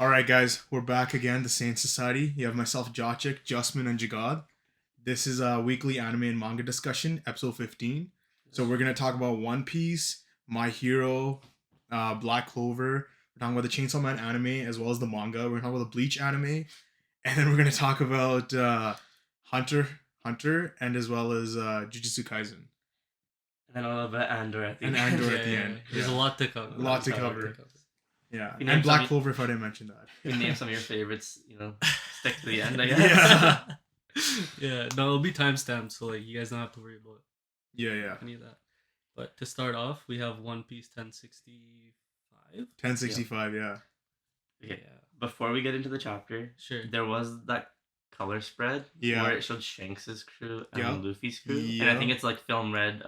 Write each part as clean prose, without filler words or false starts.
All right, guys, we're back again. The Sane Society. You have myself, Jachik, Justman, and Jagad. This is a weekly anime and manga discussion, episode 15. So we're gonna talk about One Piece, My Hero, Black Clover. We're talking about the Chainsaw Man anime as well as the manga. We're gonna talk about the Bleach anime, and then we're gonna talk about Hunter, and as well as Jujutsu Kaisen. And then a little bit Andor at the end. And Andor at the end. There's a lot to cover. A lot to cover. Yeah, You and name Black some- Clover if I didn't mention that. You name some of your favorites, stick to the end, I guess. Yeah, no, it'll be timestamped, so like you guys don't have to worry about Yeah. any of that. But to start off, we have One Piece 1065. 1065, yeah. Okay. Before we get into the chapter, Sure. there was that color spread Yeah. where it showed Shanks' crew and Yeah. Luffy's crew. Yeah. And I think it's like film red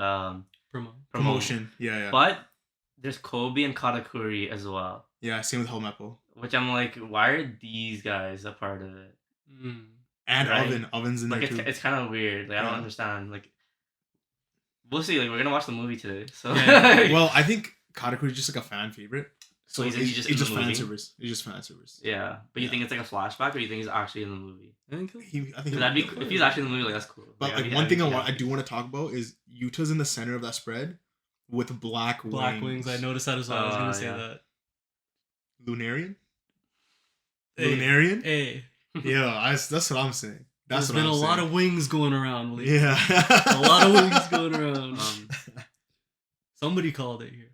Promotion. Yeah. But there's Kobe and Katakuri as well. Yeah, same with Helmeppo. Which I'm like, why are these guys a part of it? And Right. Oven's in Like there too. it's kind of weird. Like I don't Yeah. understand. Like we'll see. Like we're gonna watch the movie today. So Yeah. Well, I think Katakuri is just like a fan favorite. So he's it's just just in the fan movie? service. It's just fan service. yeah. But you Yeah. think it's like a flashback, or you think he's actually in the movie? I think I think 'Cause that'd be if he's actually in the movie. Like that's cool. But that'd like be- one thing that'd be I do want to talk about is Utah's in the center of that spread with black wings. I noticed that as well. I was gonna say yeah. that. Lunarian? Hey. Lunarian? Hey, Yeah, that's what I'm saying. That's there's what been I'm a saying. lot of wings going around. Believe me. Yeah. A lot of wings going around. Somebody called it here.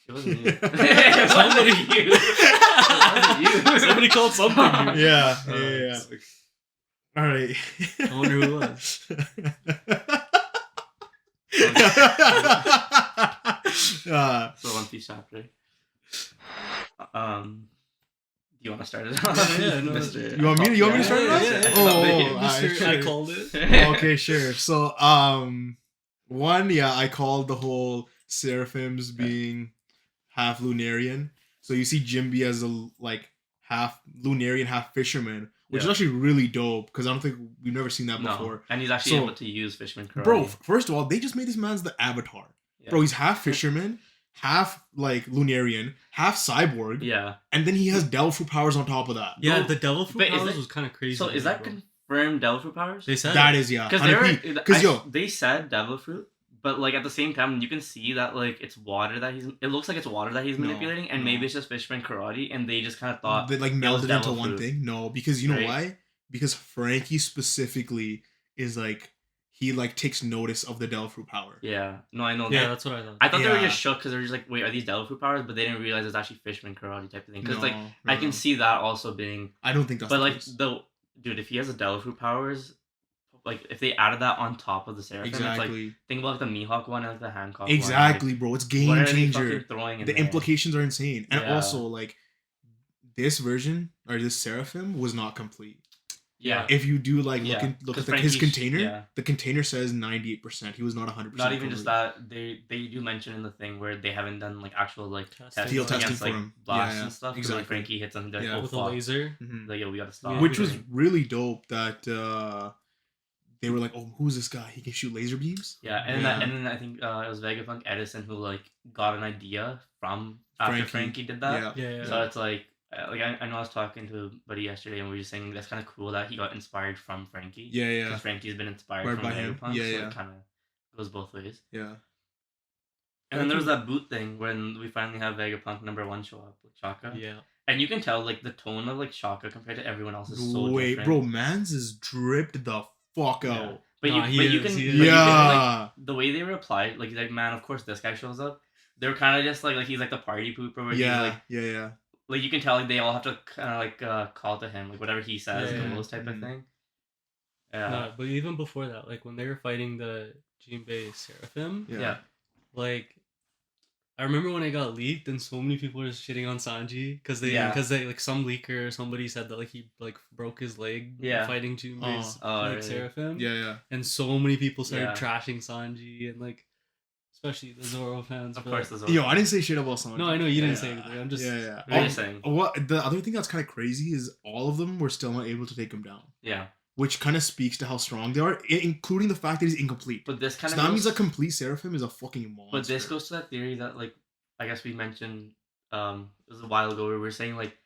It wasn't you. It wasn't you. It wasn't you. Somebody called something here. Yeah. All right. I wonder who it was. So One Piece chapter. Do you want to start it off? Yeah, no, Mr. You want me to start it off? Yeah. Oh, Mr. I I called it. Okay, sure. So, I called the whole Seraphims being half Lunarian. So you see Jimby as a half Lunarian, half fisherman, which is actually really dope because I don't think we've never seen that before. No, and he's actually So- able to use Fishman Karate. Bro, first of all, they just made this man's the avatar. Yeah. Bro, he's half fisherman, half Lunarian, half cyborg, Yeah. and then he has devil fruit powers on top of that. Yeah, No, the devil fruit but is powers it- was kind of crazy. So is that bro. confirmed Devil Fruit powers? They said That it. is, yeah. Because 100p. they said Devil Fruit, but like at the same time you can see that like it's water that it looks like it's water that he's No, manipulating, and no. maybe it's just Fishman Karate, and they just kind of thought They was melded into devil one fruit. thing. No, because you know Right. why? Because Frankie specifically is he takes notice of the devil fruit power. Yeah. No, I know Yeah, that. that's what I thought. I thought they were Yeah. just shook because they were just like, wait, are these Devil Fruit powers? But they didn't realize it's actually Fishman Karate type of thing. Because No, I no. can see that also being, I don't think that's but the like case. dude, if he has the Devil Fruit powers, like if they added that on top of the Seraphim, it's like Exactly. think about like the Mihawk one and like the Hancock Exactly, bro. It's one. game What are they changer. fucking throwing in The there? implications are insane. And Yeah. also this version or this Seraphim was not complete. Yeah. If you do look Yeah, at 'cause his Frankie's- container, yeah. the container says 98%. He was not 100%. Not even just complete. that, they do mention in the thing where they haven't done like actual like Testing. Field against, testing for like, him. blasts Yeah, and stuff. exactly. Like Frankie hits them, they're like, Yeah. oh with a fuck. laser. Mhm. Like, yo, we gotta stop. Yeah. Which was Like, really dope that they were like, oh, who's this guy? He can shoot laser beams? yeah, and Yeah. then I think it was Vegapunk Edison who like got an idea from after Frankie did that. Yeah. So it's like I know I was talking to a buddy yesterday and we were just saying that's kind of cool that he got inspired from Frankie. Yeah, yeah. Because Frankie's been inspired Right from by him. Vegapunk, Yeah, so yeah. it kind of goes both ways. Yeah. And then there was that boot thing when we finally have Vegapunk #1 show up with Shaka. Yeah. And you can tell like the tone of like Shaka compared to everyone else is so Wait, different. bro, man's is dripped the fuck Yeah. out. But Nah, he you is, can he is. but you can, like, Yeah. the way they replied, like man, of course this guy shows up. They were kind of just like he's like the party pooper. Where Yeah, he's like yeah. you can tell like they all have to kind of like call to him like whatever he says Yeah, goes type of Mhm. thing. Yeah. No, but even before that, like when they were fighting the Jinbei Seraphim, Yeah. like I remember when it got leaked and so many people were shitting on Sanji because they like some leaker or somebody said that like he like broke his leg fighting Jinbei's really? Seraphim. Yeah. And so many people started Yeah. trashing Sanji and like especially the Zoro fans. Of but- course, there's Yo, I didn't say shit about Sanji. No, I know you didn't say Yeah. anything. I'm just Yeah. What are you saying? What the other thing that's kind of crazy is all of them were still not able to take him down, Yeah. which kind of speaks to how strong they are, including the fact that he's incomplete. But this kind So of that means a complete Seraphim is a fucking monster. But this goes to that theory that like I guess we mentioned it was a while ago where we were saying like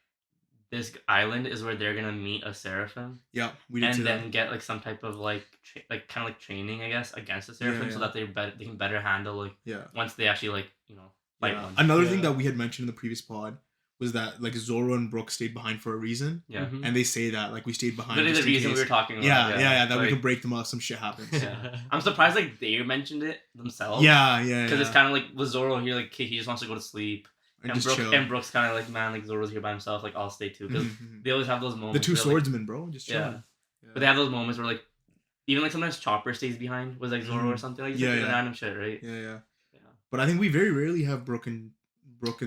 this island is where they're gonna meet a seraphim. Yeah, we did. And see then that. get like some type of like kind of like training, I guess, against the seraphim, so that they can better handle like once they actually like fight one. Another thing that we had mentioned in the previous pod was that like Zoro and Brook stayed behind for a reason. Yeah. And they say that like we stayed behind. Literally the reason we were talking about. Yeah, that like, we could break them up. Some shit happens. Yeah. I'm surprised like they mentioned it themselves. Yeah. Because it's kind of like with Zoro here, like he just wants to go to sleep. And Brooks kind of like, man, like Zoro's here by himself, like I'll stay too. Because they always have those moments. The two swordsmen, like, bro, just chilling. Yeah. But they have those moments where like, even like sometimes Chopper stays behind with like Zoro or something like that. Random shit, right? Yeah. But I think we very rarely have Brook and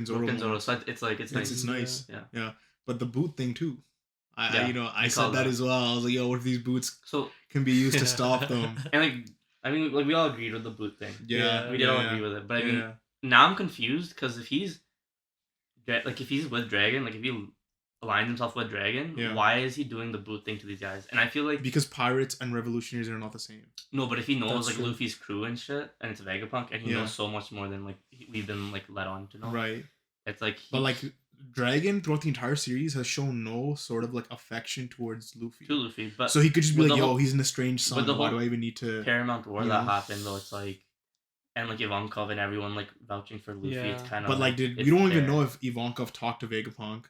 Zoro. So it's like it's nice. It's nice. Yeah. But the boot thing too. I said that as well. I was like, yo, what if these boots can be used to stop them? And like, I mean, like we all agreed with the boot thing. Yeah. We did all agree with it. But I mean, now I'm confused because if he's with Dragon, like if he aligns himself with Dragon, why is he doing the boot thing to these guys? And I feel like because pirates and revolutionaries are not the same. No, but if he knows like Luffy's crew and shit, and it's Vegapunk, and he knows so much more than like we've been like led on to know. Right. It's like but like Dragon throughout the entire series has shown no sort of like affection towards Luffy. To Luffy, but so he could just be like, yo, he's an estranged son. Why do I even need to? Paramount War that happened though. It's like. And like Ivankov and everyone like vouching for Luffy, it's kind of. But like, we don't even know if Ivankov talked to Vegapunk,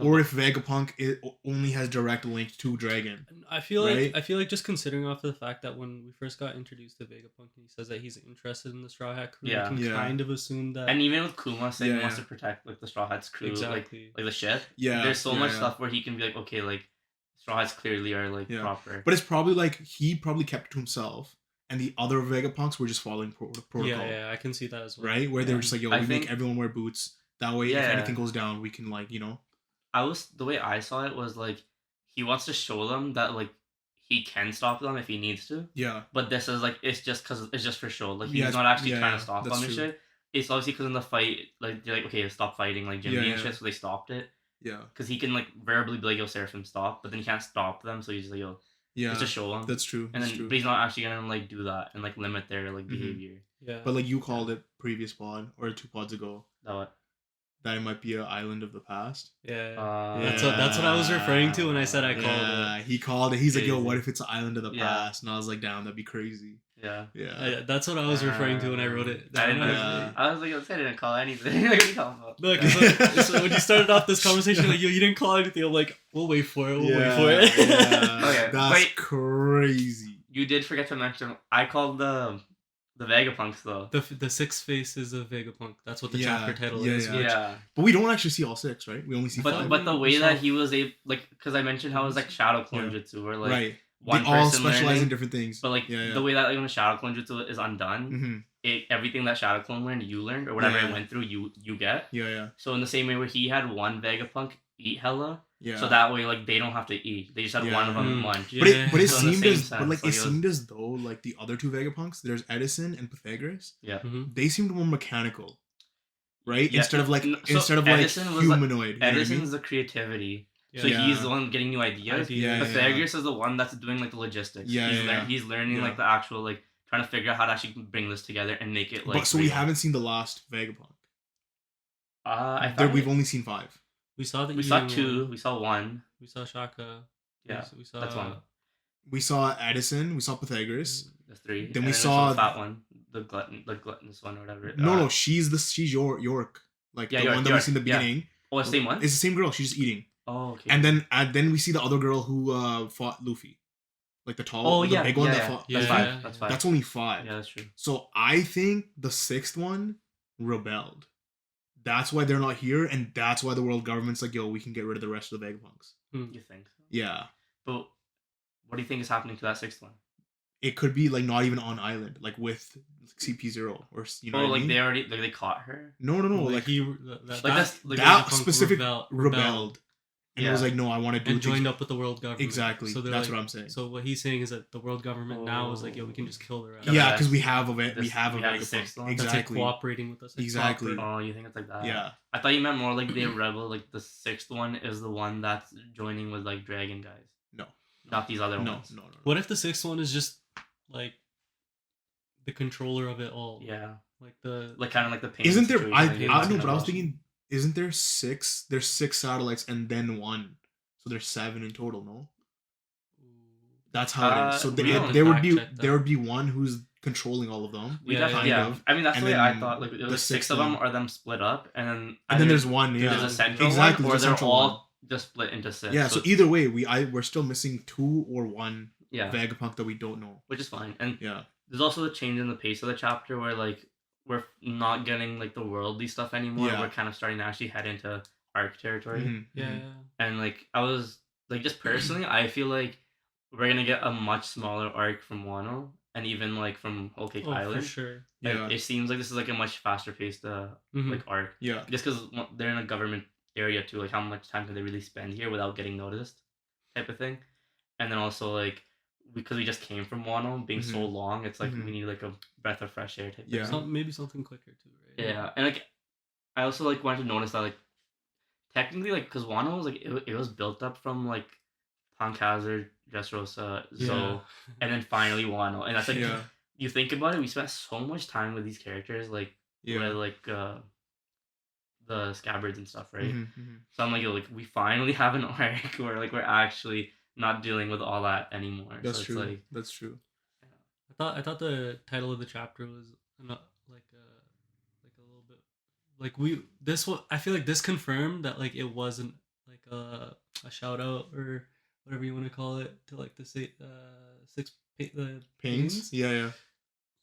or if Vegapunk only has direct link to Dragon. I feel like just considering off the fact that when we first got introduced to Vegapunk, he says that he's interested in the Straw Hat crew. Yeah, you can kind of assume that. And even with Kuma saying he wants to protect like the Straw Hat's crew, like the ship. Yeah, there's so much stuff where he can be like, okay, like Straw Hats clearly are like proper. But it's probably like he probably kept it to himself. And the other Vegapunks were just following protocol. Yeah, I can see that as well. Right? Where they were just like, yo, we make everyone wear boots. That way, if anything goes down, we can, like, the way I saw it was, like, he wants to show them that, like, he can stop them if he needs to. Yeah. But this is, like, it's just for show. Like, he's not actually trying to stop them and shit. It's obviously because in the fight, like, they're like, okay, stop fighting, like, Jimmy and shit, so they stopped it. Yeah. Because he can, like, verbally be like, yo, Seraphim, stop. But then he can't stop them, so he's just like, yo... Yeah, just to show them. That's true. And then, but he's not actually gonna like do that and like limit their like behavior. Yeah. But like you called it previous pod or 2 pods ago. That it might be an island of the past. Yeah. That's what I was referring to when I said I called it. Yeah, he called it. He's like, yo, what if it's an island of the past? And I was like, damn, that'd be crazy. Yeah. That's what I was referring to when I wrote it. I was like, I didn't call anything. Like, what are you talking about? Look, so when you started off this conversation, like, yo, you didn't call anything. I'm like, we'll wait for it. Okay, that's crazy. You did forget to mention. I called the Vegapunks though. The 6 faces of Vegapunk. That's what the chapter title is. Yeah. But we don't actually see all 6, right? We only see 5. But the way that he was able, like, because I mentioned how it was like Shadow Clone Jutsu, where like. Right. One they all specialize learning, in different things. But like the way that like when a Shadow Clone Jutsu is undone, everything that Shadow Clone learned, you learned, or whatever it went through, you get. Yeah. So in the same way where he had one Vegapunk eat hella, so that way like they don't have to eat. They just had one of them munch. But it seemed as though like the other 2 Vegapunks, there's Edison and Pythagoras. Yeah. They seemed more mechanical, right? Yeah. Instead of like Edison was humanoid. Like, Edison's the creativity. So he's the one getting new ideas. Pythagoras is the one that's doing like the logistics. He's learning like the actual like trying to figure out how to actually bring this together and make it like. But so we haven't seen the last Vegapunk. We've only seen 5. We saw 2. We saw 1. We saw Shaka. Yeah, we saw that's 1. We saw Edison. We saw Pythagoras. That's 3. Then we saw the fat one, the gluttonous one or whatever. No, she's York. Like the one that we see in the beginning. Oh, it's the same one. It's the same girl. She's just eating. Oh, okay. And then we see the other girl who fought Luffy, like the tall, the big one that fought. That's 5. That's 5. That's only 5. Yeah, that's true. So I think the 6th one rebelled. That's why they're not here, and that's why the world government's like, yo, we can get rid of the rest of the Vegapunks. You think so? Yeah. But what do you think is happening to that 6th one? It could be like not even on island, like with CP0 or like they already they caught her. No. Like that specific rebelled. And it was like, no, I want to do and joined up with the world government. Exactly. So that's what I'm saying. So what he's saying is that the world government now is like, yo, we can just kill the rest. Yeah, because we have a Vegapunk. One. Exactly. That's like cooperating with us. Like exactly. Oh, you think it's like that? Yeah. I thought you meant more like the rebel. Like the 6th one is the one that's joining with like Dragon guys. No. Not these other ones. No. What if the 6th one is just like the controller of it all? Yeah. Like the kind of like the pain. Isn't there? I know, but I was thinking. isn't there 6? There's 6 satellites and then 1, so there's 7 in total. No, that's how it is. So there would be one who's controlling all of them. I mean, that's the way I thought. Like, there was 6 of them, or them split up, and then there's one. Yeah, there's a central one, or they're all just split into 6. Yeah. So either way, we're still missing 2 or 1 Vegapunk that we don't know, which is fine. And there's also the change in the pace of the chapter where like we're not getting like the worldly stuff anymore. We're kind of starting to actually head into arc territory. Mm-hmm. And like I was like, just personally, I feel like we're gonna get a much smaller arc from Wano, and even like from Whole Cake Island. For sure. Like, it seems like this is like a much faster paced like arc. Yeah. Just because they're in a government area too. Like, how much time can they really spend here without getting noticed, type of thing. And then also like, because we just came from Wano being so long, it's like we need like a breath of fresh air type of thing. Maybe something quicker too, right? Yeah. And like, I also like wanted to notice that like, technically like, because Wano was like, it was built up from like Punk Hazard, Dressrosa, Zoe, and then finally Wano. And that's like, you think about it, we spent so much time with these characters, like with like the scabbards and stuff, right? So I'm like, we finally have an arc where like we're actually not dealing with all that anymore. That's so true. It's like, that's true. I thought the title of the chapter was not like a little bit like I feel like this confirmed that like it wasn't like a shout out or whatever you want to call it to like the pains. Yeah.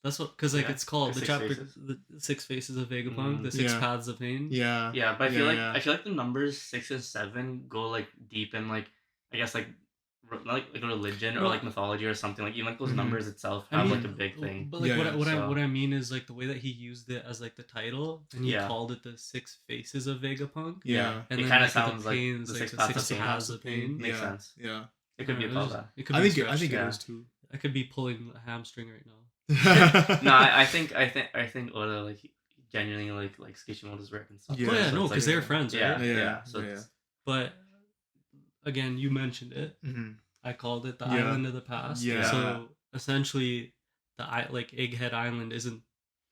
That's what, because like it's called the chapter, the 6 faces of Vegapunk, the 6 paths of pain. Yeah, but I feel like the numbers 6 and 7 go like deep in like, I guess like a religion or like mythology or something. Like, even like those numbers itself have like a big thing. But like what I mean is like the way that he used it as like the title, and he called it the 6 faces of Vegapunk. Yeah, and it then kind like of sounds the pains, like the like 6 paths of pain. Makes sense. Yeah, it could be about that. I think it is too. I could be pulling a hamstring right now. No, I think Oda like genuinely likes Kishimoto's work and stuff. Yeah, no, because they're friends, right? Yeah. But again, you mentioned it. I called it the Island of the Past. Yeah. So essentially, like Egghead Island isn't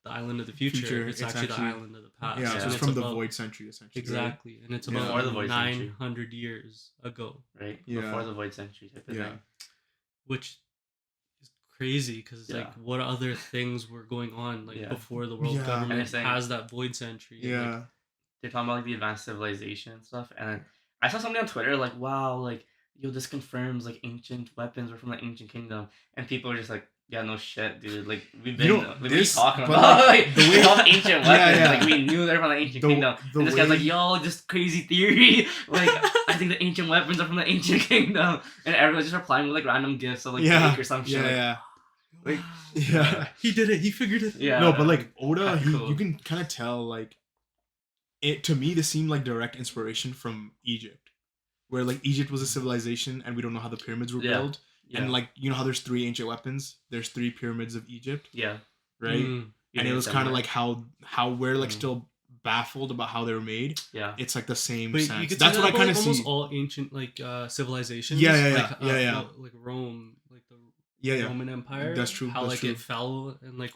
the Island of the future. It's actually the Island of the past. Yeah, so it's from the Void Century, essentially. Exactly, and it's about 900 years ago. Right. Before the Void Century type of thing. Which is crazy, because like, what other things were going on like before the world government has that Void Century? Yeah. Like, they're talking about like the advanced civilization and stuff, and then I saw something on Twitter like, wow, like, yo, this confirms like ancient weapons were from the ancient kingdom, and people are just like, yeah, no shit, dude. Like, we've been talking about like the way of ancient weapons. Like, we knew they're from the ancient kingdom. And this guy's like, yo, this crazy theory. Like, I think the ancient weapons are from the ancient kingdom, and everyone's just replying with like random gifts of like cake or some shit. He did it. He figured it. Yeah. No, but like Oda, you can kind of tell like it. To me, this seemed like direct inspiration from Egypt, where like Egypt was a civilization, and we don't know how the pyramids were built. Yeah. And like, you know how there's 3 ancient weapons? There's 3 pyramids of Egypt. Yeah. Right? And it was kind of like how we're like still baffled about how they were made. Yeah. It's like the same but sense. That's what I kind of see. Almost all ancient like civilizations. Yeah. Like Rome, like the Roman Empire. That's true. How it fell and like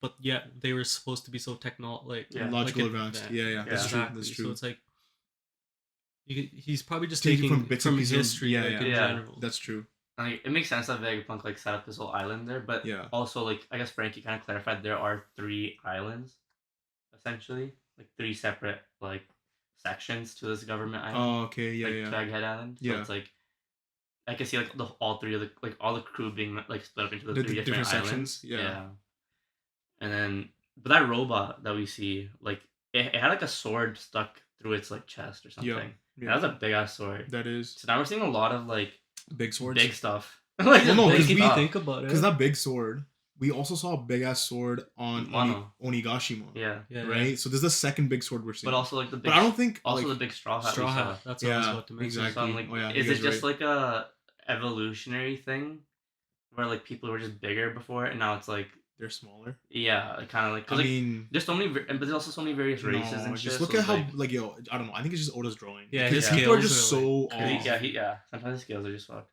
but yet they were supposed to be so logical advanced. Yeah. That's true. That's true. So it's like he's probably just taking from bits from history in general. That's true. Like, it makes sense that Vegapunk like set up this whole island there, but also like, I guess Frankie kind of clarified there are 3 islands, essentially, like 3 separate like sections to this government island. Oh, okay, like Egghead Island. So it's like, I can see like all 3 of the like all the crew being like split up into the 3 different sections. Islands. Yeah. And then, but that robot that we see, like it had like a sword stuck through its like chest or something. Yeah. That was a big ass sword. That is. So now we're seeing a lot of like big swords, big stuff. Like, well, no, because we think about it, because that big sword, we also saw a big ass sword on Onigashima. Yeah. Right. So there's the second big sword we're seeing. But also like the big. But I don't think also like, the big straw hat. That's what I was about to mention. Exactly. So I'm like, is it just like a evolutionary thing, where like people were just bigger before, and now it's like they're smaller? Yeah, kind of like. I mean, there's so many, but there's also so many various races and shit. Just look at how like yo, I don't know. I think it's just Oda's drawing. Yeah, his people are just so off. Yeah. Sometimes the scales are just fucked.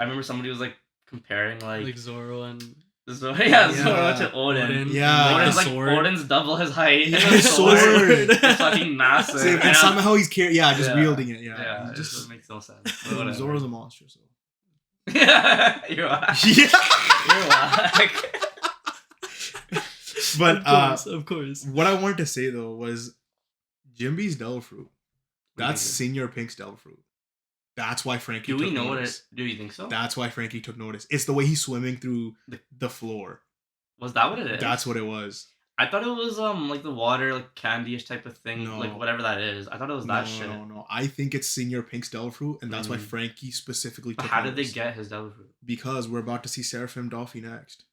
I remember somebody was like comparing like Zoro and Zoro Yeah. to Odin. Yeah. Odin's the like sword. Odin's double his height. Yeah, And his his sword sword. is fucking massive. Same, and somehow he's just Yeah. wielding it. Yeah, Yeah, He's it just just makes no sense. But whatever. Zoro's a monster. So. You're whack. Yeah. You're whack. But of course. what I wanted to say though was Jinbe's devil fruit. That's Okay. Senior Pink's devil fruit. That's why Frankie. Do we took know notice. do you think so? That's why Frankie took notice. It's the way he's swimming through the floor. Was that what it is? That's what it was. I thought it was like the water, like candy-ish type of thing, No. like whatever that is. I thought it was that shit. No. I think it's Senior Pink's devil fruit, and that's why Mm. Frankie specifically But took how did they notice. get his devil fruit? Because we're about to see Seraphim Dolphy next.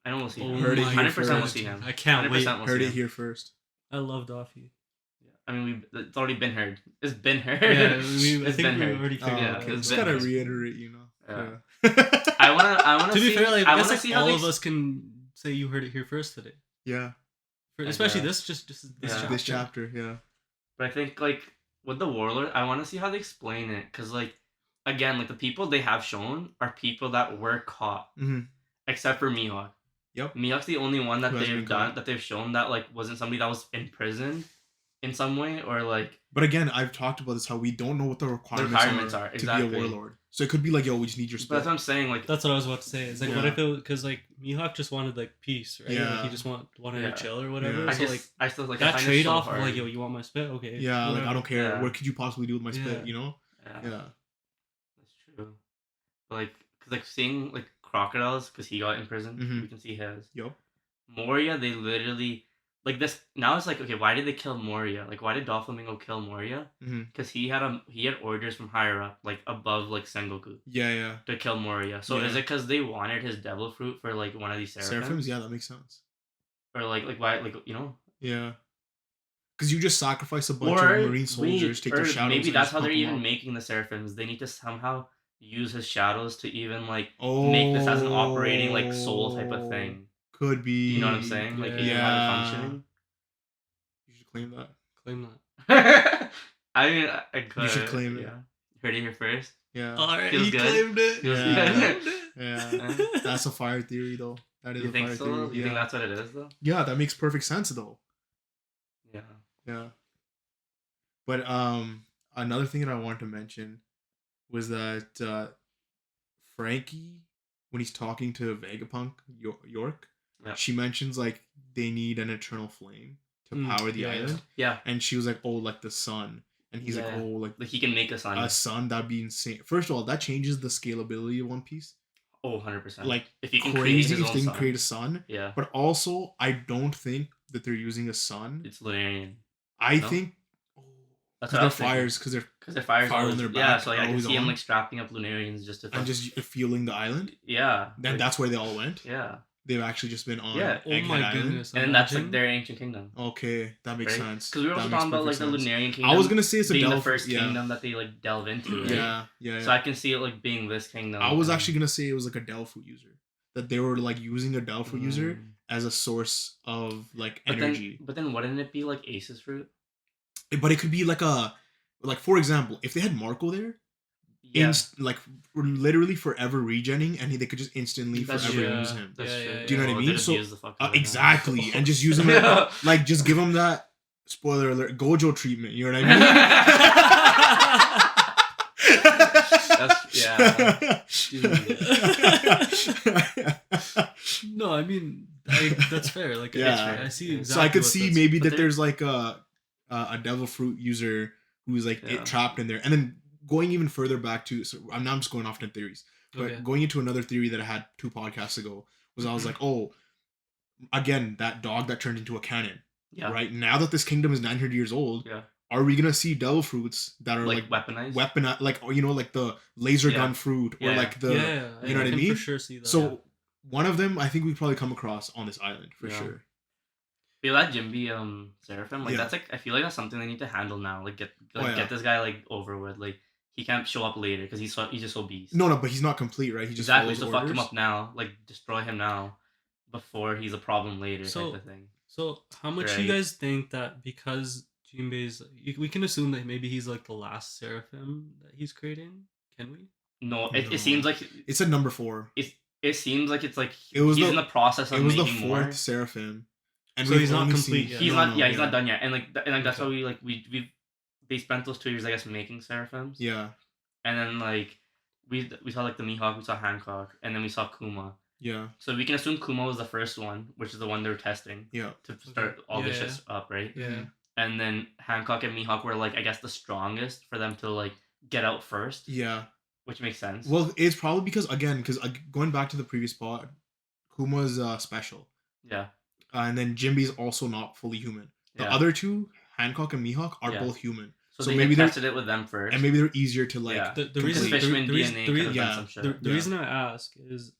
I know we'll see Oh him. Heard it here 100% we'll first. see him. I can't wait. 100% we'll Heard see it him. here first. I love Doffy. I mean, it's already been heard. It's been heard. Yeah, I It's think been we heard. already figured Yeah, it out. it's Just been gotta heard. reiterate, Yeah. Yeah. I wanna. To be see, fair, like I I wanna guess like see how all they. of us can say you heard it here first today. Yeah. Especially guess. this Yeah. chapter. This chapter, yeah. But I think like with the warlord, I want to see how they explain it, because like again, like the people they have shown are people that were caught, Mm-hmm. except for Mihawk. Yep. Mihawk's the only one that Who hasn't they've been done caught. that they've shown that like wasn't somebody that was in prison in some way, or like But again, I've talked about this, how we don't know what the requirements, are, exactly. to be a warlord. So it could be like, yo, we just need your But spell. that's what I'm saying. Like That's what I was about to say. It's like, what Yeah. if it, because like Mihawk just wanted like peace, right? Yeah. Like, he just wanted Yeah. to chill or whatever. Yeah. I So just like I still like I that find it trade so off of hard. like, yo, you want my spit? Okay. Yeah, like whatever. I don't care. Yeah. What could you possibly do with my spit? Yeah. You know? Yeah. Yeah. That's true. But like, cause like seeing like crocodiles, cause he got in prison, Mhm. we can see his. Yup. Moria, they literally like this. Now it's like, okay, why did they kill Moria? Like, why did Doflamingo kill Moria? Mhm. Because he had orders from higher up, like above like Sengoku, Yeah. to kill Moria. So is Yeah. it because they wanted his devil fruit for like one of these seraphims? Seraphims? Yeah, that makes sense. Or like why, like, you know? Yeah. Because you just sacrifice a bunch Or of Marine soldiers, take their shadows. maybe and that's just how they're pump 'em even up. making the seraphims. They need to somehow use his shadows to even like Oh, make this as an operating like soul type of thing. Could be. You know what I'm saying? Like, even how Yeah. they're functioning. You should claim that. Claim that. I mean, I could. You should claim it. Yeah. Heard it here first. Yeah. All right, Feels he good. claimed it. Feels Yeah. good. Yeah. That's a fire theory, though. That is You a think fire so? theory. You yeah. think that's what it is, though? Yeah, that makes perfect sense, though. Yeah. Yeah. But another thing that I wanted to mention was that Frankie, when he's talking to Vegapunk York, Yeah. she mentions like they need an eternal flame to power the yeah, island, Yeah. and she was like, "Oh, like the sun," and he's like, Yeah. "Oh, like Like, he can make a sun. a sun, that'd be insane." First of all, that changes the scalability of One Piece. Oh, 100%. Like if he can create crazy his if own they can sun. create a sun. Yeah. But also, I don't think that they're using a sun. It's Lunarian. I no? think That's because what I they're was thinking. fires, because they're Because their fires fire on always, their yeah, back so like, I can always see him on. like strapping up Lunarians just to and just fueling the island. yeah. Then like, that's where they all went. yeah. They've actually just been on. Yeah. Oh Egghead my Island. goodness. And then that's like imagine. their ancient kingdom. Okay, that makes Right? sense. Because we were That also makes talking about like perfect the sense. Lunarian kingdom. I was gonna say it's a being the Delphi- first yeah. kingdom that they like delve into. Right? Yeah. So I can see it like being this kingdom. I was and- actually gonna say it was like a Delphi user. That they were like using a Delphi user Mm. as a source of like But energy. But then wouldn't it be like Ace's fruit? But it could be like for example, if they had Marco there, Yeah. like literally forever regenning, and they could just instantly That's forever true. use him. That's Yeah, true. yeah, Do you know what I Well, mean? they'd So abuse the fuck out of him. exactly, and just use him Yeah. like just give him that spoiler alert Gojo treatment. You know what I mean? That's yeah. No, I mean that's fair. Like Yeah. it's fair. I see exactly. So I could what see that's- maybe but that there's like a devil fruit user who's like Yeah. trapped in there, and then going even further back to. So I'm just going off into theories, but Okay. going into another theory that I had 2 podcasts ago was I was like, oh, again that dog that turned into a cannon. Yeah. Right now that this kingdom is 900 years old, Yeah. are we gonna see devil fruits that are Like like weaponized. weapon, like, or, you know, like the laser Yeah. gun fruit, or Yeah. like the yeah, you know what I can mean? For sure, see that. so one of them I think we probably come across on this island for Yeah. sure. Feel that Jinbe Seraphim, like Yeah. that's like I feel like that's something they need to handle now. Like get yeah. get this guy like over with. Like he can't show up later because he's just so beast. No, but he's not complete, right? He just exactly. follows So fuck him orders. up now. Like destroy him now, before he's a problem later. So- type of thing. So how much Right. you guys think that because Jinbei's, we can assume that maybe he's like the last Seraphim that he's creating? Can we? No, No. it seems like It's a number 4. it seems like it's like It was he's the- in the process of It was the making fourth more. Seraphim, and So we've he's not only complete seen- yet. He's no, not. no, He's not done yet. And like that's Okay. why we they spent those 2 years, I guess, making Seraphims. Yeah, And then like we saw like the Mihawk, we saw Hancock, and then we saw Kuma. yeah, So we can assume Kuma was the first one, which is the one they were testing yeah. to start all this Yeah, shit up, right? Yeah. Mhm. And then Hancock and Mihawk were like, I guess, the strongest for them to like get out first, Yeah. which makes sense. Well, it's probably because going back to the previous pod, Kuma's special, yeah, and then Jinbe's also not fully human. The yeah. other two, Hancock and Mihawk, are Yeah. both human, so so they maybe maybe they're- tested it with them first, and maybe they're easier to like. yeah. The Because reason Fishman the reason- DNA the could reason- have yeah, done some shit. The Yeah. reason I ask is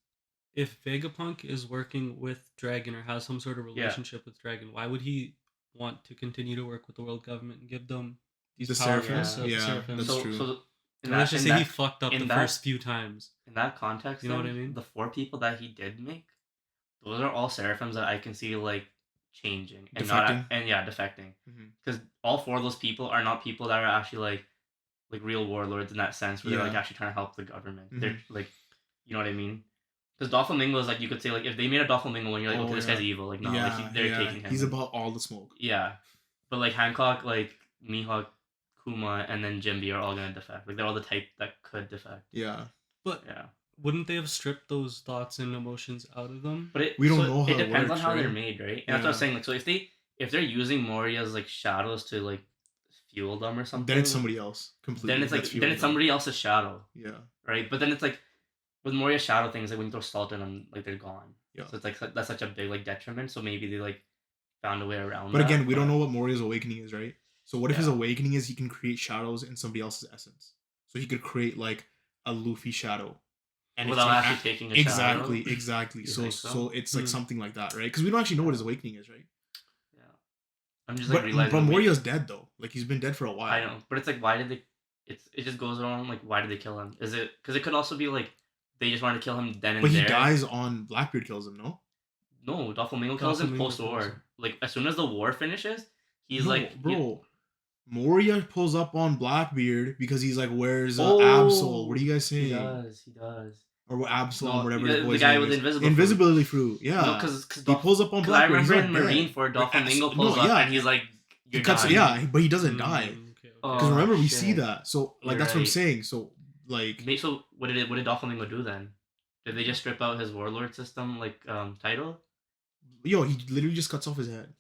if Vegapunk is working with Dragon or has some sort of relationship with Dragon, why would he want to continue to work with the world government and give them these The powers? Seraphims? The Yeah, Seraphims? that's so, true. So in Let's just say that, he fucked up in the that- first few times. in that context, You know what then, I mean? The 4 people that he did make, those are all Seraphims that I can see like changing and Defecting? defecting. Mhm. Because all 4 of those people are not people that are actually like real warlords in that sense, where they're like Yeah. actually trying to help the government. Mhm. They're like, you know what I mean? Because Doflamingo is like, you could say like, if they made a Doflamingo and you're like, Oh, okay, this yeah. guy's evil, like no, Yeah, like they're yeah. taking him. He's about all the smoke. Yeah, but like Hancock, like Mihawk, Kuma, and then Jinbe are all gonna defect. Like they're all the type that could defect. Yeah, But Yeah, wouldn't they have stripped those thoughts and emotions out of them? but We don't know how it it depends works, on how they're right? made, right? And that's what I'm Yeah. saying. Like, so if they're using Moria's like shadows to like fuel them or something, then it's somebody else completely. Then it's like that's then fueling it's them. somebody else's shadow, Yeah, right? But then it's like with Moria's shadow things, like when you throw salt in them, like they're gone. Yeah. So it's like that's such a big like detriment. So maybe they like found a way around. but that, again, we don't know what Moria's awakening is, right? So what if his Yeah. awakening is he can create shadows in somebody else's essence? So he could create like a Luffy shadow, and without it's actually taking a exactly, shadow. exactly. You So, think so? so it's like Hmm. something like that, right? Because we don't actually know what his awakening is, right? Yeah. I'm just like But realizing. Moria's dead though. Like he's been dead for a while. I know, but it's like, why did they? It just goes on. Like, why did they kill him? Is it because it could also be like they just wanted to kill him then and But he there? dies on Blackbeard kills him, no? No, Doflamingo kills him Doflamingo post kills war. him. Like as soon as the war finishes, he's No, like, bro. Moria pulls up on Blackbeard because he's like, "Where's Oh, Absol? What are you guys He saying?" does. He does. Or Absol, No, whatever. the- his the boy's guy name with is. invisible fruit. invisibility fruit. Yeah, No, because he pulls up on I Blackbeard. remember he's in not dead. Marine Doflamingo No, pulls up yeah. and he's like, He "You're cuts. done." Yeah, but he doesn't Mm, die. okay. Oh, Because remember, we see shit. that. So like You're that's what I'm right. saying. So like, So what did Doflamingo do then? Did they just strip out his warlord system like title yo, he literally just cuts off his head.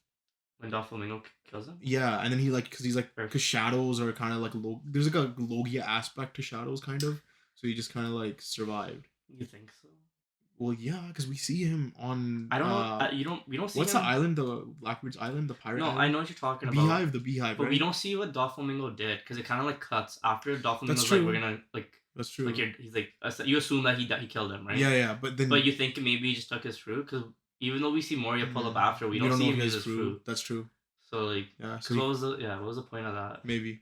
when Doflamingo kills him? Yeah, and then he like, because he's like, Perfect. because shadows are kind of like there's like a Logia aspect to shadows, kind of. So he just kind of like survived. You think so? Well, yeah, because we see him on. I don't know. We don't see. What's him. the island? The Blackbeard's island, the pirate. No, island? I know what you're talking about. Beehive, the beehive. But right? we don't see what Doflamingo did because it kind of like cuts after Doflamingo's That's like, true. we're gonna like That's true. he's like you assume that he killed him, right? Yeah, yeah, but then. But you think maybe he just took his fruit because even though we see Moria pull up Mm, after, we don't see know him if use his his fruit. That's true. So like, Yeah. 'cause So what was the point of that? maybe.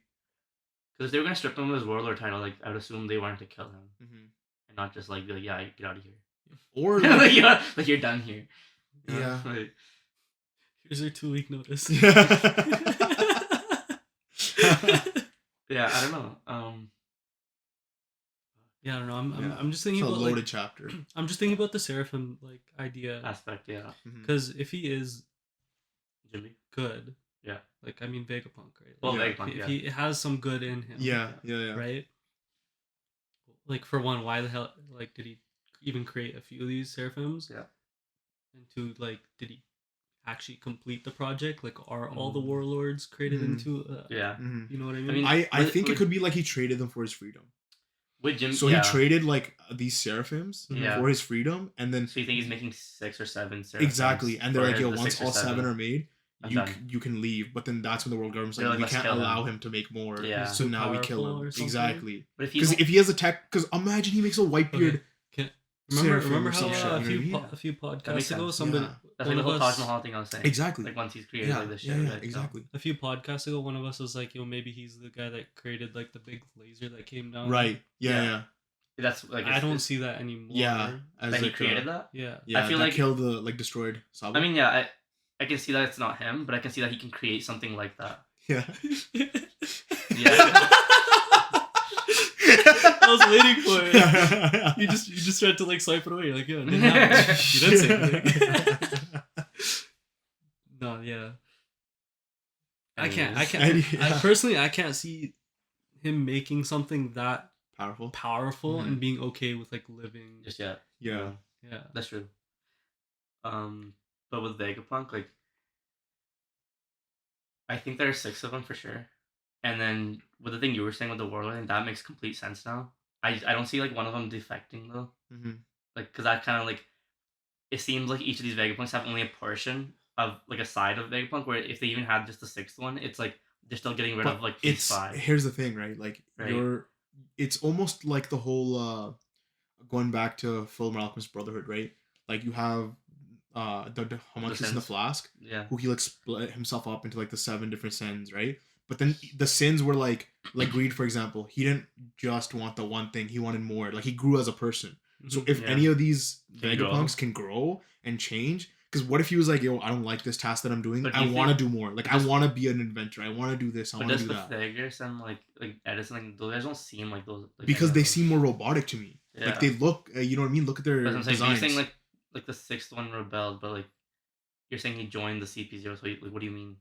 Because if they were gonna strip him of his warlord title, like I would assume they wanted to kill him Mhm. and not just like be like, yeah, get out of here. Or like, like, you're done here. Yeah. Like, Here's your 2-week notice. yeah, yeah, I don't know. Yeah, I don't know. Yeah. I'm just it's thinking a about loaded like chapter. I'm just thinking about the Seraphim like idea Aspect, yeah. Mhm. because if he is Jimmy. good, Yeah. like I mean Vegapunk, right? Well, Yeah. Vegapunk, if yeah. he has some good in him, Yeah, yeah. right? Like for one, why the hell like did he even create a few of these Seraphims? Yeah. And two, like, did he actually complete the project? Like, are all the Mm. warlords created Mhm. into? Yeah. Mhm. You know what I mean? mean, I With- think it with- could be like he traded them for his freedom. With Jim, So yeah. he traded like these seraphims Yeah. for his freedom, and then So you think he's making 6 or 7 Seraphim? exactly, and they're for like, yo, the once 6 or all seven are made, I'm you done. you can leave. But then that's when the world government's They're like, like, we let's can't kill allow him. him to make more. Yeah. So Too now we kill powerful him. or something? Exactly. But if he's Because if he has a tech, because imagine he makes a white beard. Okay. Seraphim Remember or how some shit, you know a what I few mean? a few makes podcasts ago, sense, somebody yeah. that's one like the of whole Taj us Mahal thing I was saying. Exactly. Like once he's created Yeah, like this yeah, shit. yeah, like, no. exactly. a few podcasts ago, one of us was like, yo, maybe he's the guy that created like the big laser that came down. Right. Yeah, Yeah. yeah. That's like I don't see that anymore. Yeah. As that he like, created that. Yeah. Yeah, I feel that like- killed the destroyed Sabo. I mean, yeah, I can see that it's not him, but I can see that he can create something like that. yeah. Yeah. I was waiting for it. you just tried to like swipe it away. You're like, yo, it didn't happen. You didn't say anything. No, yeah. I personally, I can't see him making something that powerful and being okay with like living. Just yet. Yeah. Yeah. That's true. But with Vegapunk, like, I think there are 6 of them for sure. And then with the thing you were saying with the warlord, that makes complete sense now. I don't see like one of them defecting though. Like, because that kind of like, it seems like each of these Vegapunks have only a portion of like a side of Vegapunk, where if they even had just the 6th one, it's like they're still getting rid of like piece 5. Here's the thing, right? Like it's almost like the whole going back to Full Alchemist Brotherhood, right? Like you have the homunculus in the flask, who he like split himself up into like the 7 different sins, right? But then the sins were like Greed, for example. He didn't just want the one thing; he wanted more. Like he grew as a person. So if any of these Vegapunks can grow and change, because what if he was like, yo, I don't like this task that I'm doing. I want to do more. Like I want to be an inventor. I want to do this. I want to do that. But does Pythagoras and like Edison, like those guys don't seem like those. Like, because they seem more robotic to me. Yeah. Like they look, you know what I mean? Look at their designs. You're saying like the 6th one rebelled, but like you're saying he joined the CP0. So like, what do you mean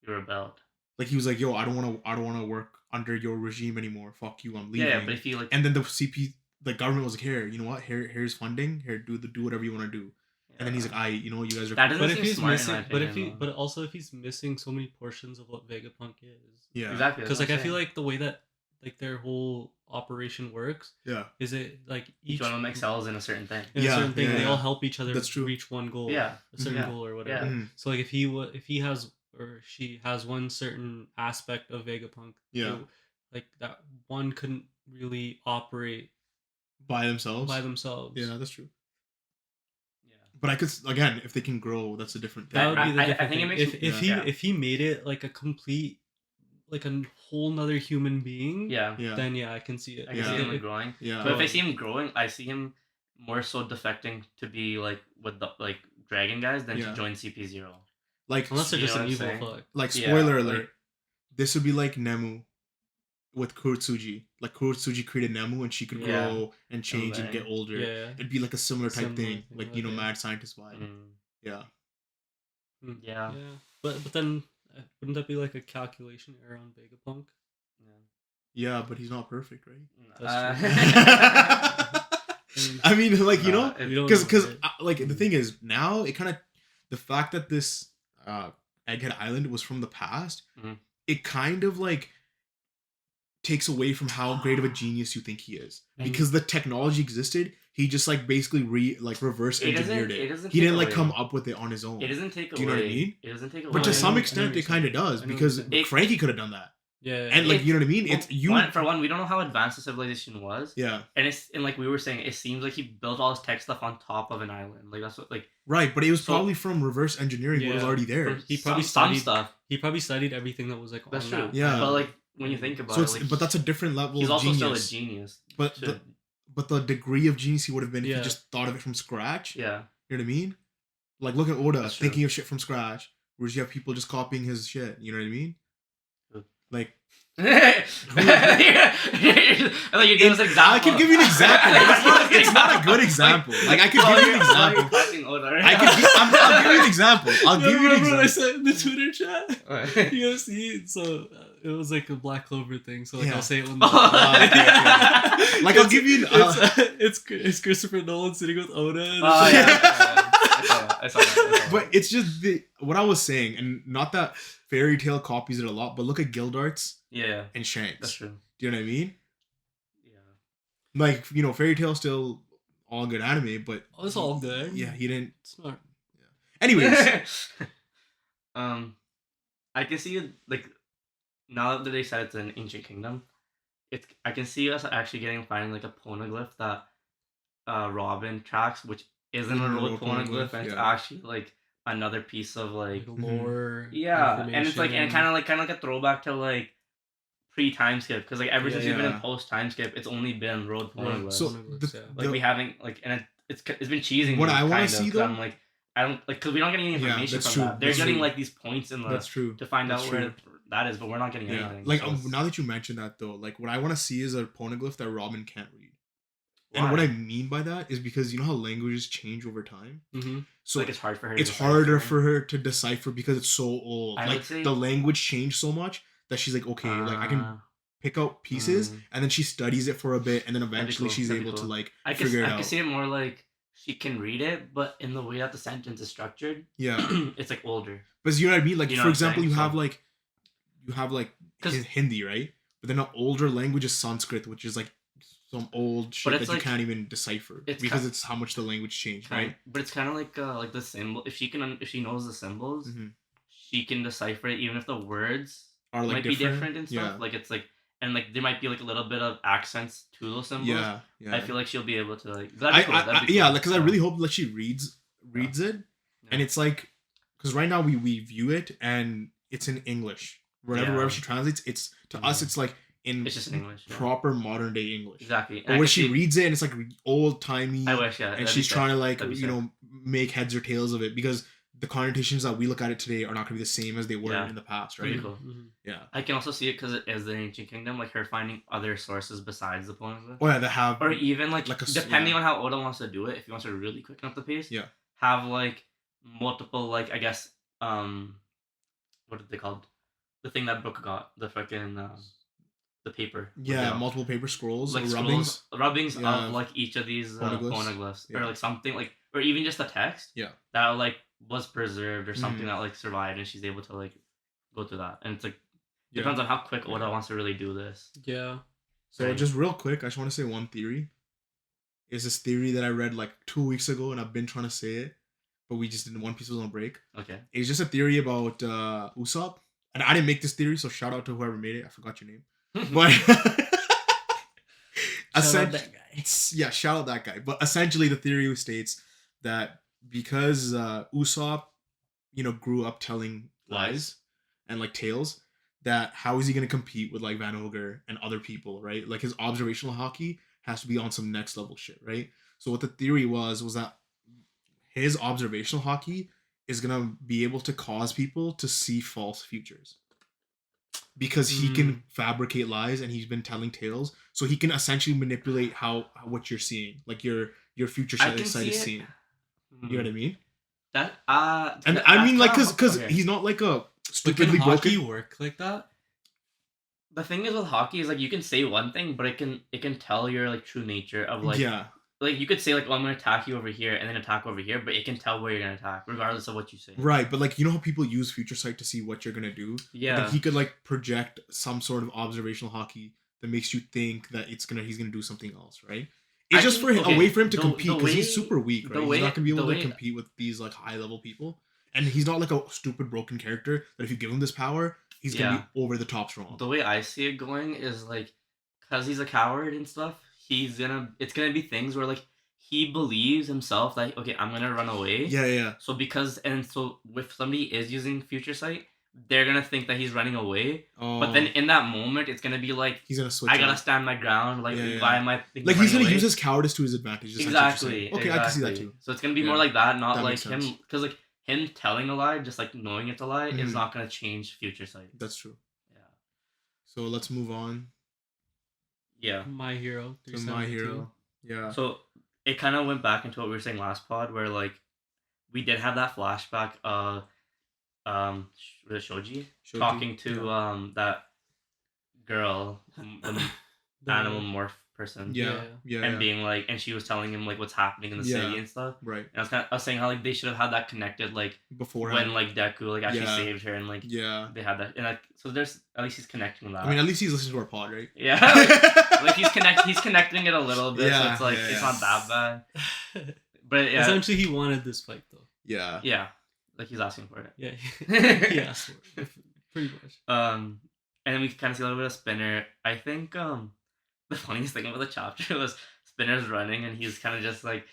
he rebelled? Like he was like, yo, I don't want to work under your regime anymore. Fuck you, I'm leaving. Yeah, but if he like, and then the government was like, here, you know what? Here's funding. Here, do whatever you want to do. Yeah. And then he's like, you know, you guys are. That doesn't seem smart, missing, but also if he's missing so many portions of what Vegapunk is. Yeah, exactly. Because like I feel like the way that like their whole operation works. Yeah. Is it like each one of them excels in a certain thing? They all help each other. reach one goal. Yeah. A certain goal or whatever. Yeah. So like if he has or she has one certain aspect of Vegapunk, like that one couldn't really operate by themselves. Yeah, that's true. Yeah, but I could again, if they can grow, that's a different thing. That would be the different thing. If he made it like a complete, like a whole nother human being, then I can see it. I can see him growing. Yeah, but if I see him growing, I see him more so defecting to be like with the like dragon guys than to join CP0. Like unless they're just an evil fuck. Like spoiler alert, this would be like Nemu with Kurotsuji. Like Kurotsuji created Nemu and she could grow and change and get older. Yeah. It'd be like a similar type thing. Like, you know, mad scientist vibe. Yeah. Yeah. But then wouldn't that be like a calculation error on Vegapunk? Yeah, but he's not perfect, right? That's true. I mean, like, you know, because like the thing is now it kind of, the fact that this Egghead Island was from the past, it kind of like takes away from how great of a genius you think he is, because the technology existed. He just like basically reverse engineered it. He didn't like come up with it on his own. It doesn't take away. Do you know what I mean? It doesn't take away. But to some extent, it kind of does, because Frankie could have done that. Yeah, and like, you know what I mean? It's for one, we don't know how advanced the civilization was. Yeah, and like we were saying, it seems like he built all his tech stuff on top of an island. Like that's what right, but it was probably from reverse engineering what was already there. He probably studied stuff. He probably studied everything that was like. That's true. Yeah, but like when you think about it, but that's a different level. He's of also genius. still a genius. But the degree of genius he would have been if he just thought of it from scratch. Yeah, you know what I mean? Like look at Oda thinking of shit from scratch, whereas you have people just copying his shit. You know what I mean? Like. I you're giving us an example. I can give you an example. It's not a good example. Like I could give you an example. I'll give you an example. I'll give you an example. What I said in the Twitter chat? You see, so it was like a Black Clover thing. So like I'll say it when. Like I'll give you. It's Christopher Nolan sitting with Oda. I saw that. But it's just what I was saying, and not that Fairy Tail copies it a lot, but look at Gildarts. Yeah. And Shanks. That's true. Do you know what I mean? Yeah. Like, you know, Fairy Tail's still all good anime, but it's all good. Yeah, he didn't. It's not. Yeah. Anyways, I can see like now that they said it's an ancient kingdom, I can see us actually finding like a poneglyph that Robin tracks, which isn't a real poneglyph, and it's actually like another piece of like lore. Yeah, and it's like kind of like a throwback to like pre-time skip, because like ever since we've been in post-time skip, it's only been road poneglyphs. So we haven't like, and it's been cheesing. What I want to see though, I'm like, I don't like, because we don't get any information from that. They're getting like these points in the to find out where that is, but we're not getting anything. Like now that you mentioned that though, like what I want to see is a poneglyph that Robin can't read. And what I mean by that is because you know how languages change over time. Mm-hmm. So like it's hard for her. It's harder for her to decipher because it's so old. Like the language changed so much that she's like, okay, like I can pick out pieces, and then she studies it for a bit, and then eventually she's able to like figure it out. I can see it more like she can read it, but in the way that the sentence is structured, it's like older. But you know what I mean? Like for example, you have like Hindi, right? But then an older language is Sanskrit, which is like some old shit that you can't even decipher because it's how much the language changed, right? But it's kind of like the symbol. If she knows the symbols, she can decipher it, even if the words are like might be different and stuff. Like it's like, and like there might be like a little bit of accents to those symbols. Yeah. I feel like she'll be able to like. That'd be cool. Yeah, because I really hope that she reads it, and it's like, because right now we view it and it's in English. Wherever she translates, it's to us it's like. It's just in English, proper modern day English. Exactly. But when she reads it and it's like old timey, I wish, and she's trying to like make heads or tails of it because the connotations that we look at it today are not going to be the same as they were in the past, right? Pretty cool. Mm-hmm. Yeah. I can also see it because it is the ancient kingdom, like her finding other sources besides the Poneglyphs. Oh yeah, they have, or even like depending on how Oda wants to do it, if he wants to really quicken up the pace, have like multiple like I guess what did they called? The thing that Brooke got, the fucking the paper. Multiple paper scrolls, like rubbings of like each of these poneglyphs, or like something like, or even just the text. That like was preserved or something that like survived, and she's able to like go through that, and it's like depends on how quick Oda wants to really do this. Yeah. So just real quick, I just want to say one theory. Is this theory that I read like 2 weeks ago, and I've been trying to say it, but we just didn't. One Piece was on break. Okay. It's just a theory about Usopp, and I didn't make this theory, so shout out to whoever made it. I forgot your name. But shout out that guy. But essentially, the theory states that because Usopp, grew up telling lies and like tales, that how is he gonna compete with like Van Ogre and other people, right? Like his observational hockey has to be on some next level shit, right? So what the theory was that his observational hockey is gonna be able to cause people to see false futures. Because he can fabricate lies and he's been telling tales, so he can essentially manipulate what you're seeing, like your future sight is seeing. You know what I mean? That and I mean like because he's not like a stupidly broken. Hockey work like that? The thing is with hockey is like you can say one thing, but it can tell your like true nature of like like you could say like, oh, I'm gonna attack you over here and then attack over here, but it can tell where you're gonna attack regardless of what you say. Right, but like you know how people use future sight to see what you're gonna do. Yeah, like, he could like project some sort of observational hockey that makes you think that he's gonna do something else, right? It's just for a way for him to compete because he's super weak, right? He's not gonna be able to compete with these like high level people, and he's not like a stupid broken character that if you give him this power, he's gonna be over the top strong. The way I see it going is like, cause he's a coward and stuff. It's gonna be things where like he believes himself like, okay, I'm gonna run away. Yeah. So if somebody is using future sight, they're gonna think that he's running away. Oh. But then in that moment, it's gonna be like he's gonna switch. I gotta stand my ground. Like, why am I thinking? Like he's gonna use his cowardice to his advantage. Exactly. Okay, I can see that too. So it's gonna be more like that, not like him, because like him telling a lie, just like knowing it's a lie, is not gonna change future sight. That's true. Yeah. So let's move on. Yeah. My Hero. To My Hero. Yeah. So it kind of went back into what we were saying last pod, where like we did have that flashback of Shoji talking to that girl, the animal morph person. Yeah. And being like, and she was telling him like what's happening in the city and stuff. Right. And I was saying how like they should have had that connected like before when like Deku like actually saved her and like they had that, and like so there's at least he's connecting that. I mean, at least he's listening to our pod, right? Yeah. Like he's connecting it a little bit, so it's like it's not that bad. But essentially he wanted this fight though. Yeah. Yeah. Like he's asking for it. Yeah. He asked for it. Pretty much. And then we kind of see a little bit of Spinner. I think the funniest thing about the chapter was Spinner's running and he's kind of just like,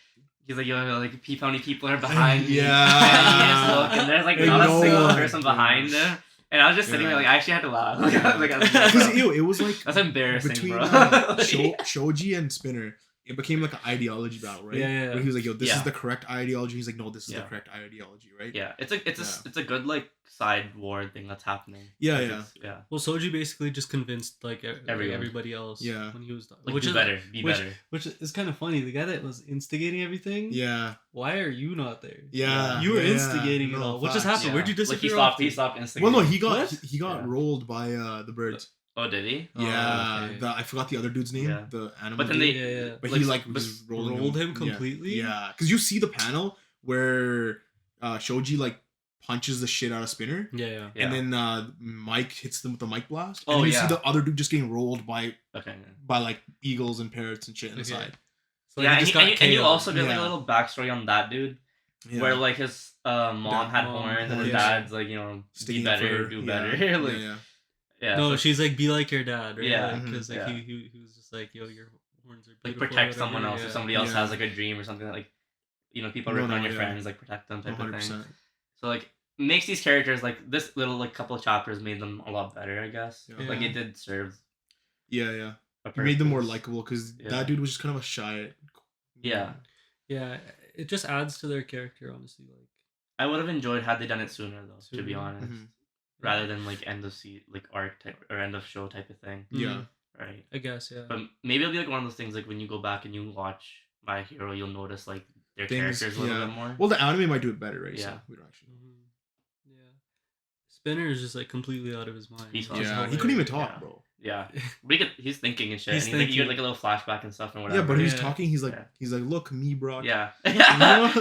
he's like, yo, like peep how many people are behind me. Yeah. And he just look and there's like not a single person behind him. And I was just sitting there like I actually had to laugh. Because it was like that's embarrassing, between bro. Shoji and Spinner. it became like an ideology battle, right? Yeah. Where he was like, "Yo, this Yeah. is the correct ideology." He's like, "No, this is the Yeah. correct ideology," right? Yeah, it's a good like side war thing that's happening. Yeah, Like, yeah. yeah. Well, Soji basically just convinced like Everyone. everybody else. Yeah. When he was Like, be better. Which is kind of funny. The guy that was instigating everything. Yeah. Why are you not there? Yeah. You were yeah, instigating it no, all. What just facts. happened? Where'd you Like disappear? he stopped instigating. Well, no, What? he got Yeah. rolled by the birds. Oh, did he? Oh, Yeah, okay. I forgot the other dude's name. Yeah. The animal. But then dude. they Yeah. But like, he like but was rolling rolled him completely? Yeah, because you see the panel where Shoji like punches the shit out of Spinner, Yeah. Yeah. and then Mike hits them with the mic blast. Oh, and then you yeah. see the other dude just getting rolled by Okay. like eagles and parrots and shit on the Okay. side. So Yeah, he and just you, got and you KO'd. also get like a Yeah. little backstory on that dude, Yeah. where like his mom had mom, horns and his yeah. dad's like, you know, Sticking be up for better, her. do Yeah. better. Like, yeah. yeah, No, so, she's like, be like your dad, right? Yeah. Because like Yeah. he was just like, yo, your horns are like beautiful. protect or someone whatever, else yeah. if somebody else Yeah. has like a dream or something, like, you know, people No, ripping on your yeah. friends, like protect them type of thing. 100%. So like makes these characters like this little like couple of chapters made them a lot better, I guess. Yeah. Like it did serve Yeah. a He made them more purpose. likable because Yeah. that dude was just kind of a shy. Yeah. Yeah, it just adds to their character, honestly. Like, I would have enjoyed had they done it sooner though, to be Sooner. honest. Mhm. Rather than like end of like arc type or end of show type of thing. Yeah. Right. I guess, yeah. But maybe it'll be like one of those things like when you go back and you watch My Hero, you'll notice like their Things, characters a little yeah. bit more. Well, the anime might do it better, right? Yeah. So we don't actually know. Yeah. Spinner is just like completely out of his mind. He's Which is Yeah, he couldn't even hilarious. talk, Yeah. bro. Yeah. He's thinking and shit. He's and he's like, you get thinking. like a little flashback and stuff and Yeah, whatever. but he was Yeah. talking. He's like, Yeah. look, me, bro. Yeah. know?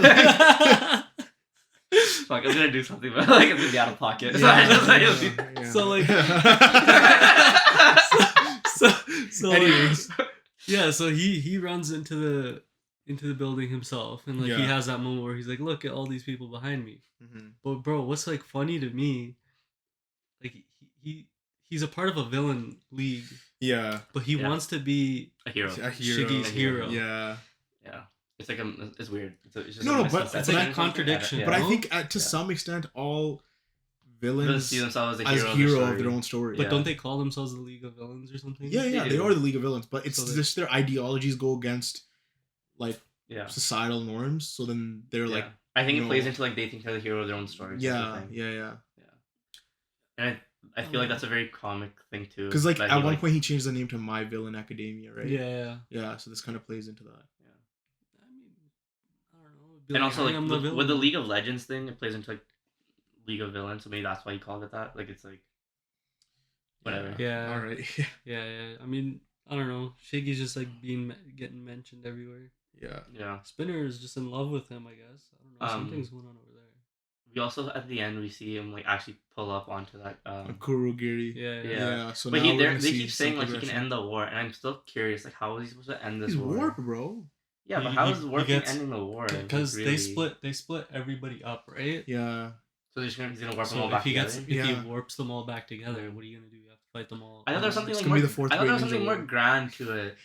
Fuck, I'm gonna do something, but like it's gonna be out of pocket. So Yeah, I just like, yeah. So, like- so Anyways. yeah, so he runs into the building himself, and like he Yeah. has that moment where he's like, look at all these people behind me. Mhm. But bro, what's like funny to me, like he's a part of a villain league, Yeah. but he Yeah. wants to be a hero. A hero. Shiggy's hero. Yeah. Yeah. It's like it's weird. It's just No, like a but- misconception it's like or something. contradiction. Yeah. But I No? think to Yeah. some extent, all Villains villains see themselves as a as hero, hero of, of their own story. But Yeah. don't they call themselves the League of Villains or something? Yeah, They they do. are the League of Villains, but it's So they- just their ideologies go against like Yeah. societal norms. So then they're like, Yeah. I think it no. plays into like they think they're the hero of their own story. type of yeah, thing. yeah. And I feel like that's a very comic thing too. Because like that at he, one point he changed the name to My Villain Academia, right? Yeah. Yeah. So this kind of plays into that. I mean, I don't know. It'd be And also I like am with the villain. League of Legends thing, it plays into like League of Villains, so maybe that's why he called it that. Like it's like whatever. Yeah. All right. Yeah. I mean, I don't know. Shiggy's just like getting mentioned everywhere. Yeah. Yeah. Spinner is just in love with him, I guess. I don't know. Something's going on over there. We also at the end we see him like actually pull up onto that. Kurogiri. Yeah. Yeah. So But now we're they gonna see keep saying some like he can progression. end the war, and I'm still curious like how is he supposed to end this He's war? warp, bro. Yeah, but He- how he- is he warping gets- ending the war? Because Like, really? they split everybody up, right? Yeah. So he's gonna warp them So all if back he together. gets if Yeah. he warps them all back together, what are you gonna do? You have to fight them all. I thought there was something It's like gonna more. be the fourth I thought there was Great something Ninja more War. grand to it,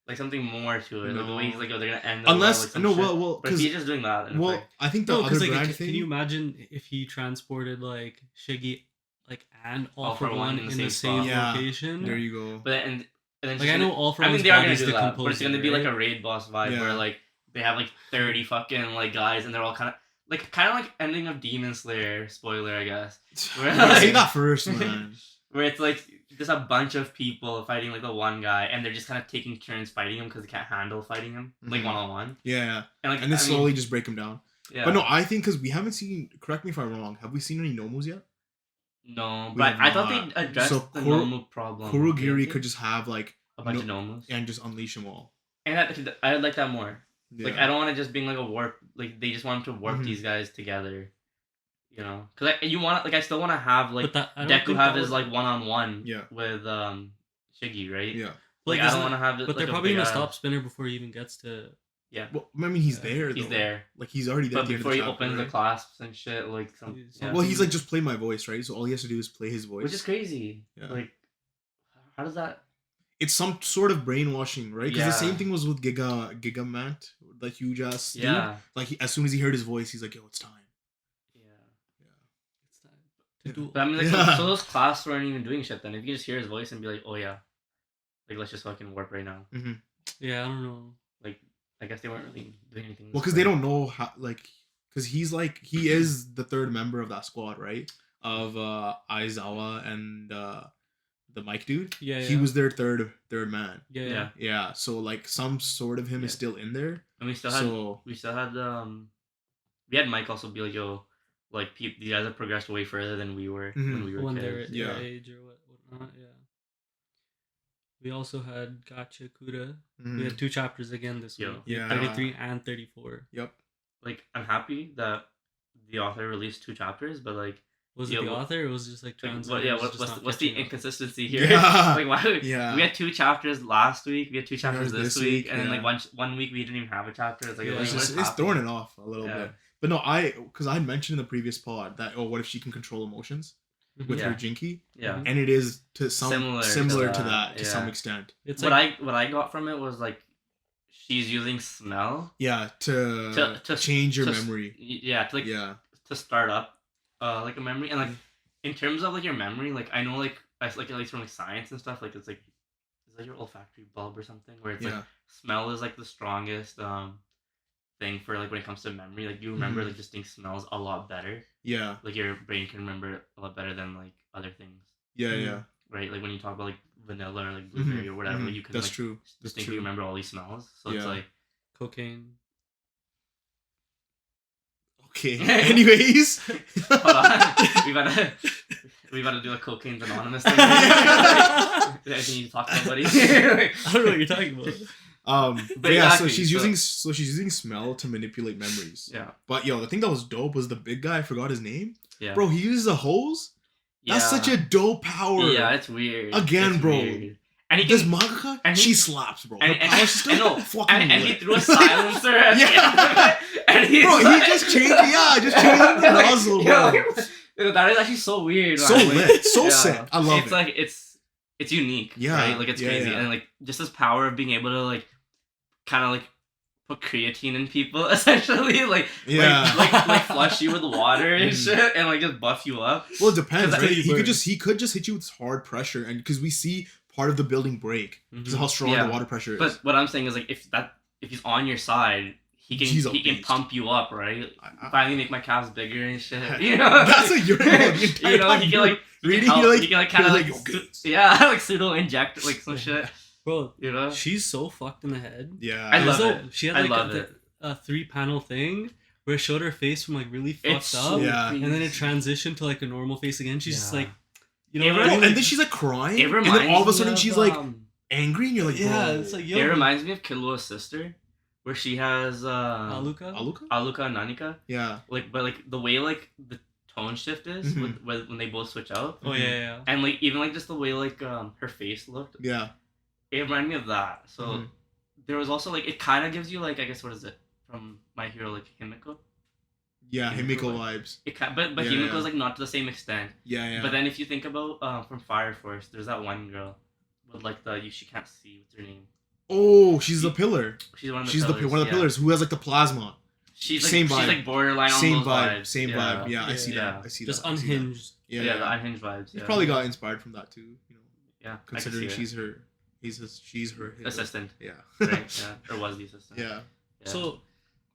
like something more to it. Like the way he's like, oh, they're gonna end. The Unless war, like, some no, shit. well, But if because he's just doing that, then it's like, I think the No, other because like, brand can thing. you imagine if he transported like Shiggy, like and All for One in the same spot. Yeah. location? There you go. but and then Like I know All for I mean One's they are gonna body's do that, but it's decomposing, gonna be like right? a raid boss vibe Yeah. where like they have like 30 fucking like guys and they're all kind of like ending of Demon Slayer. Spoiler, I guess. Where, Say like- that first, man. Where it's like just a bunch of people fighting like the one guy, and they're just kind of taking turns fighting him because they can't handle fighting him like Mhm. 1-on-1. Yeah. And like And then I mean, slowly just break him down. yeah. But no, I think because we haven't seen. Correct me if I'm wrong. Have we seen any Nomus yet? No, We but have I thought not. they addressed So the Kuro- Nomu problem. Kurogiri didn't they? could just have like a bunch of Nomus, and just unleash them all. and I like that more. Yeah. Like I don't want it just being like a warp. Like they just want to warp Mhm. these guys together. You know, because you want like I still want to have like But that, I don't Deku think have that his would- like 1-on-1 Yeah. with Shiggy, right? Yeah. Like, Like, I isn't don't want to have it. But like, they're a probably big gonna ass- stop Spinner before he even gets to. Well, I mean, he's Yeah. there. He's though. there, Like he's already there. but at the end of before the he chapter, opens the right? clasps and shit, like some. He's- Yeah. Well, he's like just play my voice, right? So all he has to do is play his voice. Which is crazy. Yeah. Like, how does that? It's some sort of brainwashing, right? Because the Yeah. same thing was with Gigamant, the huge ass dude. Yeah. Like as soon as he heard his voice, he's like, "Yo, it's time." Yeah. It's time to do. But I mean, like, Yeah. so those clasps weren't even doing shit. Then if you can just hear his voice and be like, oh yeah, like let's just fucking warp right now. Yeah, I don't know. like I guess they weren't really doing anything. Well, because they don't know how, like, because he is the third member of that squad, right? Of Aizawa and the Mike dude. Yeah, He yeah. was their third man. Yeah, yeah. Yeah. Yeah, so like some sort of him is Yeah. still in there. And we still had we had Mike also be like, yo, like these guys have progressed way further than we were when we were When they're kids. at Yeah. their age or whatnot. Yeah. We also had Gachiakuta. Mhm. We had 2 chapters again this week. Yeah. 33 and 34. Yep. Like I'm happy that the author released 2 chapters, but like Was it the author or was it just like translators? what's the inconsistency here? Yeah. Like why? Yeah. We had 2 chapters last week. We had 2 chapters this week, and then yeah. like one week we didn't even have a chapter. It's like Yeah. It's throwing it off a little Yeah. bit. But no, because I had mentioned in the previous pod that what if she can control emotions with Yeah. her Jinky, Yeah. and it is to Similar similar to to that, that to yeah. some extent. It's What like, I got from it was like she's using smell. Yeah, to To- change your to- memory. Yeah, to like Yeah. to start up like a memory, and like in terms of like your memory, like I know like at least from like science and stuff, like it's like is that your olfactory bulb or something where it's Yeah. like smell is like the strongest thing for like when it comes to memory. Like you remember Mhm. like distinct smells a lot better. Yeah. Like your brain can remember it a lot better than like other things, Yeah. Mhm. Yeah. right? Like when you talk about like vanilla or like blueberry or whatever, Mhm. you can That's like true. That's distinctly true. remember all these smells. So it's Yeah. like cocaine. Okay. Anyways. hold on, we gotta do a cocaine's anonymous thing. I need to talk to somebody. I don't know what you're talking about. But yeah, exactly, so she's using smell to manipulate memories. Yeah. But yo, the thing that was dope was the big guy. I forgot his name. Yeah. Bro, he uses a hose. That's Yeah. such a dope power. Yeah, it's weird. Again, It's bro. weird. And he This can, mangaka, and she he- slaps, bro. and- Her and- power system, I know. fucking and he lit. threw a silencer at Yeah. and he's Bro, he like- just changed the nozzle, bro. Yo, that is actually so weird. So man. lit, so Yeah. sick. I love it's it. like it's unique. Yeah, Right? Like it's yeah, crazy. yeah. And like just this power of being able to like kind of like put creatine in people essentially, like Yeah. like flush you with water and Mm. shit, and like just buff you up. Well, it depends, 'Cause right? I- He could just hit you with hard pressure, and because we see part of the building break because of how strong Yeah. the water pressure is. But what I'm saying is like if he's on your side, he He's a can beast. pump you up, right? I- Finally make my calves bigger and shit. You know, That's what you're doing the entire you know, time he can you're like reading, help, you're like- he can like kind of you're like, like, okay. like pseudo inject like some shit. Bro, You know, she's so fucked in the head. Yeah, I love So it. she had I like love a 3-panel thing where it showed her face from like really fucked It's up, so Yeah. and then it transitioned to like a normal face again. She's just Yeah. like, you know, It what I Bro, mean? and then she's like crying, It and reminds then all of a me sudden of, she's like angry, and you're like, yeah, bro. it's like yo, it reminds me of Killua's sister, where she has Aluka. Aluka? Aluka and Nanika. Yeah, Like, but like the way like the tone shift is Mhm. when they both switch out, Oh yeah. and like even like just the way like her face looked, yeah. it reminded me of that. So Mhm. there was also like it kind of gives you like I guess what is it from My Hero, like Himiko. Yeah, Himiko Himiko vibes. It but Yeah, Himiko's yeah. like not to the same extent. Yeah, yeah. But then if you think about from Fire Force, there's that one girl with like she can't see what's her name. Oh, she's the pillar. She's one of the She's pillars, one of the yeah. pillars who has like the plasma. She's like Same she's vibe. like borderline on Same those vibe. vibes. Same vibe. Yeah, I see Yeah. that. I see Just that. I see that. unhinged. Yeah, Yeah, yeah. the unhinged vibes. He Yeah. probably got inspired from that too. You know, Yeah, I can considering see it. she's her hero. Assistant, Yeah. right? Yeah, or was the assistant. Yeah. Yeah. So,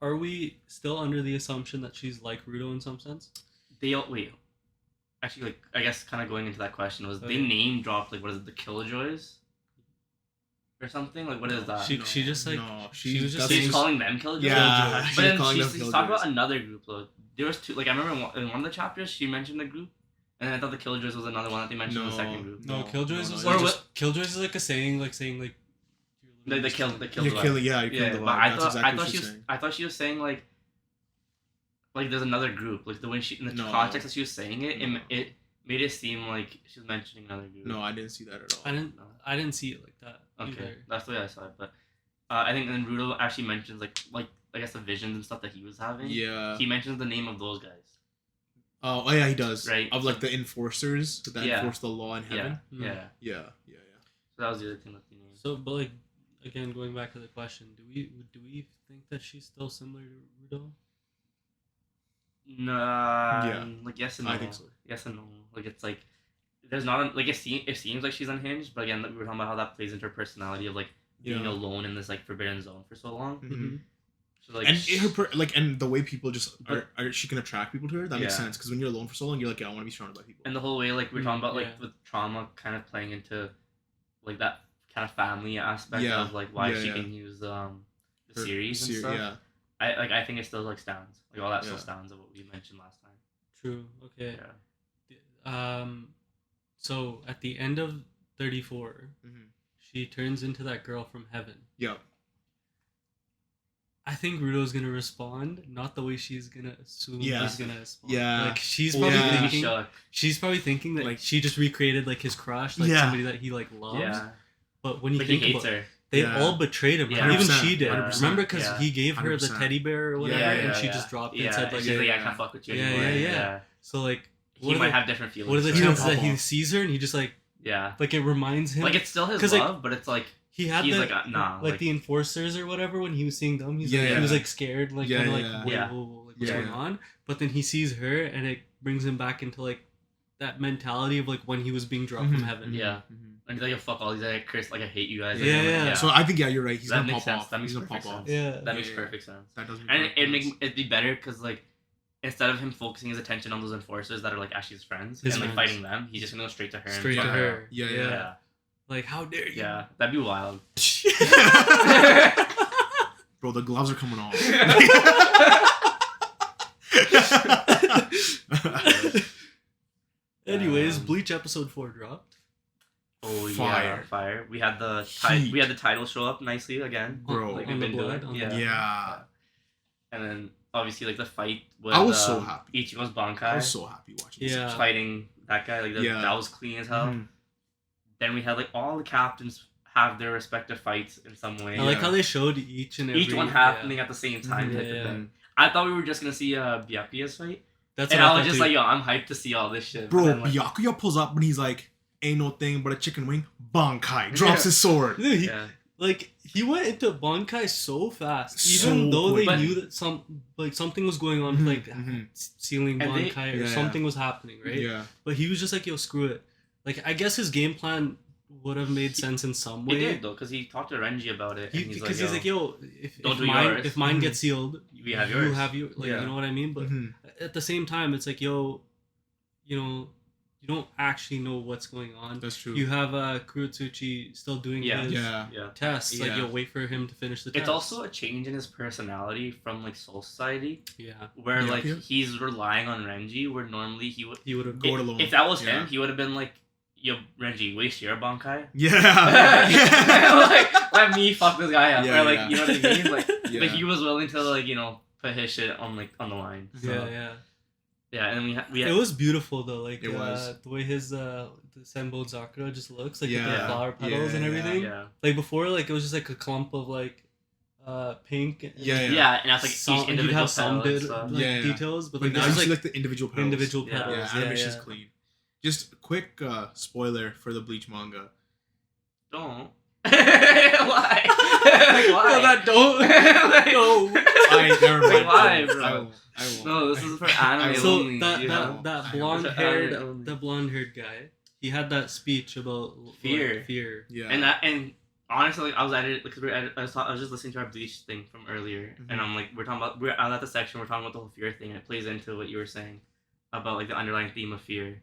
are we still under the assumption that she's like Ruto in some sense? they wait. Actually, like I guess, kind of going into that question was they Okay. name dropped like what is it, the Killjoys, or something? Like what is that? She just like no, she was just that's She's saying- calling them Killjoys. Yeah, but she's then calling them she's talking about Killjoys. another group though. There was two. Like I remember in one of the chapters she mentioned a group, and then I thought the Killjoys was another one that they mentioned in the second group. No, Killjoys no, is no, like Or just, Killjoys is like a saying like They killed You're the vibe. killing, yeah, you're killing Yeah, the but vibe. I That's thought exactly I what thought she she's was saying. I thought she was saying like there's another group, like the way she in the No. context that she was saying it, No. it made it seem like she was mentioning another group. No, I didn't see that at all. No. I didn't see it like that Okay, either. that's the way I saw it. But I think then Rudo actually mentions like I guess the visions and stuff that he was having. Yeah. He mentions the name of those guys. Oh yeah, he does. Right. Of like the enforcers that Yeah. enforce the law in heaven. Mm. Yeah. Yeah, yeah, So that was the other thing that he named. So, but like again, going back to the question, do we think that she's still similar to Rudo? Nah. Yeah. Like yes and no. I think so. Yes and no. Like it's like there's not like it seems like she's unhinged, but again we were talking about how that plays into her personality of like being alone in this like forbidden zone for so long. Mm-hmm. So like, and the way people just she can attract people to her. That makes sense because when you're alone for so long, you're like, I want to be surrounded by people. and the whole way like we're talking about like with trauma kind of playing into like that kind of family aspect of like why she can use the series and stuff. Yeah. I think it still like stands. Like all that still stands of what we mentioned last time. True. Okay. Yeah. So at the end of 34, she turns into that girl from heaven. Yep. I think Ruto's gonna respond, not the way she's gonna assume he's gonna respond. Yeah. Like she's probably thinking that like she just recreated like his crush, like somebody that he like loves. Yeah. But when you think he about her. They all betrayed him. Yeah. Even she did. 100%. Remember, because he gave her the teddy bear or whatever, and she just dropped it and said like, I can't fuck with you anymore. Yeah. So like, he might have different feelings. What are the chances that he sees her and he just like, like it reminds him, like it's still his love, but it's like he had he's like nah, like the enforcers or whatever when he was seeing them. He's like, he was like scared, like kind of like whoa, like what's going on? But then he sees her and it brings him back into like that mentality of like when he was being dropped from heaven. Yeah. And he's like, fuck all these guys, Chris, like I hate you guys. Yeah. So I think you're right. He's that gonna makes pop sense. off. That makes He's gonna perfect pop sense. off. Yeah. That makes perfect sense. That does and it'd be better because like instead of him focusing his attention on those enforcers that are like actually his friends and like fighting them, he's just gonna go straight to her. Straight to her. Yeah. Like, how dare you? Yeah, that'd be wild. Bro, the gloves are coming off. Anyways, Bleach episode 4 dropped. Oh Fire. Fire! We had the title show up nicely again, bro. Like on we've the been blood. doing. Yeah. And then obviously like the fight with I was so happy. Ichigo's Bankai. I was so happy watching this. Fighting that guy, like that was clean as hell. Then we had like all the captains have their respective fights in some way. I like how they showed each one happening at the same time type of thing. I thought we were just gonna see Byakuya's fight. And I was just like, yo, I'm hyped to see all this shit. Bro, then, like, Byakuya pulls up and he's like, ain't no thing but a chicken wing. Bankai. Drops his sword. Dude, he went into Bankai so fast. Even though they knew that something was going on with like sealing Bankai or something was happening, right? Yeah. But he was just like, yo, screw it. Like, I guess his game plan would have made sense in some way. It did though, because he talked to Renji about it. Because he's like, yo, yours. If mine gets sealed, we have yours. You have you. Like, you know what I mean? But at the same time, it's like, yo, you know, you don't actually know what's going on. That's true. You have Kurotsuchi still doing his tests. Like, you'll wait for him to finish the test. It's also a change in his personality from like Soul Society. Yeah. Where like he's relying on Renji, where normally he would have gone alone. If that was him, he would have been like, yo, Renji, waste your Bankai. Yeah. like, let me fuck this guy up. Or like, you know what I mean? Like, but he was willing to like, you know, put his shit on the line. So. Yeah, and then we had... It was beautiful though, like it was. The way his the Senbou Zakura just looks like with the flower petals and everything. Yeah. Like before, like it was just like a clump of like pink. And and that's like each individual you'd have some details, but like now you see like the individual petals. petals. Yeah, animation's clean. Just a quick spoiler for the Bleach manga. Don't. Why? Like, why? No, that don't. No. Alright, never mind. Like, why, bro? I won't. No, this is for anime only. So that blonde haired guy, he had that speech about fear. Yeah. And honestly, like, I was at it because I was just listening to our Bleach thing from earlier, and I'm like, we're out at the section, we're talking about the whole fear thing, and it plays into what you were saying about like the underlying theme of fear,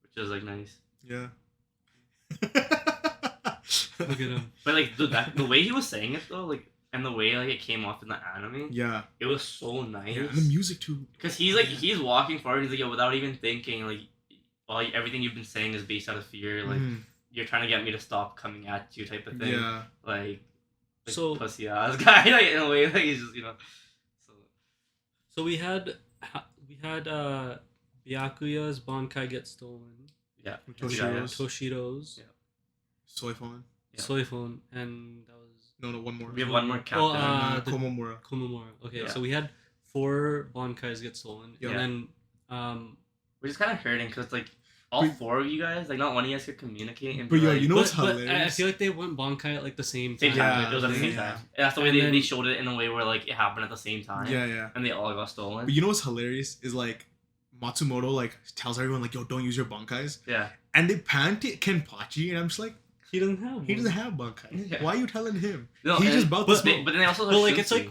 which is like nice. Yeah. Look at him. But like the way he was saying it though, like, and the way like it came off in the anime, it was so nice. Yeah, and the music too. Because he's walking forward, he's like, yo, without even thinking, like, well, everything you've been saying is based out of fear, like you're trying to get me to stop coming at you, type of thing. Yeah. Like so pussy ass guy, like in a way, like he's just, you know. So we had Byakuya's Bankai get stolen. Yeah. Toshiro's. Yeah. Soifon, and that was one more. We have one more captain. Komomura. Okay, so we had 4 Bankais get stolen, and then which is kind of hurting because like all 4 of you guys, like not one of you guys could communicate. And but you know what's hilarious? But I feel like they went Bankai at like the same time. Yeah, it was at the same time. And that's the way they showed it in a way where like it happened at the same time. Yeah. And they all got stolen. But you know what's hilarious is like Matsumoto like tells everyone like, yo, don't use your Bankais. Yeah. And they pan to Kenpachi, and I'm just like, He doesn't have one. He doesn't have Bankai. Yeah. Why are you telling him? No, He's and- just about but, to smoke. but then they also But, like, it's like-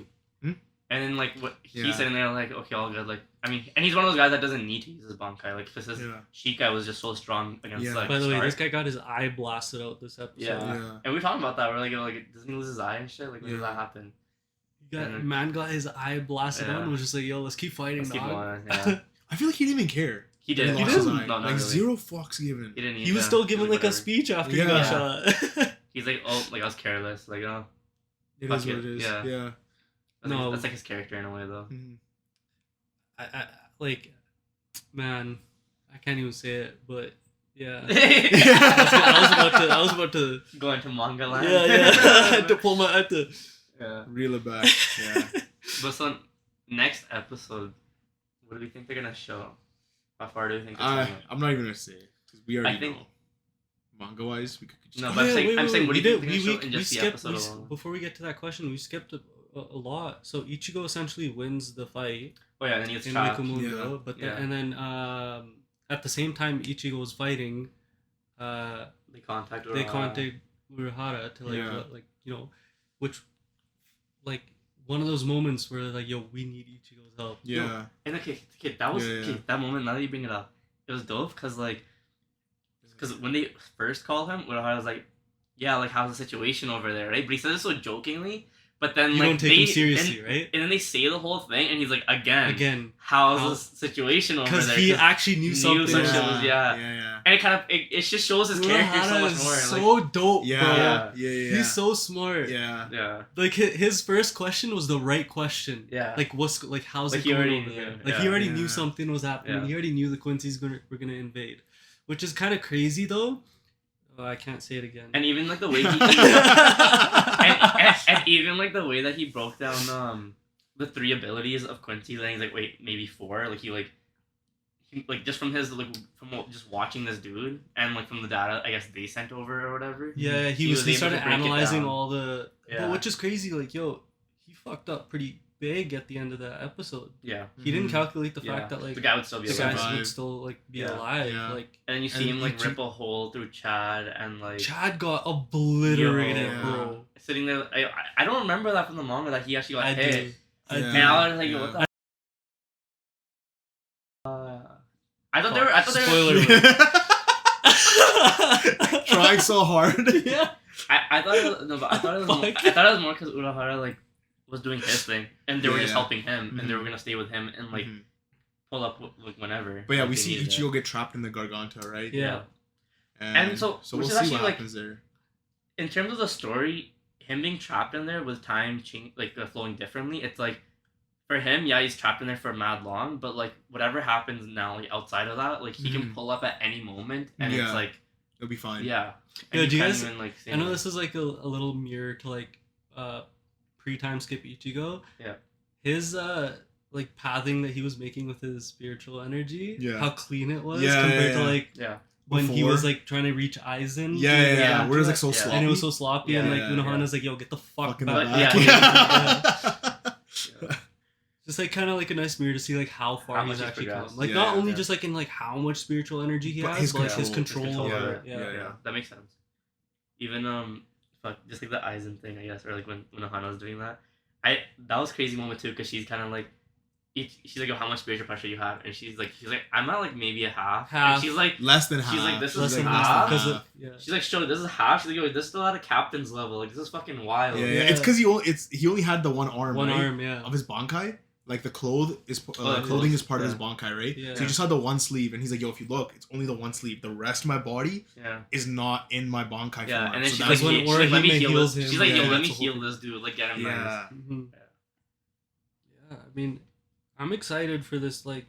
and then like what Yeah. he's sitting there like, okay, all good. Like, I mean, and he's one of those guys that doesn't need to use his Bankai, like, because his Yeah. Shikai was just so strong against Yeah. like. By the way, Stark. this guy got his eye blasted out this episode. Yeah. Yeah. And we were talking about that. We're like, doesn't he lose his eye and shit? Like, when does Yeah. that happen? Man got his eye blasted out and was just like, yo, let's keep fighting, Let's keep dog. going. Yeah. I feel like he didn't even care. He that did. He lost He his didn't. eye. No, not like really. zero fucks given. He didn't. He was still giving like a whatever. speech after Yeah. he got shot. He's like, oh, like I was careless. Like, oh, It Fuck is what it. it is. Yeah. Yeah. No. that's like his character in a way, though. Mhm. I like, man, I can't even say it, but yeah. I was about to. Going to manga land. Yeah, I had to pull my. I had to. Yeah. Reel it back. Yeah. But so next episode, what do we think they're gonna show? How far do we think it's gonna go? I'm not even gonna say because we already think- know. Manga wise, we could just. No, but I'm saying, what do you think they're gonna show in we just the skipped, episode alone? before we get to that question, we skipped a lot. So Ichigo essentially wins the fight Oh yeah, then he gets in trapped. Rikumundo, Yeah. but then, Yeah. and then at the same time Ichigo was fighting, They contact. they contacted Urahara to like Yeah. like which like one of those moments where like, yo, we need Ichigo's help. Yeah. And okay, that was Yeah, yeah. that moment. Now that you bring it up, it was dope because when they first called him, Urahara was like, "Yeah, like how's the situation over there?" Right? But he says it so jokingly. But then You like don't take him seriously, and, right? and then they say the whole thing, and he's like, "Again, How- how's the situation over Because there?" he 'Cause actually knew something. some was shit up. was- yeah. Yeah. and it kind of it just shows his character so Urahara much is more. so dope, Yeah. bro. Yeah. He's so smart. Yeah. yeah, Like his first question was the right question. yeah. Like how's Like, it he going already over knew, there? Like yeah. he already Yeah. knew something was happening. Yeah. He already knew the Quincy's were gonna invade, which is kind of crazy though. Oh, I can't say it again. And even like the way he and even like the way that he broke down the 3 abilities of Quincy, then he's like, wait, maybe 4. Like he just from his just watching this dude and like from the data I guess they sent over or whatever. yeah, he able started to break it analyzing down. all the. Yeah. But which is crazy. Like yo, he fucked up pretty big at the end of that episode. Yeah. He didn't Mhm. calculate the Yeah. fact that like the guy would still be the alive. guys Survive. would still like be Yeah. alive. Yeah. Like And then you see And him like Ichi- rip a hole through Chad and like Chad got obliterated, Yo. bro. sitting there. I don't remember that from the manga that he actually got I hit. do. I Yeah. do. And I was like, Yeah. what the? I thought they were. I thought Spoiler they were. alert. Trying so hard. Yeah. I thought it was, no, but I thought it was. More, Fuck. I thought it was more because Urahara like was doing his thing, and they were just Yeah. helping him, and they Mhm. were gonna stay with him and like Mhm. pull up like whenever. But yeah, like, we they see needed it. Ichigo get trapped in the Garganta, right? Yeah. And so- so which we'll is see actually, what like- happens there. In terms of the story, him being trapped in there with time flowing differently. It's like for him, yeah, he's trapped in there for mad long, but like whatever happens now, like outside of that, like he can Mhm. pull up at any moment, and Yeah. it's like It'll be fine. yeah. Yeah, And do you can't guys- even, like, say I know anything. this is like a little mirror to like pre-time skip Ichigo. Yeah. His like pathing that he was making with his spiritual energy. Yeah. How clean it was Yeah, compared yeah, to yeah. like Yeah. when he was Before. like trying to reach Aizen. Yeah. We're just like so Yeah. sloppy. And it was so sloppy, and like Yeah, Unohana's like, "Yo, get the fuck Fucking back!" back. yeah. Just like kind of like a nice mirror to see like how far How he's much he's actually progressed. come. Like Yeah, not only yeah. just like in like how much spiritual energy he But has, his but like his control. control His over control it. over Yeah. it. Yeah, that makes sense. Even just like the Aizen thing, I guess, or like when Ohana was doing that, that was a crazy moment too, because she's kind of like, she's like, oh, how much spiritual pressure you have, and she's like, I'm at like maybe a half. Half. And she's like, Less than half. She's like, this Less is than half? half because of yeah. she's like, sure, this is half. She's like, yo, this is still at a captain's level. Like, this is fucking wild. Yeah, Yeah. It's because he only had the one arm, One right? arm, yeah. Of his bankai. Like the clothing is clothes, is part of his yeah. bankai, right? Yeah. So he just had the one sleeve, and he's like, "Yo, if you look, it's only the one sleeve. The rest of my body Yeah. is not in my bankai Yeah, form." and then so she's that's like, when she's like, let me Orihime heal heals this. him, She's like, yo, yeah, let me that's a heal whole- this dude. Like, get him nice. yeah, Mhm. Yeah, I mean, I'm excited for this like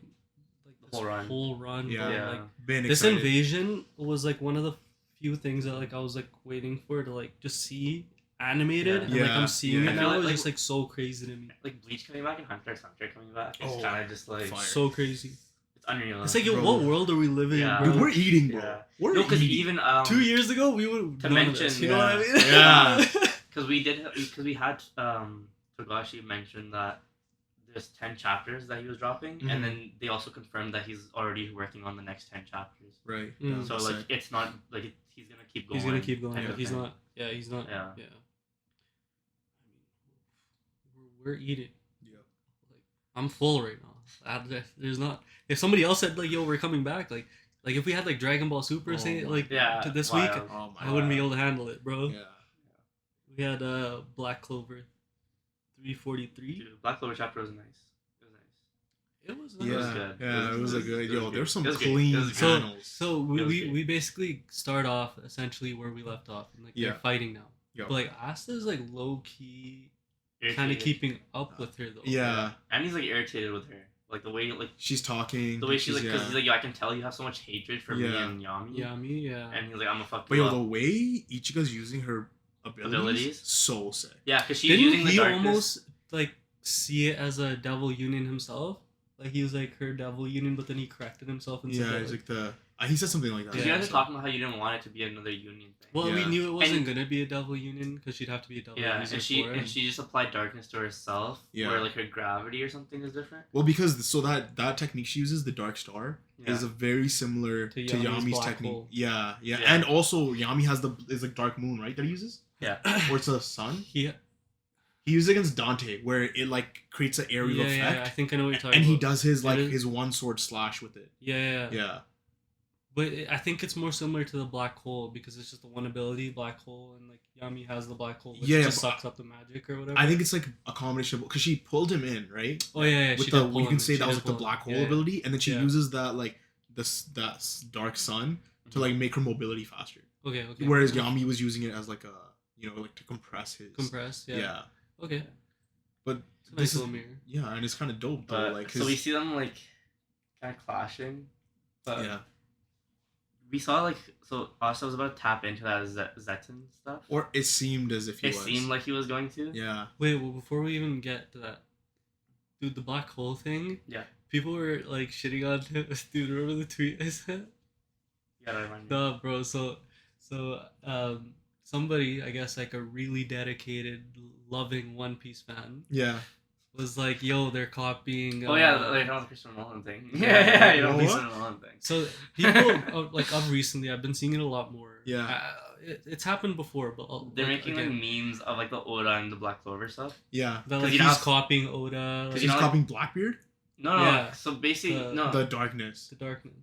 this Whole run. Whole run. Yeah. bro. Yeah. Like, been this excited. invasion was like one of the few things that like I was like waiting for to like just see animated, Yeah. and like Yeah, I'm seeing yeah. it I feel now. like- It's just like so crazy to me. Like Bleach coming back and Hunter x Hunter coming back. It's Oh, kind of just like fire. So crazy. it's unreal. It's like, yo, Bro. what world are we living Yeah. in, bro? Dude, we're eating, bro. Yeah. We're no, because eating. even 2 years ago, we would To none of mention- this, you know what I Yeah. mean? Yeah. because we had Togashi mention that there's 10 chapters that he was dropping, and then they also confirmed that he's already working on the next 10 chapters. Right. So like it's not like he's gonna keep going. He's gonna keep going. type of He's thing. not. Yeah, he's not. Yeah. Yeah. We're eating. Yeah. Like, I'm full right now. There's not. If somebody else said like, "Yo, we're coming back," like if we had like Dragon Ball Super say like to this week, I wouldn't be able to handle it, bro. Yeah. We had Black Clover, 343. Dude, Black Clover chapter was nice. It was Yeah. It was good. Yeah. It was a good. Yo, there's some It was good. clean It was good. panels. So we basically start off essentially where we left off, and like they're fighting now. Yep. But like Asta's like low key, kind of Irritated. keeping up with her though. Yeah. And he's like irritated with her, like the way She's talking. the way she's like, because he's like, yo, I can tell you have so much hatred for me Yeah. and Yami. Yami, yeah. And he's like, I'm gonna fuck But you yo, up. the way Ichigo's using her abilities, Abilities? so sick. Yeah, because she's Didn't using the he darkness. almost like see it as a devil union himself? Like he was like her devil union, but then he corrected himself and said Yeah, that, it's like, like he said something like that. Because you guys are talking about how you didn't want it to be another union thing. well, we Yeah. knew it wasn't And- gonna be a devil union because she'd have to be a devil Yeah, user and she for it. and she just applied darkness to herself, Yeah. where like her gravity or something is different. Well, because that technique she uses, the Dark Star, Yeah. is a very similar To to Yami's Yami's black technique. hole. Yeah, Yeah. and also Yami has is like Dark Moon, right? That he uses, Yeah. or it's a sun. He He uses it against Dante, where it like creates an aerial yeah, effect, yeah, I think I know what you're talking and about. he does his like It is- his one sword slash with it. Yeah. Yeah, But I think it's more similar to the black hole because it's just the one ability, black hole, and like Yami has the black hole, which Yeah, just but sucks up the magic or whatever. I think it's like a combination of because she pulled him in, right? Oh yeah, With she the did pull you can him. say She that was did like the pull him. black hole Yeah, yeah. ability, and then she Yeah. uses that like dark sun to like make her mobility faster. Okay. Whereas Yami was using it as like a like to compress his Compress. Yeah. yeah. Okay. But It's a this nice is little mirror. yeah, and it's kind of dope though. But Like so we see them like kind of clashing. But yeah, we saw like so Asta was about to tap into that Zeton stuff. or it seemed as if he It was. seemed like he was going to. Yeah, Wait, well, before we even get to that, dude, the black hole thing. Yeah. People were like shitting on him. Dude, remember the tweet I sent? You gotta remind me. No, bro. So, somebody, I guess, like a really dedicated, loving One Piece fan, yeah. was like, "Yo, they're copying." Oh yeah, like the Christopher Nolan thing. Yeah, you know, What? Christopher Nolan thing. So people like of recently, I've been seeing it a lot more. Yeah. It's happened before, but They're making again, like memes of like the Oda and the Black Clover stuff. Yeah, that 'cause like you know he's how- copying Oda. Cause Like, he's know, copying Blackbeard, No. Yeah. So basically, The- no. the darkness. the darkness.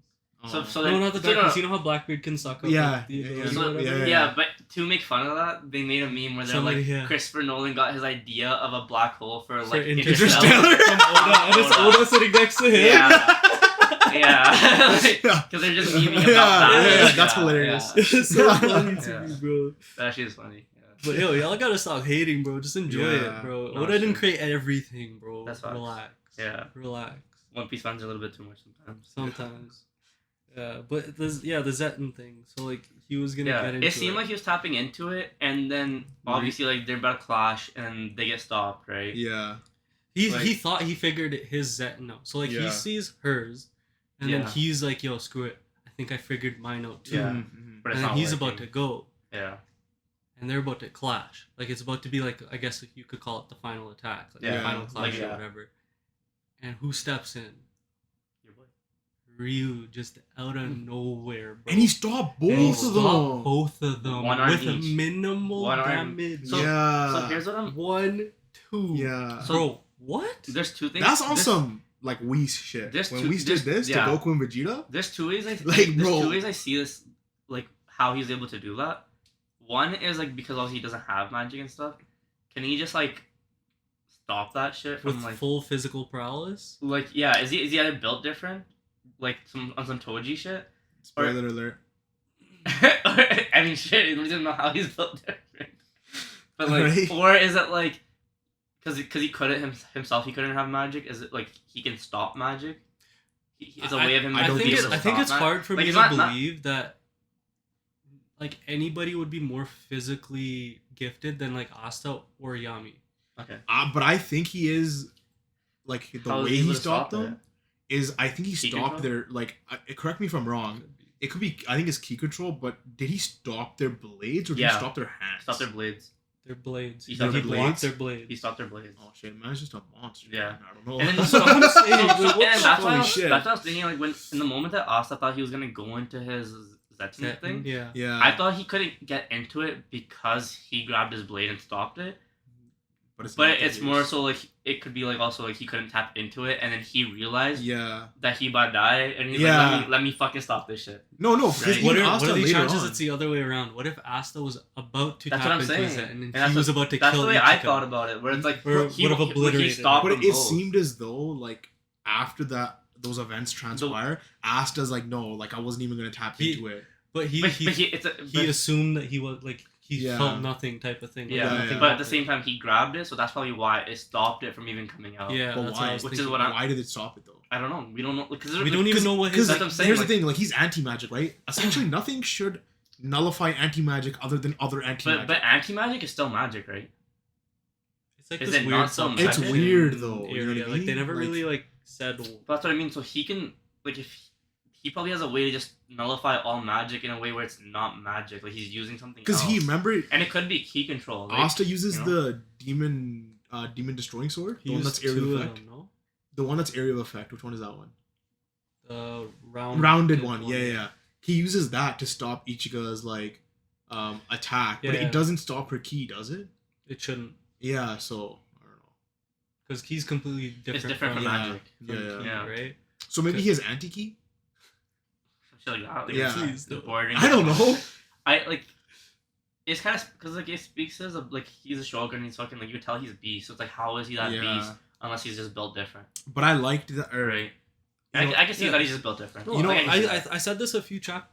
So Oh. No, then, not the so no, darkness. You know how Blackbeard can suck up. Yeah, like, the yeah, ability yeah. or So, whatever? yeah, but to make fun of that, they made a meme where they're Somebody, like, yeah. Christopher Nolan got his idea of a black hole for like Interstellar. Interstellar. From Oda, and it's Oda sitting next to him. Yeah. Yeah, Yeah. because they're just memeing about Yeah, that. yeah, that's hilarious. Yeah. It's so funny to Yeah. me, bro. That actually is funny. Yeah. But yo, y'all gotta stop hating, bro. Just enjoy Yeah. it, bro. No, Oda didn't sure. create everything, bro. That's facts. Relax. Yeah. Relax. One Piece fans are a little bit too much sometimes. Sometimes. Yeah, but the Zeton thing. So like he was gonna Yeah, get into it seemed like he was tapping into it, and then obviously like they're about to clash, and they get stopped, right? Yeah, he like- thought he figured his Zeton out. So like Yeah. he sees hers, and Yeah. then he's like, "Yo, screw it. I think I figured mine out too." Yeah. Mhm. But it's And then not he's working. about to go, Yeah. and they're about to clash. Like it's about to be like, I guess you could call it the final attack, like Yeah, the final like, clash or yeah. whatever. And who steps in? Your boy. Ryu, just out of nowhere, bro. and he stopped both And he of stopped them. both of them One arm with a each. minimal One arm. damage. So- Yeah, So here's what I'm. 1, 2. yeah. So- Bro, what? There's two things. That's this- awesome. Like Whis shit. There's When two- Whis did there's- this yeah. to Goku and Vegeta, There's two ways I Like, there's bro. two ways I see this, like how he's able to do that. One is like because obviously he doesn't have magic and stuff. Can he just like stop that shit from With like full physical prowess? yeah? Is he either built different, like on some Toji shit? spoiler alert. I mean, shit, we don't know how he's built different. But like, Right. or is it like, because he couldn't himself, he couldn't have magic? Is it like he can stop magic? It's a way of him. I don't being think able to I think stop it's ma- hard for like, me it's to not- believe that like anybody would be more physically gifted than like Asta or Yami. Okay. But I think he is like the How is way he he able to stopped stop them is I think he Key stopped control? their like. Correct me if I'm wrong. It could be I think it's key control, but did he stop their blades or did Yeah. he stop their hands? Stop their blades. their blades. He He stopped their blocked blades? their blades. He stopped their blades. Oh shit, man's just a monster. Yeah. Man. I don't know. And then That's what I'm saying. Like, what and the that's fuck? why shit. that's what I was thinking. Like when in the moment that Asta thought he was gonna go into his Zetsu thing, Yeah. Yeah. I thought he couldn't get into it because he grabbed his blade and stopped it. But But not the it's case. more so like it could be like also like he couldn't tap into it, and then he realized Yeah. that he about to die, and he's Yeah. like, let me fucking stop this shit. No, because Right. even What Asta are the later chances on. it's the other way around? What if Asta was about to That's tap what I'm into saying. his Zet and And then that's he was about to That's kill the way I Ichika? thought about it, where it's like Or he would have when he obliterated stopped it. But them it both. seemed as though like after those events transpire, Asta's like, no, like I wasn't even gonna tap He- into it. But he he assumed that he was like he Yeah. felt nothing type of thing. Like, yeah, nothing but at the happened. same time he grabbed it, so that's probably why it stopped it from even coming out. Yeah, But that's why? what I was Which is thinking. what I'm- Why did it stop it though? I don't know. We don't know because We don't even know what his. That's what I'm saying, Here's like- the thing, like he's anti-magic, right? Essentially, nothing should nullify anti-magic other than other anti-magic. But anti magic is still magic, right? It's like Is this it weird. not so subsection It's weird, though, you know Area. what I Like they mean? never Like- really like said. But that's what I mean. So he can like if he probably has a way to just nullify all magic in a way where it's not magic. Like he's using something Because else. he remember And it could be key control. Like, Asta uses you know? the demon destroying sword, He the one used that's area two of of effect. them, no? The one that's area of effect. Which one is that one? Rounded one. Yeah. He uses that to stop Ichiga's like attack, but Yeah. it doesn't stop her ki, does it? It shouldn't, Yeah. So I don't know. because he's completely different. It's different from Yeah. magic. Yeah. Ki, Yeah. right? So maybe he has anti ki. Shit like that. Like, Yeah. Please, the though. bordering. I don't know. I like. It's kind of because like it speaks as of like he's a shogun and he's fucking like you tell he's a beast. So it's like how is he that Yeah. beast unless he's just built different, But I liked that. Or, right? you know, I can see yeah. that he's just built different. No, You know, Like, I can see that. I said this a few not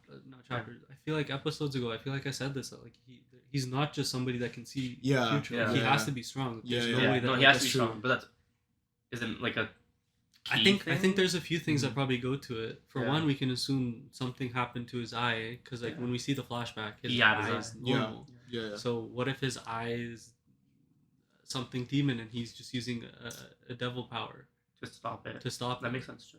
chapters. I feel like episodes ago. I feel like I said this. Like he's not just somebody that can see Yeah, the future. yeah. He Yeah. has to be strong. There's Yeah, no yeah. way that no, he like, has that's to be true. strong, but that's isn't like a. I key think thing? there's a few things that Mhm. probably go to it. For Yeah. one, we can assume something happened to his eye because like Yeah. when we see the flashback, his He had eye his is eye. Yeah. normal. Yeah. So what if his eye is something demon and he's just using a devil power Just stop it. to stop That it? makes sense too.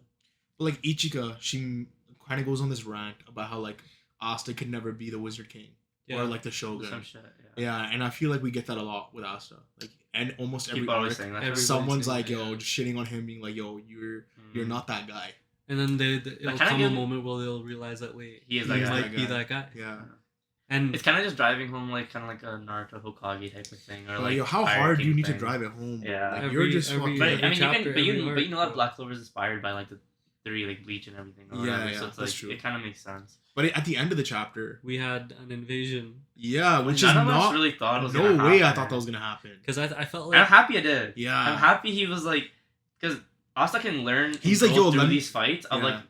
But like Ichiga, she kind of goes on this rant about how like Asta could never be the Wizard King or like the Shogun. Some shit. Yeah. Yeah, and I feel like we get that a lot with Asta. Like, and almost every People are always arc, saying that. Every- right? someone's saying like, that, yo, yeah. just shitting on him, being like, yo, you're Mhm. not that guy. And then it'll kinda come a give- moment where they'll realize that wait, He is he that is guy. might be that guy. Yeah. And It's kind of just driving home like kind of like a Naruto Hokage type of thing, or But, like yo, how Fire hard do you King need to thing. drive it home? bro? Yeah. Like, you're just Every- fucking. But every I mean, chapter, but you every know arc, that Black Clover is inspired by like the three like Bleach and everything. Or Yeah, whatever, yeah, so it's that's like true. it kind of makes sense. But at the end of the chapter, we had an invasion yeah, which None is of us not. really thought it was No gonna way, I happen. thought that was gonna happen. because I felt I'm like happy I did. Yeah. I'm happy he was like, because Asta can learn. He's and like, go yo, through let me- these fights of Yeah. like,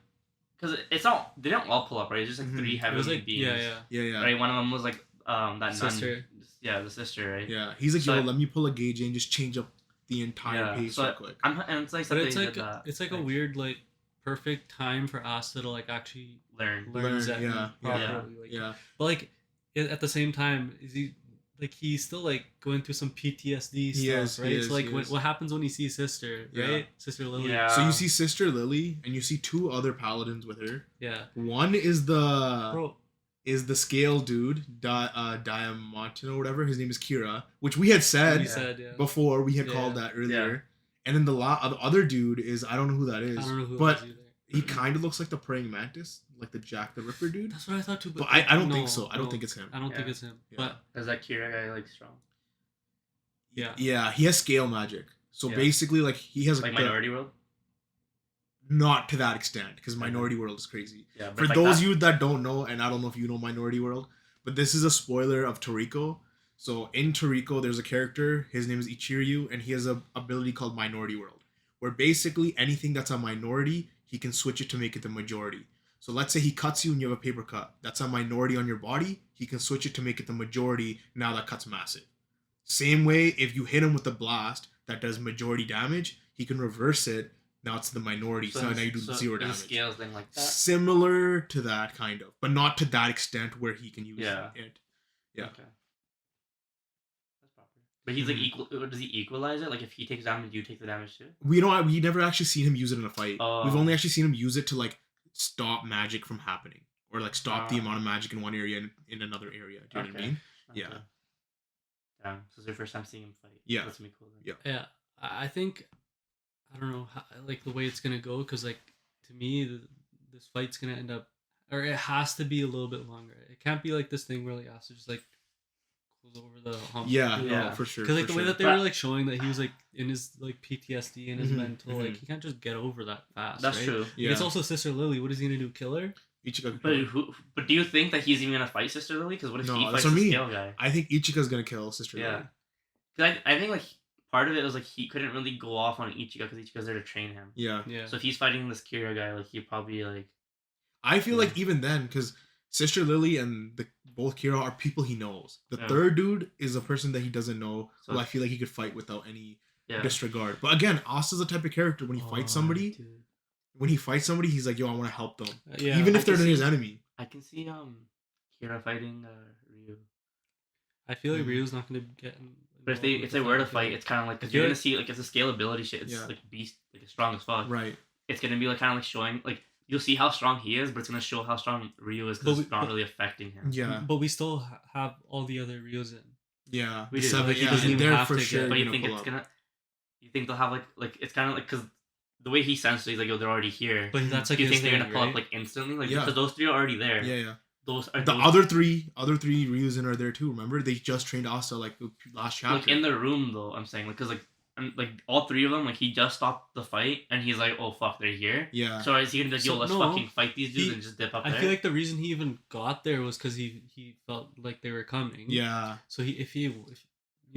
because it's not they don't all pull up, right? It's just like Mhm. three it was heavenly like beings. yeah. Yeah. Right. One of them was like that Sister. nun. Yeah, the sister. Right. Yeah. He's like, So yo, I- let me pull a gauge and just change up the entire Yeah, pace so real quick. And it's like But that it's they like did that. it's like a weird like perfect time for Asta to like actually learn. learn Learn, Zen yeah, properly. yeah. Like, Yeah. But like at the same time, is he like he's still like going through some PTSD He stuff, is, he right? is, so like he is. what happens when he sees Sister, Yeah. right? Sister Lily. Yeah. So you see Sister Lily, and you see two other paladins with her. Yeah. One is the Bro, scale dude, Diamantino or whatever. His name is Kira, which we had said he said, yeah. before. We had Yeah. called that earlier. Yeah. And then the other dude is, I don't know who that is, I don't know who but it is either. he kind of looks like the praying mantis, like the Jack the Ripper dude. That's what I thought too. But I don't no, think so. I don't no, think it's him. I don't think Yeah. it's him. Yeah. But Is that Kira guy like strong? yeah. Yeah, he has scale magic. So Yeah. basically, like he has Like the- Minority World. not to that extent, because Minority World is crazy. Yeah. But For it's like those that. of you that don't know, and I don't know if you know Minority World, but this is a spoiler of Toriko. So in Toriko, there's a character. His name is Ichiryu, and he has a ability called Minority World, where basically anything that's a minority, he can switch it to make it the majority. So let's say he cuts you and you have a paper cut. That's a minority on your body. He can switch it to make it the majority. Now that cut's massive. Same way, if you hit him with a blast that does majority damage, he can reverse it. Now it's the minority. So now you do zero it's a damage. scales thing like that. Similar to that, kind of, but not to that extent where he can use Yeah. it. Yeah. Okay. That's proper. But he's like Mhm. equal. Does he equalize it? Like if he takes damage, you take the damage too. We never actually seen him use it in a fight. Oh. We've only actually seen him use it to like stop magic from happening, or like stop the Ah. amount of magic in one area and in another area. Do you know what I Okay. mean? Okay. Yeah. Damn. So it's your first time seeing him fight. Yeah. That's gonna be cool. Then. Yeah. Yeah, I think I don't know how, like the way it's gonna go because like to me this fight's gonna end up or it has to be a little bit longer. It can't be like this thing where like Asa just like goes over the hump. Yeah, Yeah. no, for sure. Because like for the way sure. that they were like showing that he was like in his like PTSD and his Mhm, mental like he can't just get over that fast. That's right? true. And it's also Sister Lily. What is he gonna do? Kill her? Ichika. But do you think that he's even gonna fight Sister Lily? Because what if No, he that's fights what I the mean. scale guy? I think Ichika's gonna kill Sister Yeah. Lily. Because I think like part of it was like he couldn't really go off on Ichigo because Ichigo's there to train him. Yeah. Yeah. So if he's fighting this Kira guy, like he probably like I feel Yeah. like even then, because Sister Lily and both Kira are people he knows. The Yeah. third dude is a person that he doesn't know, So- who I feel like he could fight without any yeah. disregard. But again, Asa's the type of character when he fights somebody, dude. he's like, yo, I want to help them. Yeah. Even I if they're can his see- enemy. I can see Kira fighting Ryu. I feel like Mhm. Ryu's not gonna get. But if they were to fight, it's kind of like because I you're feel gonna like- see like it's a scalability shit. It's Yeah. like beast, like it's strong as fuck. Right. It's gonna be like kind of like showing like you'll see how strong he is, but it's gonna show how strong Ryu is because But it's not but- really affecting him. Yeah. But we still have all the other Ryus in. Yeah. We The do. seven, Like, he yeah, doesn't and even they're have for to sure get- But you gonna think pull it's up. gonna? You think they'll have like it's kind of like because the way he senses, he's like, yo, they're already here. But that's like Do you his think they're gonna thing, pull right? up like instantly? Like Yeah. because those three are already there. Yeah, yeah. Those are The those, other three Ryuzen are there too. Remember, they just trained Asa like the last chapter. like in the room though. I'm saying like because like all three of them like he just stopped the fight and he's like, oh fuck, they're here. Yeah. So is he gonna be like, yo, So, let's no, fucking fight these dudes he- and just dip up I there? feel like the reason he even got there was because he felt like they were coming. Yeah. So if you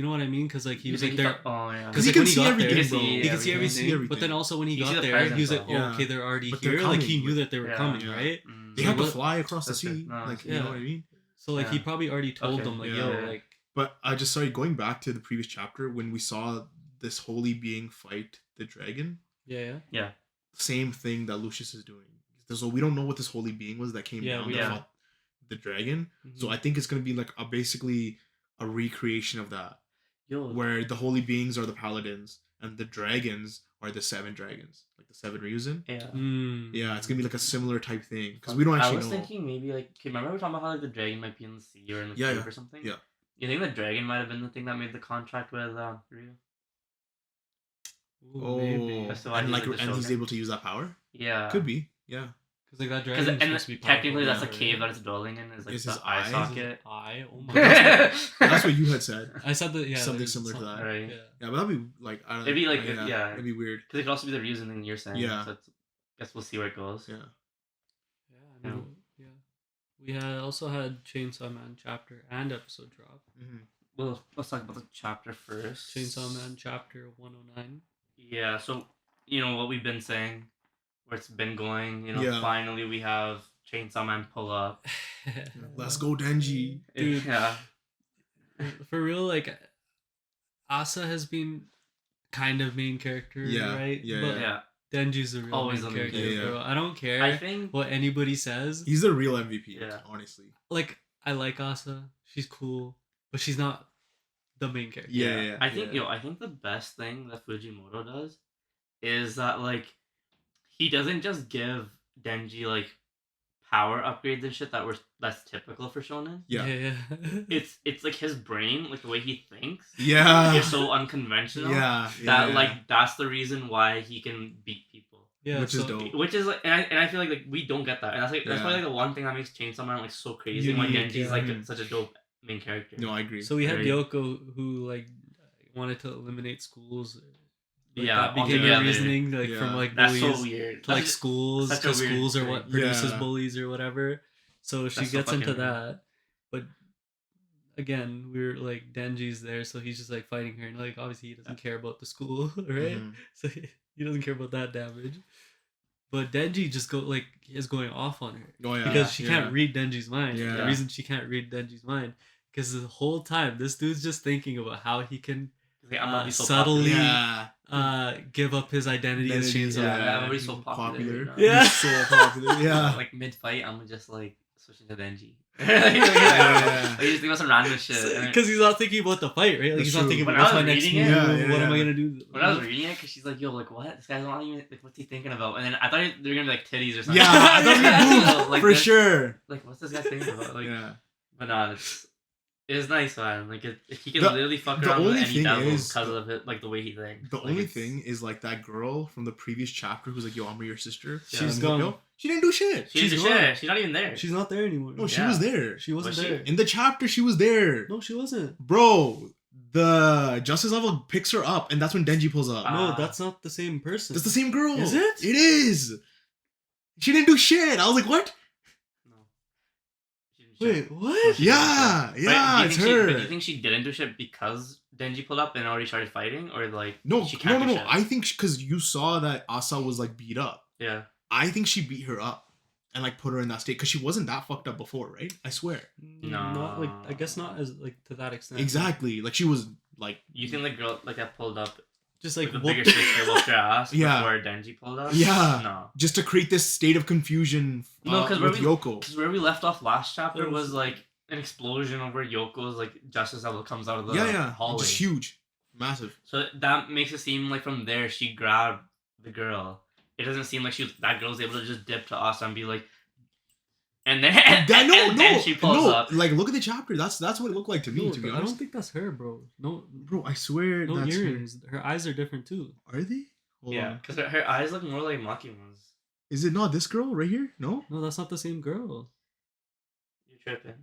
know what I mean, because like he You was think like he there. thought- oh yeah. Because he like can when he see got everything, there, bro. he can see Yeah, everything. But then also when he You see got the there, he presence, was like, though. "Oh, Yeah. okay, they're already But they're here." Like he coming, knew but- that they were Yeah. coming, Yeah. right? Mm. They So have to what- fly across the That's it. sea. No, Like, you yeah. know what I mean? So like he Yeah. probably already told Okay. them like, Yeah. "Yo, Yeah. like." But I just sorry, going back to the previous chapter when we saw this holy being fight the dragon, Yeah. same thing that Lucius is doing. So we don't know what this holy being was that came Yeah, down we that don't. fought the dragon. So Mhm. I think it's gonna be like basically a recreation of that, Yo, where the holy beings are the paladins and the dragons are the seven dragons, like the seven Ryuzen. yeah. Mm. Yeah, it's gonna be like a similar type thing because we don't actually I was know. thinking maybe like, okay, remember we were talking about how like the dragon might be in the sea or in the Yeah, cave yeah, or something? yeah. You think the dragon might have been the thing that made the contract with Ryu? Ooh, Oh, maybe. That's why and he's like like the and he's shoulder. able to use that power. Yeah. Could be, yeah. Because like that Because dragon and supposed to be technically that's powerful, a yeah, cave right? that it's dwelling in is like Is the his eye eyes? socket. Eye. Oh my That's god. That's what you had said. I said that. Yeah. Something there's similar to that. Right. Yeah. Yeah, but that'd be like I don't It'd be like, yeah, yeah. it'd be weird. Because it could also be the reason thing you're saying. Yeah. So it's, guess we'll see where it goes. Yeah. Yeah. I mean, yeah. We had also had Chainsaw Man chapter and episode drop. Mm-hmm. Well, let's talk about the chapter first. Chainsaw Man chapter 109. Yeah, so you know what we've been saying, where it's been going. You know, Yeah. finally we have Chainsaw Man pull up. Let's go, Denji. Dude. Yeah. For real, like Asa has been kind of main character, Yeah, right? yeah, But Yeah. Denji's the real Always main the main character, character. bro. I don't care I think. what anybody says. He's the real MVP. Yeah. Honestly. Like I like Asa, she's cool, but she's not the main character. Yeah. I think I think the best thing that Fujimoto does is that like he doesn't just give Denji like power upgrades and shit that's typical for shonen. Yeah. yeah. It's like his brain, like the way he thinks, Yeah. is so unconventional. Yeah. That yeah. like that's the reason why he can beat people. yeah. Which is dope. Which is like, and I feel like we don't get that, and that's that's Yeah. probably like the one thing that makes Chainsaw Man like so crazy when Unique, Denji's yeah. like such a dope main character. No, I agree. So we had Right. Yoko who like wanted to eliminate schools. Like, Yeah, that became her altogether. reasoning, like Yeah. from like That's bullies so weird. to like That's schools, such a because weird schools are thing. what produces Yeah. bullies or whatever. So she That's so gets into fucking weird. that, but again, we're like Denji's there, so he's just like fighting her, and like obviously he doesn't care about the school, right? Mhm. So he doesn't care about that damage. But Denji just is going off on her Oh yeah. because she yeah. can't read Denji's mind. Yeah. The reason she can't read Denji's mind because the whole time this dude's just thinking about how he can Like, I'm not so subtly- popular. Yeah. give up his identity as Identity, Chainsaw Yeah, Man. everybody's so popular. Popular. Yeah. He's so popular. Yeah. Like mid fight, I'm just like switching to Denji. Yeah. Like, you just think about some random shit. and Because he's not thinking about the fight, right? Like That's he's not true. thinking When about what's I my was next move. reading it- What am I yeah. gonna do? When I was reading it, because she's like, yo, like, what? This guy's not even, like, what's he thinking about? And then I thought they were going to be, like, titties or something. Yeah. I thought Yeah. he moved Like for this- sure. Like, what's this guy thinking about? Like, Yeah. but no, it's, It is nice, man. Like he can The- literally fuck the around with only any thing devil is- because of it, like the way he thinks. The Like, only it's- thing is like that girl from the previous chapter who's like, "Yo, I'm your sister." Yeah. She's And gone. yo, she didn't do shit. She's she's shit. gone. She's not even there. She's not there anymore. No, she Yeah. was there. She wasn't Was she? there. In the chapter, she was there. No, she wasn't. Bro, the justice level picks her up, and that's when Denji pulls up. No, that's not the same person. That's the same girl. Is it? It is. She didn't do shit. I was like, what? No. She didn't do Wait, shit. what? Yeah, But yeah, do you it's think her. But do you think she didn't do shit because Denji pulled up and already started fighting, or like No, she can't no. do shit? I think because you saw that Asa was like beat up. Yeah. I think she beat her up and like put her in that state because she wasn't that fucked up before, right? I swear. No. Not like, I guess not as like to that extent. Exactly. Like she was like. You think the girl like that pulled up Just like like the bigger whoop- sister whooped her ass Yeah. before Denji pulled up? Yeah. No. Just to create this state of confusion No, 'cause with where Yoko. Because where we left off last chapter It was- was like an explosion over Yoko's like justice level comes out of the Yeah. hallway. Just huge. Massive. So that makes it seem like from there she grabbed the girl. It doesn't seem like that girl's able to just dip to Asa and be like, and then then she pulls up. Like look at the chapter. That's what it looked like to me. No, to be I honest, don't think that's her, bro. No, bro, I swear no that's earrings. Her eyes are different too. her. Are they? Hold Yeah, on. because her eyes look more like Makima's. Is it not this girl right here? No. No, that's not the same girl. You're tripping.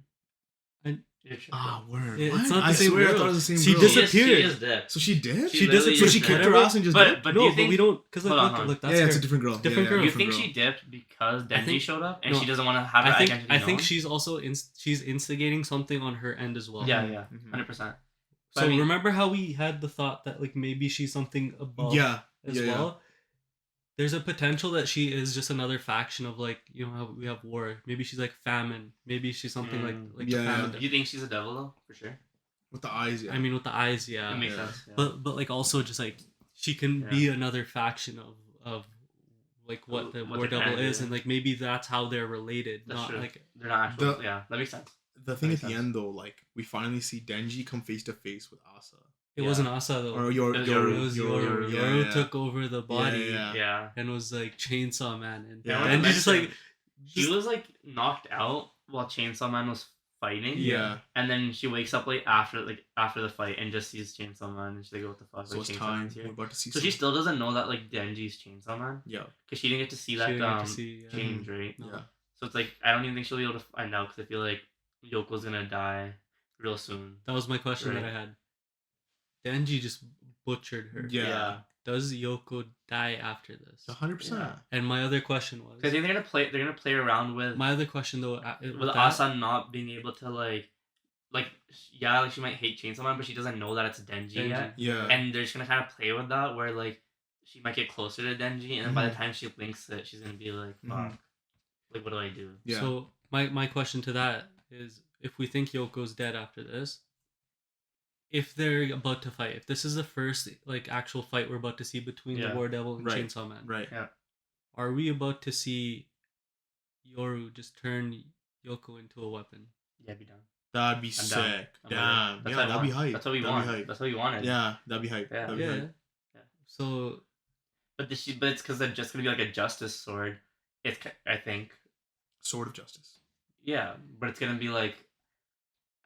I- You're tripping. Ah, word. Yeah, it's What? not the I same swear I girl. thought it was the same She girl. disappeared. She is dead. So she did. She She literally So disappeared. she is kicked dead. her Whatever. ass and just But- dipped? but do no, you but think- we don't because like Hold on, look, hold on. look, that's Yeah, her. it's a different girl. Different girl. You different think girl. she dipped because Denji think- showed up and no. she doesn't want to have her I think identity I think known? she's also she's instigating something on her end as well. Yeah, yeah, Mhm. 100%. So remember how we had the thought that like maybe she's something above Yeah. as yeah, well. There's a potential that she is just another faction of like how we have war. Maybe she's like famine. Maybe she's something like Yeah, the yeah. famine. Do you think she's a devil though? For sure. With the eyes. Yeah. I mean, with the eyes, yeah. It makes Yeah. sense. Yeah. But like also just like she can be another faction of like what the What War they Devil can do, is, yeah. and like maybe that's how they're related. That's not true. like They're not actual. The- Yeah, that makes sense. the thing at Makes the sense. end though, like we finally see Denji come face to face with Asa. it Yeah. wasn't Asa though. Or your It was Yoru. It was Yoru. Yoru. Yeah, Yoru yeah. took over the body Yeah. Yeah. and was like Chainsaw Man, and Yeah. then just like She was like knocked out while Chainsaw Man was fighting. Yeah. And then she wakes up like after the fight and just sees Chainsaw Man and she's like, what the fuck? So Like, it's Chainsaw time. Man's here. We're about to see. So she still doesn't know that like Denji's Chainsaw Man Yeah. because she didn't get to see she that didn't get to see, change, right? no. Yeah. So it's like I don't even think she'll be able to find out because I feel like Yoko's gonna die real soon. That was my question that Right. I had. Denji just butchered her. Yeah. Does Yoko die after this? 100%. Yeah. And my other question was. Because they're gonna play around with My other question though, with Asa not being able to like she might hate Chainsaw Man, but she doesn't know that it's Denji yet. Yeah. And they're just gonna kind of play with that, where like she might get closer to Denji, and then by the Mhm. time she links it, she's gonna be like, "Fuck, Mhm. like what do I do?" Yeah. So my question to that is, if we think Yoko's dead after this, if they're about to fight, if this is the first like actual fight we're about to see between Yeah. the War Devil and Right. Chainsaw Man, Right. are we about to see Yoru just turn Yoko into a weapon? Yeah, be done. That'd be I'm sick. down. I'm Damn. down. That's Yeah, what I that'd be want. hype. That's what we That'd want. be hype. That's what we wanted. Yeah, that'd be hype. Yeah. That'd be Yeah. hype. So But it's because they're just gonna be like a justice sword. I think. Sword of Justice. Yeah, but it's gonna be like,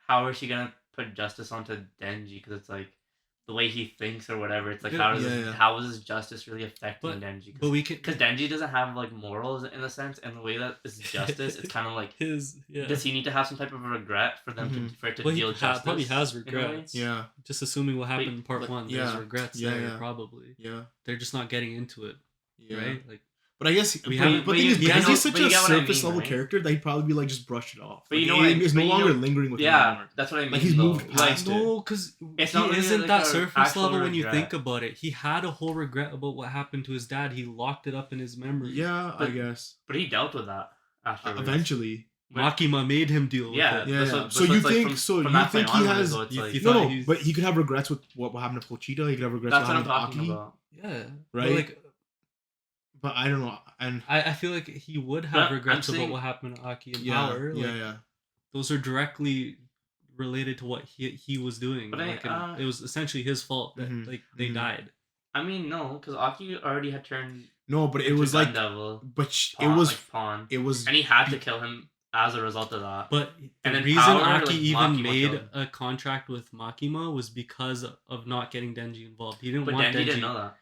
how is she gonna put justice onto Denji? Because it's like the way he thinks or whatever. It's like Yeah, how is his justice really affecting But- Denji? but we can Because Denji doesn't have like morals in a sense, and the way that it's justice, it's kind of like, his yeah. does he need to have some type of regret for them Mhm. for it to Well, he deal justice? probably has in a way? regrets. Yeah. Just assuming what happened Wait, in part but- one, yeah. there's regrets Yeah, there yeah. probably. Yeah. They're just not getting into it, Yeah. right? Like But I guess We but haven't- but but thing you- is, but you Denji's know- such but you a get what I surface mean, level right? character that he'd probably be like just brushed it off. But you Like, know what I- he's but no you longer know- lingering with him Yeah, anymore. that's what I mean. Like, he's though. moved past it. no, because It's he not really isn't like that a surface actual level when you regret. think about it. He had a whole regret about what happened to his dad. He locked it up in his memory. Yeah, I But- guess. But he dealt with that afterwards. Eventually. Makima made him deal with Yeah. it. Yeah. That's yeah. what- So that's you like think from- so from you that think point he onwards, has though, it's you- like- you no, thought no, he's- but he could have regrets with what happened to Pochita. He could have regrets That's with what I'm what happened talking to Aki. about. Yeah. Right? But like But I don't know. And I feel like he would But have I'm regrets saying- about what happened to Aki and yeah, Power. Like, yeah. those are directly related to what he was doing. But like, I- and it was essentially his fault that Mhm, like they mhm. died. I mean, no, because Aki already had turned No, but it into was Gun like, Devil. but it Pawn, was, like Pawn. it was, And he had to kill him as a result of that. But the And then reason Power, Aki like, even Makima made killed him. a contract with Makima was because of not getting Denji involved. He didn't But want Denji Denji. didn't know that.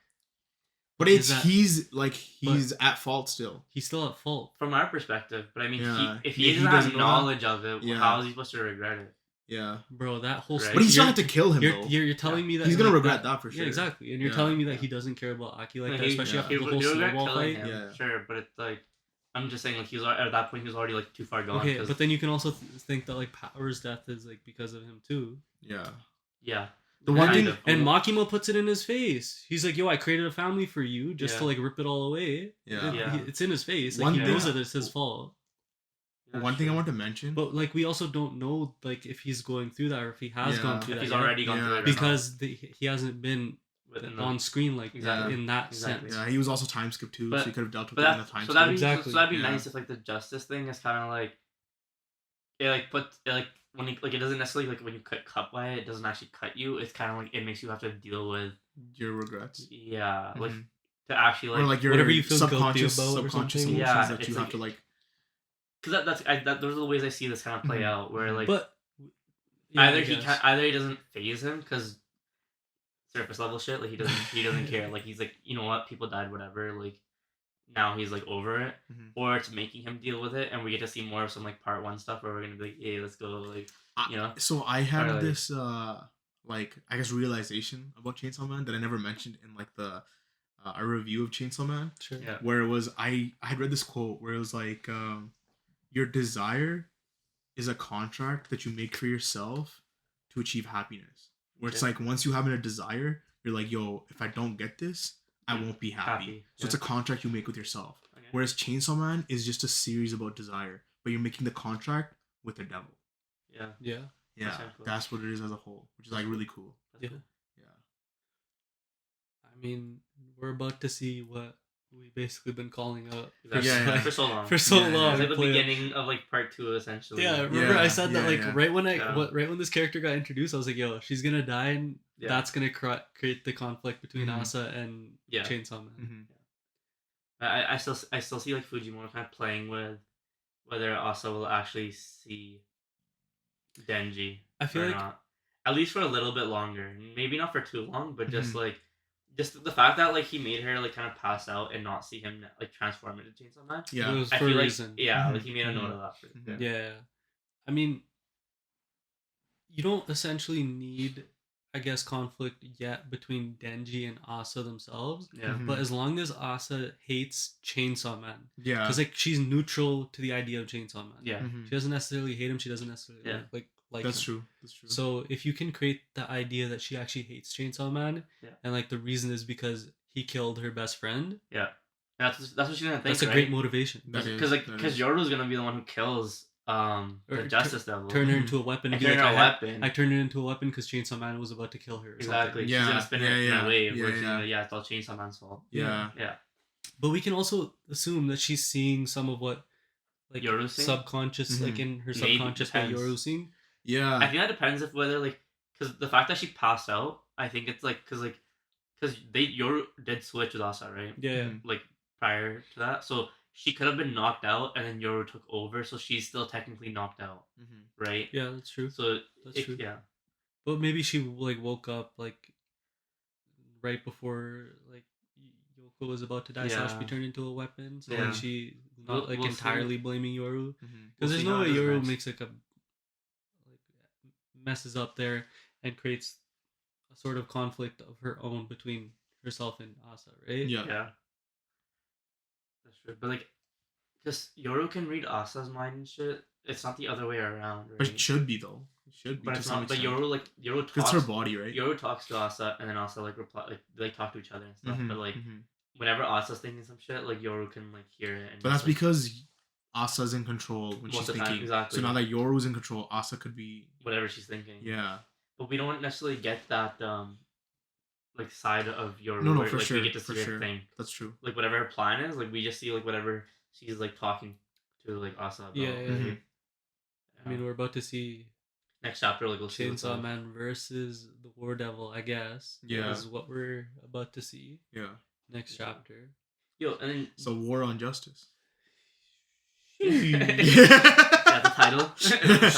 But Is that- he's at fault still. He's still at fault. From our perspective, but I mean, Yeah. if Yeah, he he doesn't doesn't have know that. knowledge of it, Yeah. how is he supposed to regret it? Yeah. Bro, that whole Right. story. But he's you're- trying to kill him though. You're telling me that He's gonna like, regret that for sure. Yeah, exactly. And you're Yeah. telling me that he doesn't care about Aki like that, especially after the whole He regret snowball killing fight. him, Yeah. sure, but it's like, I'm just saying, like, at that point he was already like too far gone. Okay, 'cause- but then you can also think that like Power's death is like because of him too. Yeah. yeah, The one kind thing- of. And Makima puts it in his face. He's like, "Yo, I created a family for you just to Yeah. like rip it all away." Yeah. Yeah. It's in his face. Like One he thing- knows that it's his fault. One thing I want to mention. But like we also don't know like if he's going through that or if he has Yeah. gone through if that he's yet. already gone Yeah. through it, or Because he hasn't been not. on screen like Exactly. in that Exactly. sense. Yeah, he was also time skip too, so But- he could have dealt with But it in that, the time so that'd be skip. Exactly. so that'd be Yeah. nice if like the justice thing is kind of like it like when you like it doesn't necessarily like when you cut by it doesn't actually cut you. It's kind of like it makes you have to deal with Your regrets. yeah like Mhm. to actually Or like your whatever you feel guilty subconscious about or subconscious something. emotions Yeah, that it's you like- have to like. because those are the ways I see this kind of play Mhm. out where like But yeah, I either guess. either he doesn't phase him because surface level shit like he doesn't care like he's like you know what people died whatever like now he's like over it Mhm. or it's making him deal with it and we get to see more of some like part one stuff where we're gonna be like hey let's go like you know So I had Or, like- this like I guess realization about Chainsaw Man that I never mentioned in like the a review of Chainsaw Man, Sure. Yeah. where it was I had read this quote where it was like your desire is a contract that you make for yourself to achieve happiness. Where it's Yeah. like once you have a desire, you're like, yo, if I don't get this, I won't be happy. Happy, So it's a contract you make with yourself. Okay. Whereas Chainsaw Man is just a series about desire, but you're making the contract with the devil. yeah Yeah. Yeah, That's kinda cool. that's what it is as a whole, which is like really cool. that's Yeah. cool. Yeah. I mean, we're about to see what we basically been calling out Exactly. Yeah, yeah. For so long for so Yeah, yeah. long. it's like the play out. beginning of like part two essentially Yeah, remember I said that yeah, like yeah. right when Yeah. right when this character got introduced, I was like, "Yo, she's gonna die, and Yeah. that's gonna create the conflict between Mhm. Asa and Yeah. Chainsaw Man." Mm-hmm. I still see like Fujimoto kind of playing with whether Asa will actually see Denji I feel or like not. At least for a little bit longer. Maybe not for too long, but just Mhm. like just the fact that like he made her like kind of pass out and not see him like transform into Chainsaw Man. Yeah. it was I for feel a like reason. yeah, Mhm. like he made a note Mhm. of that. For, Mhm. Yeah. I mean, you don't essentially need, I guess, conflict yet between Denji and Asa themselves. yeah. Mhm. But as long as Asa hates Chainsaw Man, Yeah. because like she's neutral to the idea of Chainsaw Man. Yeah. Mhm. She doesn't necessarily hate him. She doesn't necessarily Yeah. like That's him. true. That's true. So if you can create the idea that she actually hates Chainsaw Man, Yeah. and like the reason is because he killed her best friend, Yeah. That's what she's gonna think. that's a right? great motivation. That is- Because like that because is. Yoru's gonna be the one who kills Or the Justice Devil. Turn her into a weapon. and And be turn like, her a weapon. I turned her into a weapon because Chainsaw Man was about to kill her. Or Exactly. Something. Yeah, She's gonna spin it in yeah, a wave yeah, where she's yeah. gonna it's all Chainsaw Man's fault. Yeah. Yeah. But we can also assume that she's seeing some of what, like Yoru's seeing? subconscious, like Mhm. in her Maybe, subconscious, what depends. Yoru's seeing. Yeah. I think that depends if whether like because the fact that she passed out, I think it's like because Yoru did switch with Asa right Yeah. Mhm. like prior to that, so she could have been knocked out and then Yoru took over, so she's still technically knocked out, Mhm. right? Yeah, that's true. So That's true. yeah, But maybe she like woke up like right before like Yoko was about to die, so she Yeah. turned into a weapon. So Yeah. like she not like We'll see. entirely blaming Yoru, Mhm. because there's see no how way it goes Yoru next. makes like messes up there and creates a sort of conflict of her own between herself and Asa, right? Yeah. yeah, that's true. But like, because Yoru can read Asa's mind and shit. It's not the other way around, right? But it should be though. It should be. But to it's some not. But extent. Yoru 'Cause talks. it's her body, right? Yoru talks to Asa, and then Asa like reply, like they talk to each other and stuff. Mhm, But like, mhm. whenever Asa's thinking some shit, like Yoru can like hear it. And But that's just, like, because Asa's in control when Most she's of the time, thinking. exactly. So now that Yoru's in control, Asa could be. whatever she's thinking. Yeah. But we don't necessarily get that like side of Yoru. No, where, for like, sure, We get to for see her sure. think. That's true. Like whatever her plan is, like we just see like whatever she's like talking to like Asa about. Yeah, yeah, yeah. right? I mean, we're about to see next chapter like we'll see what's Chainsaw up. Man versus the War Devil, I guess. Yeah. Is what we're about to see Yeah. next chapter. Yo, and then So war on justice. Yeah, the title. The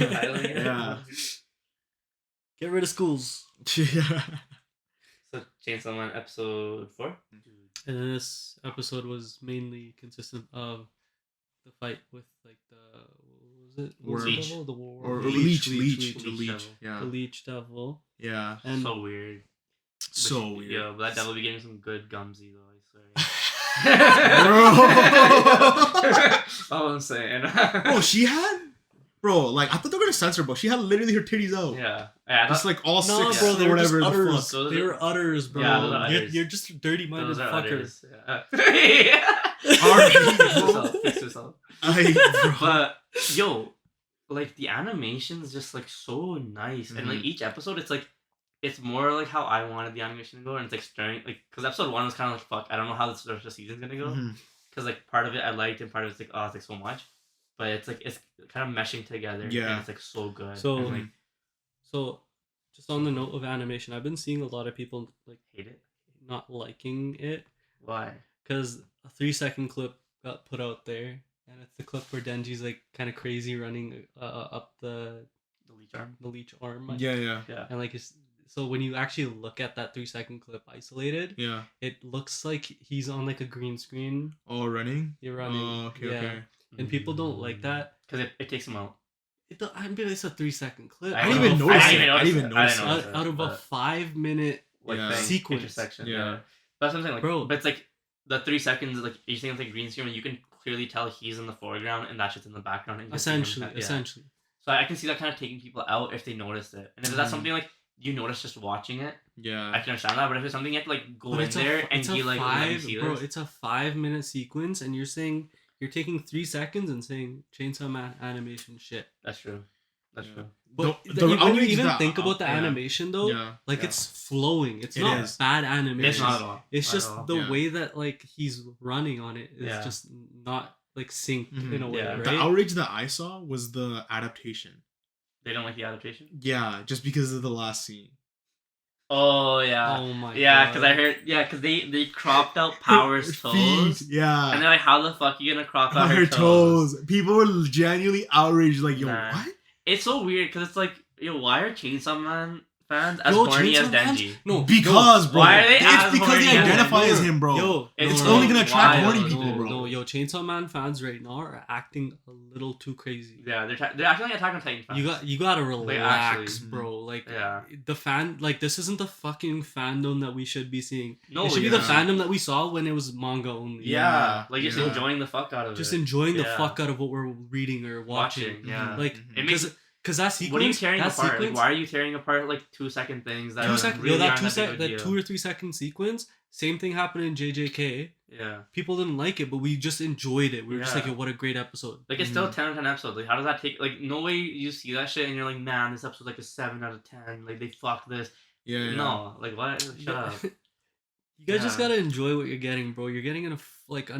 title. Yeah. Get rid of schools. Yeah. So Chainsaw Man episode 4. And then this episode was mainly consistent of the fight with like the what was it? What was the Leech. devil? The Or leech. leech. Devil. Yeah. The leech devil. Yeah. And So weird. So weird. Yeah, but that devil be getting some good gumsy though, I swear. That's all I'm saying. Bro, she had. Bro, like I thought they were gonna censor, but she had literally her titties out. Yeah. I Just thought, like all no, six bro, or they were just whatever the udders. fuck. Those They are- were udders, bro. Yeah, those are udders. You're just a dirty-minded those are fucker. others. Yeah. Alright, bro. Fix yourself. Bro. But yo, like the animation's just like so nice, and like Mhm. each episode, it's like it's more like how I wanted the animation to go, and it's like stirring. Like because episode 1 was kind of like fuck, I don't know how this rest of the season's gonna go, Mhm. because like part of it I liked, and part of it's like oh it's like so much, but it's kind of meshing together. Yeah. and it's like so good. So- and, like So, just on the note of animation, I've been seeing a lot of people like hate it. not liking it Why? because a 3-second clip got put out there, and it's the clip where Denji's like kind of crazy running up The leech arm. the leech arm. Yeah. Yeah. And like so when you actually look at that 3-second clip isolated, Yeah. it looks like he's on like a green screen. Oh, running? You're running. Oh, okay, yeah. okay. And people don't like that. Because it takes him out. I mean, it's a 3-second clip. I didn't even notice it. I didn't even notice I it. didn't Out of a but- 5-minute like Yeah. thing, Sequence. intersection. Yeah. Yeah. That's what I'm saying. Like, Bro. but it's like the 3 seconds, like you're saying, it's like green screen, and you can clearly tell he's in the foreground and that shit's in the background. And you can see him essentially, yeah. essentially. So I can see that kind of taking people out if they noticed it. And if that's Mhm. something like you notice just watching it, I Yeah. can understand that. But if it's something you have to like go But in it's there and it's be a like, let me 5, see bro. this. It's a 5-minute sequence, and you're saying you're taking 3 seconds and saying Chainsaw Man animation shit. That's true. That's Yeah. true. But The when you outrage even that- think about the yeah. animation though, Yeah. like Yeah. it's flowing. It's It not is. bad animation. It's not at all. It's Not just at all. the Yeah. way that like he's running on it is Yeah. just not like synced Mhm. in a way, Yeah. right? The outrage that I saw was the adaptation. They don't like the adaptation. Yeah, just because of the last scene. Oh yeah. Oh my Yeah, god. because I heard. Yeah, because they cropped out Power's toes. Feet, yeah. And they're like, how the fuck you gonna crop out her her toes? People were genuinely outraged, like, yo, Nah. what? It's so weird because it's like, yo, why are Chainsaw Man fans as Yo, horny as Chainsaw Man's- Denji? No, Because, bro. Why are they it's as because horny they as identify Denji? as him, bro. Yo, It's no, only no, gonna attract wild. horny people, no, bro. No, yo, Chainsaw Man fans right now are acting a little too crazy. Yeah, they're acting like Attack on Titan fans. You gotta relax, actually. bro. Like Yeah. the fan, like this isn't the fucking fandom that we should be seeing. No, it should be yeah. the fandom that we saw when it was manga only. Yeah, like just Yeah. enjoying the fuck out of Just it. enjoying the Yeah. fuck out of what we're reading or watching. Yeah. Like, Mhm. It makes- because that sequence, What are you tearing that apart? Like, sequence, why are you tearing apart like 2-second things that two are sec- really yo, that aren't two that sec- big that of a 2 deal? or 3 second sequence. Same thing happened in JJK. Yeah, People didn't like it, but we just enjoyed it. We were just like, Yeah. yo, what a great episode. like it's still a 10 out of 10 episode. Like, how does that take? Like, no way you see that shit and you're like, man, this episode's like a 7 out of 10. Like, they fucked this. Yeah. No, like what? Shut up. You guys just Yeah. gotta enjoy what you're getting, bro. You're getting an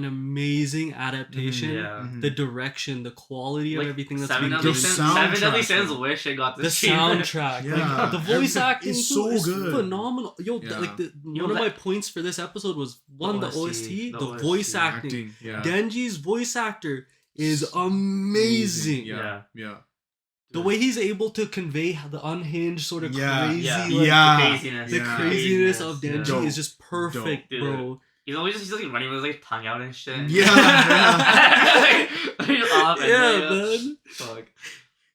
amazing adaptation. Yeah. Mhm. The direction, the quality of Like, everything that's Seven being Deadly The given. Sins. Seven Deadly soundtrack, Sins. bro. Wish it got The this. soundtrack, Yeah. like the voice Everything acting is too, so is good. phenomenal. Yo, Yeah. like Yo, one of that- my points for this episode was one the OST, the the voice OST. acting. Yeah. Denji's voice actor is amazing. Yeah. Yeah. The way he's able to convey the unhinged sort of Yeah. crazy, Yeah. like, Yeah. The craziness. the Yeah. craziness of Yeah. Denji Dope. is just perfect, Dope. bro. He's always just like running with his like tongue out and shit. Yeah. Like, he's off and Yeah, like, man. Fuck.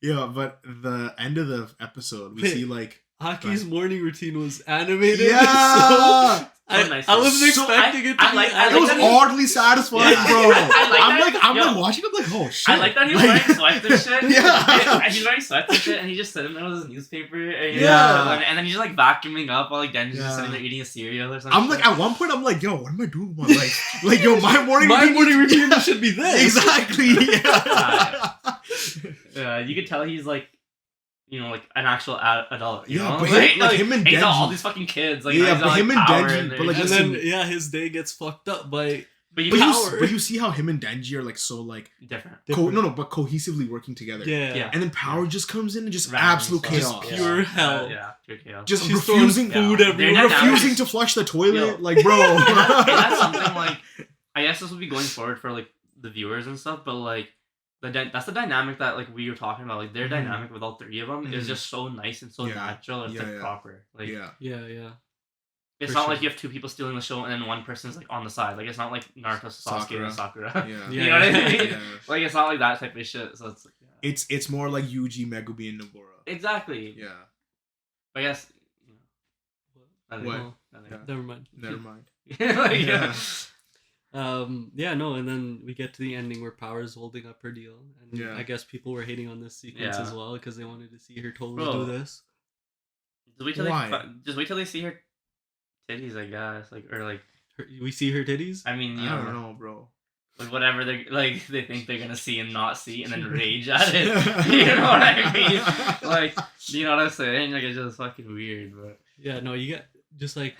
Yeah, but the end of the episode, we Wait. see like Aki's morning routine was animated. yeah, So nice. I wasn't So expecting it to I be like- I it animated. was that he- oddly satisfying, Yeah. bro. I like I'm that- like I'm yo. like watching. I'm like, oh shit. I like that he was Like- wearing sweats and shit. Yeah. And he's wearing sweats and shit, and he just sitting there with his newspaper. And Yeah. And then he's just like vacuuming up while like Denji's Yeah. just sitting there eating a cereal or something. I'm like at one point I'm like, yo, what am I doing with my life? Like, yo, my morning routine should be this. Exactly. Yeah. Yeah, you could tell he's like, you know, like an actual adult. You Yeah, know? but him and he's got all Denji- these fucking kids. Like, Yeah, he's but got, him and power Denji, in there. but, like, And listen- then his day gets fucked up by but you But power you see how him and Denji are like so like different. but cohesively working together. yeah. And then Power just comes in and just Random absolute stuff. chaos. Just pure hell. Yeah, pure chaos. Just She's throwing refusing food Yeah. everywhere. They're not refusing down. to flush the toilet. Yo. Like, bro. And that's something like I guess this will be going forward for like the viewers and stuff, but like that's the dynamic that like we were talking about. Like their dynamic with all three of them is just so nice and so natural. It's like proper. Like yeah. It's not like you have two people stealing the show and then one person's like on the side. Like it's not like Naruto, Sasuke, and Sakura. Yeah. You know what I mean? Yeah. Like it's not like that type of shit. So it's like, it's more like Yuji, Megumi, and Nobara. Exactly. Yeah. I guess. What? Never mind. Like, no, and then we get to the ending where Power's holding up her deal, and I guess people were hating on this sequence as well because they wanted to see her totally do this. Just wait till they see her titties, I guess, we see her titties. I mean, I don't know, bro. Like whatever they think they're gonna see and not see, and then rage at it. You know what I mean? Like, you know what I'm saying? Like it's just fucking weird, but no, you get just like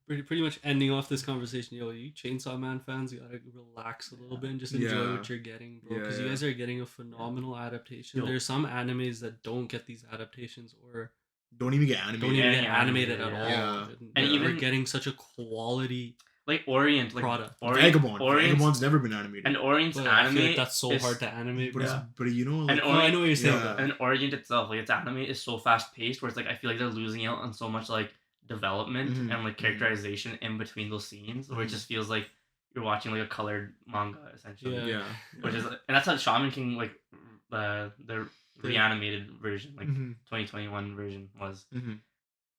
pretty much ending off this conversation. Yo, you Chainsaw Man fans, you gotta relax a little bit and just enjoy what you're getting, bro. Because you guys are getting a phenomenal adaptation. There's some animes that don't get these adaptations or don't even get animated at all. Yeah. And even getting such a quality like Orient product. Vagabond's never been animated. And Orient's anime, like that's so hard to animate. But you know, like, I know what you're saying. And Orient itself, like its anime is so fast paced, where it's like I feel like they're losing out on so much like development and like characterization in between those scenes, where it just feels like you're watching like a colored manga essentially. Yeah. Which is, and that's how Shaman King like the reanimated version, like 2021 version was. And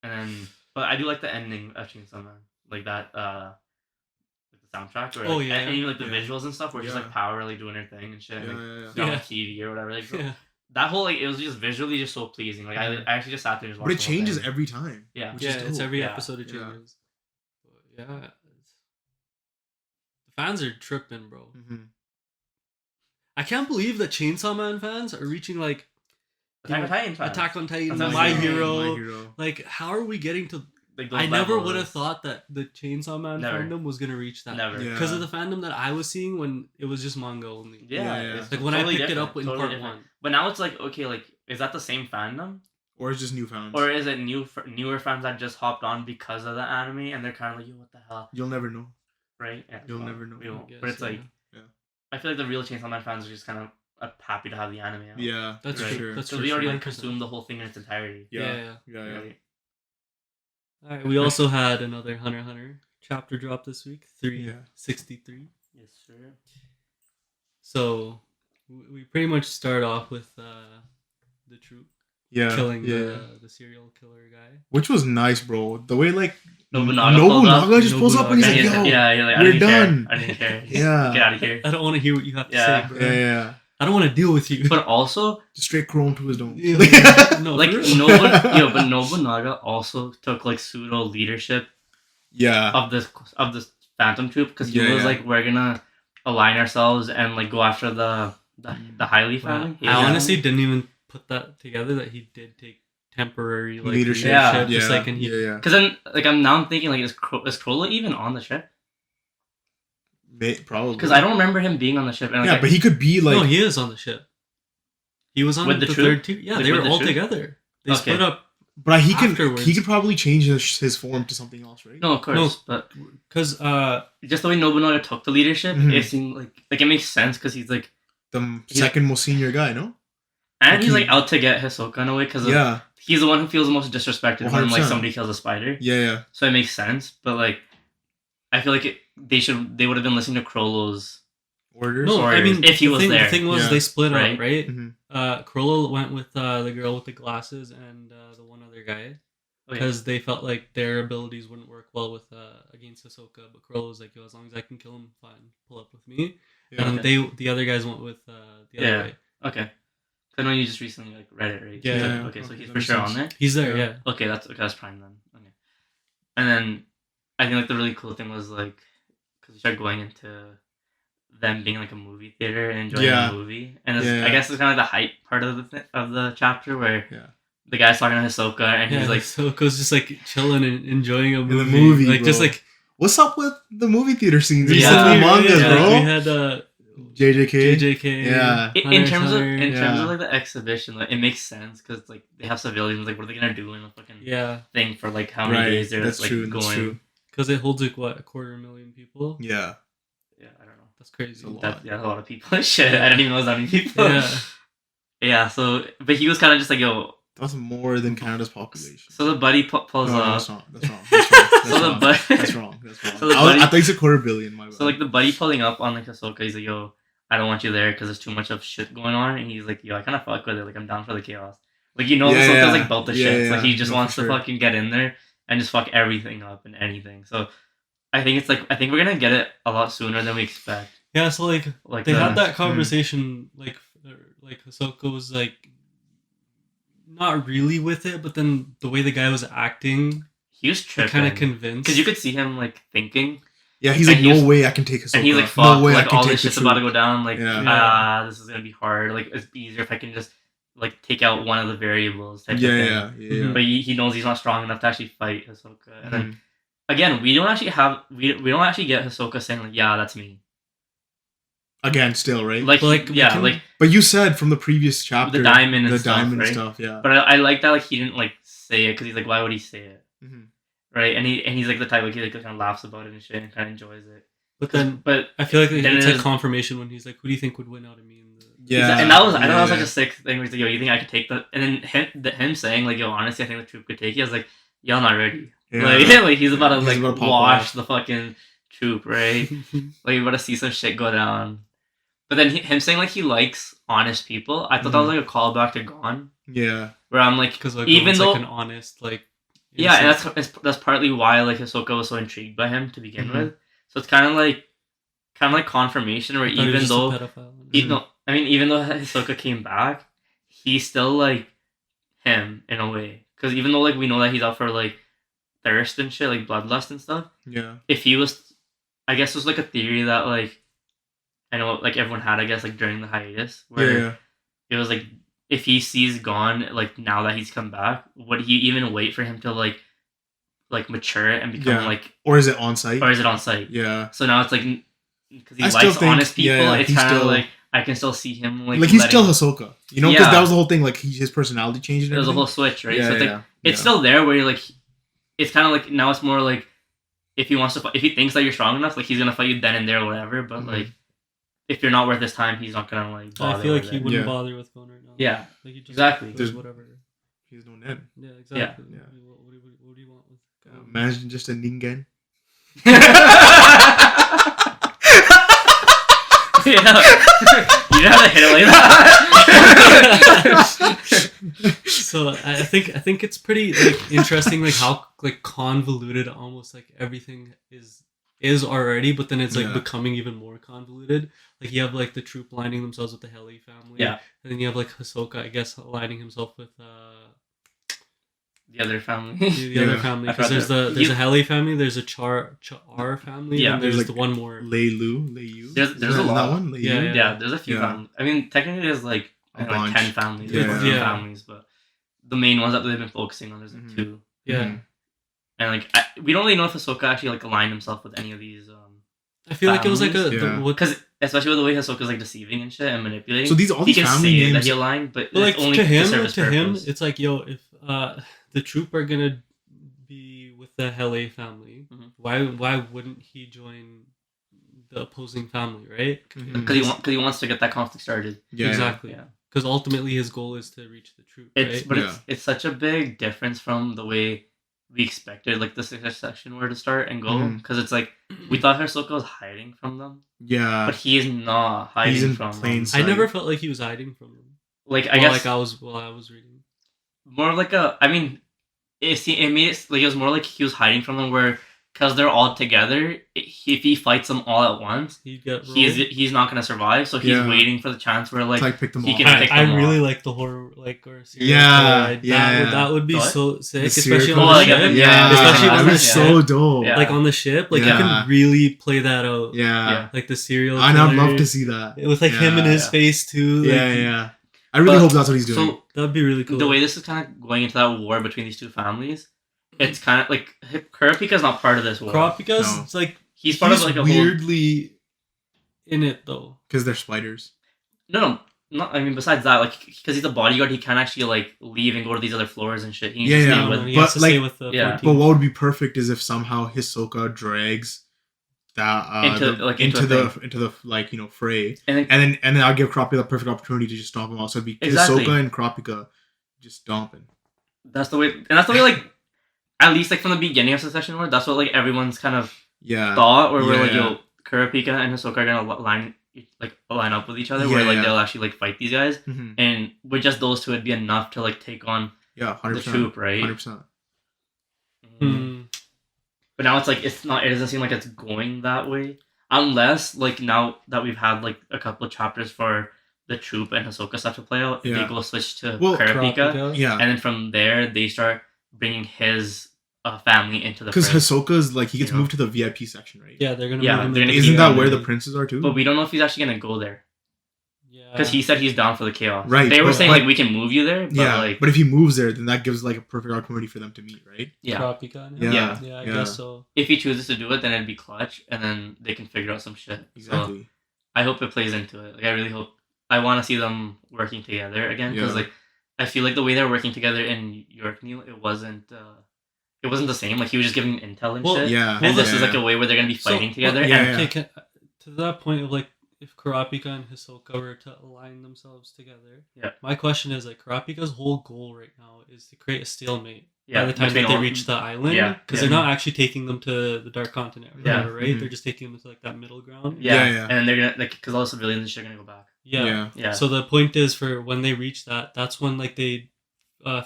then, but I do like the ending of Chainsaw Man, like that. The soundtrack, or and even like the visuals and stuff, where just like Power really doing her thing and shit, on TV or whatever. Like, that whole like it was just visually just so pleasing. Like I actually just sat there and just watched. But it changes every time. Yeah, it's every episode it changes. The fans are tripping, bro. I can't believe that Chainsaw Man fans are reaching like Attack on Titan, My Hero. Like, how are we getting to? Like I never would have thought that the Chainsaw Man fandom was gonna reach that. Never. Because of the fandom that I was seeing when it was just manga only. Like when I picked it up in part 1. But now it's like, okay, like is that the same fandom? Or is it just new fans? Or is it newer fans that just hopped on because of the anime and they're kind of like, yo, what the hell? You'll never know. Right? Yeah. You'll never know. But it's like, I feel like the real Chainsaw Man fans are just kind of happy to have the anime out. Yeah, that's true. Because we already like consumed the whole thing in its entirety. Yeah. Right? All right, we also had another Hunter x Hunter chapter drop this week, 363. Yes, sir. So we pretty much start off with the troop killing the serial killer guy, which was nice, bro. The way like Nobunaga just pulls up and he's like, "Yo, like, we're done. I didn't care. Yeah, get out of here. I don't want to hear what you have to say, bro. Yeah. I don't want to deal with you. But also, just straight chrome to his dome. No, like but Nobunaga also took like pseudo leadership. Of this Phantom Troop, because he was like, we're gonna align ourselves and like go after the Highly family. I honestly didn't even put that together that he did take temporary like leadership. Just like and because then like I'm thinking like is Corolla even on the ship? Probably, because I don't remember him being on the ship. And, like, but he could be like. No, he is on the ship. He was on with the third team. Yeah, like, they were all together. They split up. But he could probably change his form to something else, right? No, of course, but because just the way Nobunaga took the leadership, it seemed like it makes sense because he's like the second most senior guy, no? And he's like out to get Hisoka in a way because he's the one who feels the most disrespected when like somebody kills a spider. Yeah. So it makes sense, but like I feel like they would have been listening to Crollo's orders. No, I mean if he was there. The thing was they split up, right? Mm-hmm. Crollo went with the girl with the glasses and the one other guy because they felt like their abilities wouldn't work well with against Hisoka. But Crollo was like, "Yo, as long as I can kill him, fine, pull up with me." And the other guys went with the other guy. Okay. I know you just recently like read it, right? Yeah. Okay, so he's for sure on there. He's there, yeah. Okay, that's prime then. Okay. And then I think like the really cool thing was like because we started going into them being like a movie theater and enjoying the movie, and I guess it's kind of like the hype part of the chapter where the guy's talking to Hisoka and he's like Hisoka's just like chilling and enjoying a movie, like bro. Just like what's up with the movie theater scenes? The mangas, bro. We had JJK. In terms of like the exhibition, like it makes sense because like they have civilians. Like, what are they gonna do in a fucking thing for like how many days they're like going? Because it holds like what 250,000 people. Yeah, I don't know. That's crazy. It's a lot. That's a lot of people. Shit, I didn't even know it was that many people. Yeah. Yeah. So, but he was kind of just like, yo. That's more than Canada's population. So the buddy pulls No, up. that's wrong. That's wrong. That's wrong. That's So the wrong. buddy. That's wrong. That's wrong. So the I buddy- thought it's a $250 million. My bad. So like the buddy pulling up on like Hisoka, he's like, yo, I don't want you there because there's too much of shit going on, and he's like, yo, I kind of fuck with it. Like I'm down for the chaos. Like Hisoka's like built the shit. Like he just wants to fucking get in there and just fuck everything up and anything. So I think we're gonna get it a lot sooner than we expect. Yeah, so like they had that conversation, like Hisoka was like not really with it, but then the way the guy was acting, he was tripping, kind of convinced, because you could see him like thinking. Yeah, he's like, no way I can take Hisoka. And he's like, fuck, no way like I can all take this shit's about to go down. Like, this is gonna be hard. Like, it's easier if I can just like take out one of the variables. Type of thing. Yeah. But he knows he's not strong enough to actually fight Hisoka. And then again, we don't actually get Hisoka saying like, yeah, that's me. Again, still, right? Like But you said from the previous chapter, the diamond and stuff, yeah. But I like that, like he didn't like say it because he's like, why would he say it, right? And he's like the type like he like kind of laughs about it and shit and kind of enjoys it. But I feel like it's like confirmation when he's like, who do you think would win out of me? And that was I thought that was like a sick thing where he's like, yo, you think I could take the? And then him saying like, yo, honestly, I think the troop could take you. I was like, y'all not ready. Like he's about to like wash the fucking troop, right? Like, you about to see some shit go down. But then him saying like he likes honest people, I thought that was like a callback to Gon. Yeah. Where I'm like, because like even though like an honest like. Yeah, and that's partly why like Hisoka was so intrigued by him to begin with. So it's kind of like confirmation where even though even though Hisoka came back, he's still like him in a way. Because even though like we know that he's out for like thirst and shit, like bloodlust and stuff. Yeah. If he was, I guess it was like a theory that like I know like everyone had, I guess, like during the hiatus where it was like if he sees Gon like now that he's come back, would he even wait for him to like mature and become like, or is it on site? Yeah. So now it's like because he I likes think, honest people, it's kind of still, like I can still see him like he's still Hisoka, you know, because that was the whole thing. Like his personality changed. There was a whole switch, right? So it's like it's still there where you're like, it's kind of like now it's more like if he wants to, if he thinks that you're strong enough, like he's gonna fight you then and there or whatever. But like if you're not worth his time, he's not gonna like bother. I feel like he wouldn't bother with Gon right now. Yeah, like he just exactly. There's whatever. He's no Ned. Yeah, exactly. Yeah. What do you want with? Managing just a ningen. You don't have to hit it like that. So I think it's pretty like interesting, like how like convoluted almost like everything is already, but then it's like becoming even more convoluted. Like you have like the troop aligning themselves with the Heli family, and then you have like Hisoka, I guess, aligning himself with the other family. The other family, because there's a Heli family, there's a Char family, and there's like the one more Leiyu. There's a lot. One? Yeah, there's a few families. I mean, technically there's like 10 families, families, but the main ones that they've been focusing on, there's like 2. Yeah. And like we don't really know if Hisoka actually like aligned himself with any of these. I feel like it was like because especially with the way Hisoka's like deceiving and shit and manipulating. So these all these family names that he aligned, but like only to him, purpose. it's like, yo, if the troop are gonna be with the Hele family, why wouldn't he join the opposing family, right? Because he wants to get that conflict started. Yeah, exactly. Yeah. Because ultimately his goal is to reach the troop. It's such a big difference from the way we expected like the succession were to start and go, because it's like we thought Hisoka was hiding from them. Yeah, but he is not hiding from them. I never felt like he was hiding from them. Like I guess like I was reading. More like it made it like it was more like he was hiding from them, where because they're all together, if he fights them all at once, he's not gonna survive. So he's waiting for the chance where like pick them he off. can pick them off. I really like the horror or series. That would be so sick, especially on the ship. Especially on the so dope. Like on the ship, like you can really play that out. Yeah, like the serial. And I'd love to see that with like him and his face too. Yeah. I really hope that's what he's doing. So that'd be really cool. The way this is kind of going into that war between these two families, it's kind of like Kurapika's not part of this war. Kurapika's it's like he's part of like a weirdly in it though, because they're spiders. No, not. I mean, besides that, like because he's a bodyguard, he can't actually like leave and go to these other floors and shit. He needs to stay with, but what would be perfect is if somehow Hisoka drags that into a the like fray, and then I'll give Kurapika the perfect opportunity to just stomp him out. So it'd be exactly. Hisoka and Kurapika just stomping. That's the way like at least like from the beginning of Succession War, that's what like everyone's kind of thought, where we're like, yo, Kurapika and Hisoka are gonna line up with each other, where like they'll actually like fight these guys, and with just those two, it'd be enough to like take on 100%, the troop, right? 100%. But now it's like it doesn't seem like it's going that way, unless like now that we've had like a couple of chapters for the troop and Hisoka stuff to play out, they go switch to Kurapika, and then from there they start bringing his family into the. Because Hisoka's like he gets moved to the VIP section, right? Yeah, they're gonna. Isn't that where the princes are too? But we don't know if he's actually gonna go there. Because he said he's down for the chaos. Right. They were saying like we can move you there. But, but if he moves there, then that gives like a perfect opportunity for them to meet, right? Yeah. Kurapika, yeah, I guess so. If he chooses to do it, then it'd be clutch, and then they can figure out some shit. Exactly. So I hope it plays into it. Like I really hope. I want to see them working together again, because like I feel like the way they're working together in York New, it wasn't the same. Like he was just giving intel and shit. Yeah. And this is like a way where they're gonna be fighting together. Okay, to that point of like, if Kurapika and Hisoka were to align themselves together, my question is like Kurapika's whole goal right now is to create a stalemate by the time that they reach the island, because they're not actually taking them to the Dark Continent, or whatever, right? Mm-hmm. They're just taking them to like that middle ground. And then they're gonna because all the civilians and shit are gonna go back. Yeah. So the point is, for when they reach that's when like they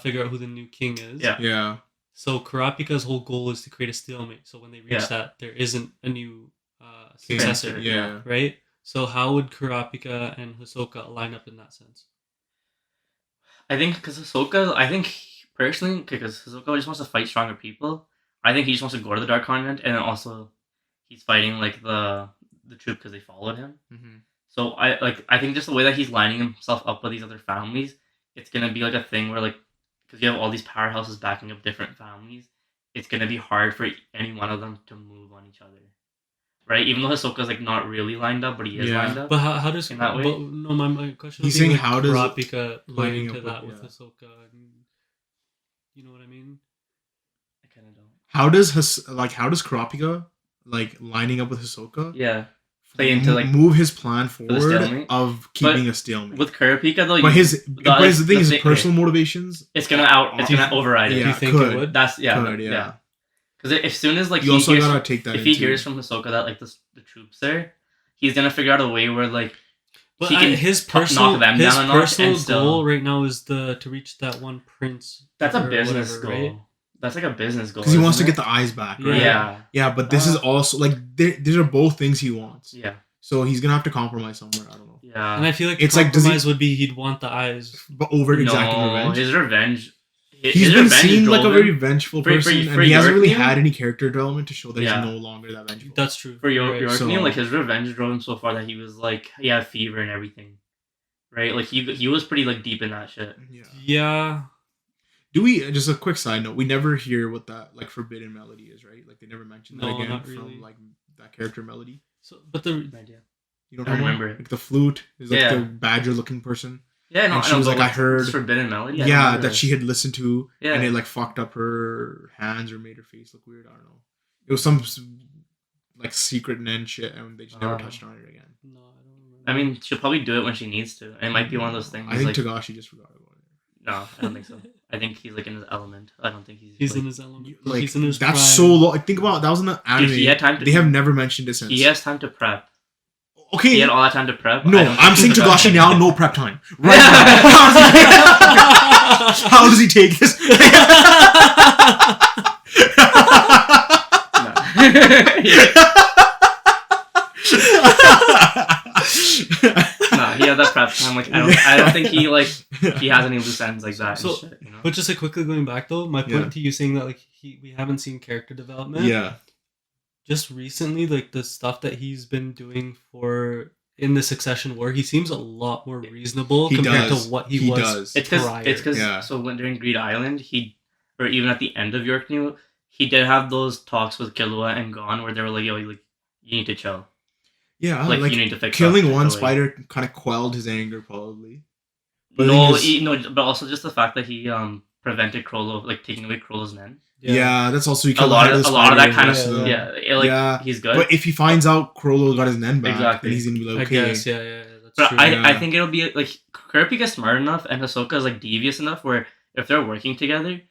figure out who the new king is. Yeah. So Kurapika's whole goal is to create a stalemate. So when they reach that, there isn't a new successor. Yeah. Right. So how would Kurapika and Hisoka line up in that sense? I think because Hisoka just wants to fight stronger people. I think he just wants to go to the Dark Continent, and then also he's fighting like the troop because they followed him. Mm-hmm. So I think just the way that he's lining himself up with these other families, it's gonna be like a thing where like, because you have all these powerhouses backing up different families, it's gonna be hard for any one of them to move on each other. Right, even though Hisoka's like not really lined up, but he is lined up. But how does in that way? But no, my question. He's saying, like, how does Kurapika play into that with Hisoka? You know what I mean? I kind of don't. How does Kurapika like lining up with Hisoka? Yeah, play into like move his plan forward of keeping a stalemate with Kurapika though. But the thing is, his personal motivations. It's gonna override it. Do you think it would? That's yeah. Because if soon as like you also gotta take that. If he hears from Hisoka that like the troops there, he's gonna figure out a way where like but he can his personal knock them down a notch. His personal goal right now is to reach that one prince. That's a business goal. Right? That's like a business goal. Because he wants to get the eyes back, right? Yeah, but this is also like these are both things he wants. Yeah. So he's gonna have to compromise somewhere. I don't know. Yeah. And I feel like the compromise would be he'd want the eyes, but over exacting revenge. His revenge. He's been seen like a very vengeful person, and he hasn't really had any character development to show that he's no longer that vengeful. That's true. For York, like his revenge drove him so far that he was like he had fever and everything, right? Like he was pretty like deep in that shit. Yeah. Do we just a quick side note? We never hear what that like forbidden melody is, right? Like they never mention that again from like that character melody. So, but the idea. You don't remember it. Like the flute is like the badger looking person. Yeah, no, and she was like, I heard forbidden melody. Yeah, that she had listened to, and it like fucked up her hands or made her face look weird. I don't know. It was some like secret Nen shit, and they just never touched on it again. No, I don't remember. I mean, she'll probably do it when she needs to. It might be one of those things. I think Togashi just forgot about it. No, I don't think so. I think he's like in his element. I don't think he's in his element. Like he's in his that's prime. so long. Think about that was in the anime. He had time to, they have never mentioned it since. He has time to prep. Okay. He had all that time to prep. No, I'm saying Togashi now, no prep time. Right now. How does he take this? He had that prep time. Like I don't think he has any loose ends like that. So, and shit, you know? But just like quickly going back though, my point to you saying that like we haven't seen character development. Yeah. Just recently, like the stuff that he's been doing in the Succession War, he seems a lot more reasonable compared to what he was. It's because so when during Greed Island, or even at the end of York New, he did have those talks with Killua and Gon where they were like, "Yo, like you need to chill." Yeah, like you need to fix killing one spider kind of quelled his anger probably. But but also just the fact that he prevented Krollo, like taking away Krollo's men. Yeah, that's also you A kill lot the of spider that and kind rest of them. yeah, he's good. But if he finds out Chrollo got his nen back, Exactly. then he's gonna be like, I okay. guess, yeah, that's But true. I think it'll be like Kurapika's smart enough and Hisoka's like devious enough where if they're working together,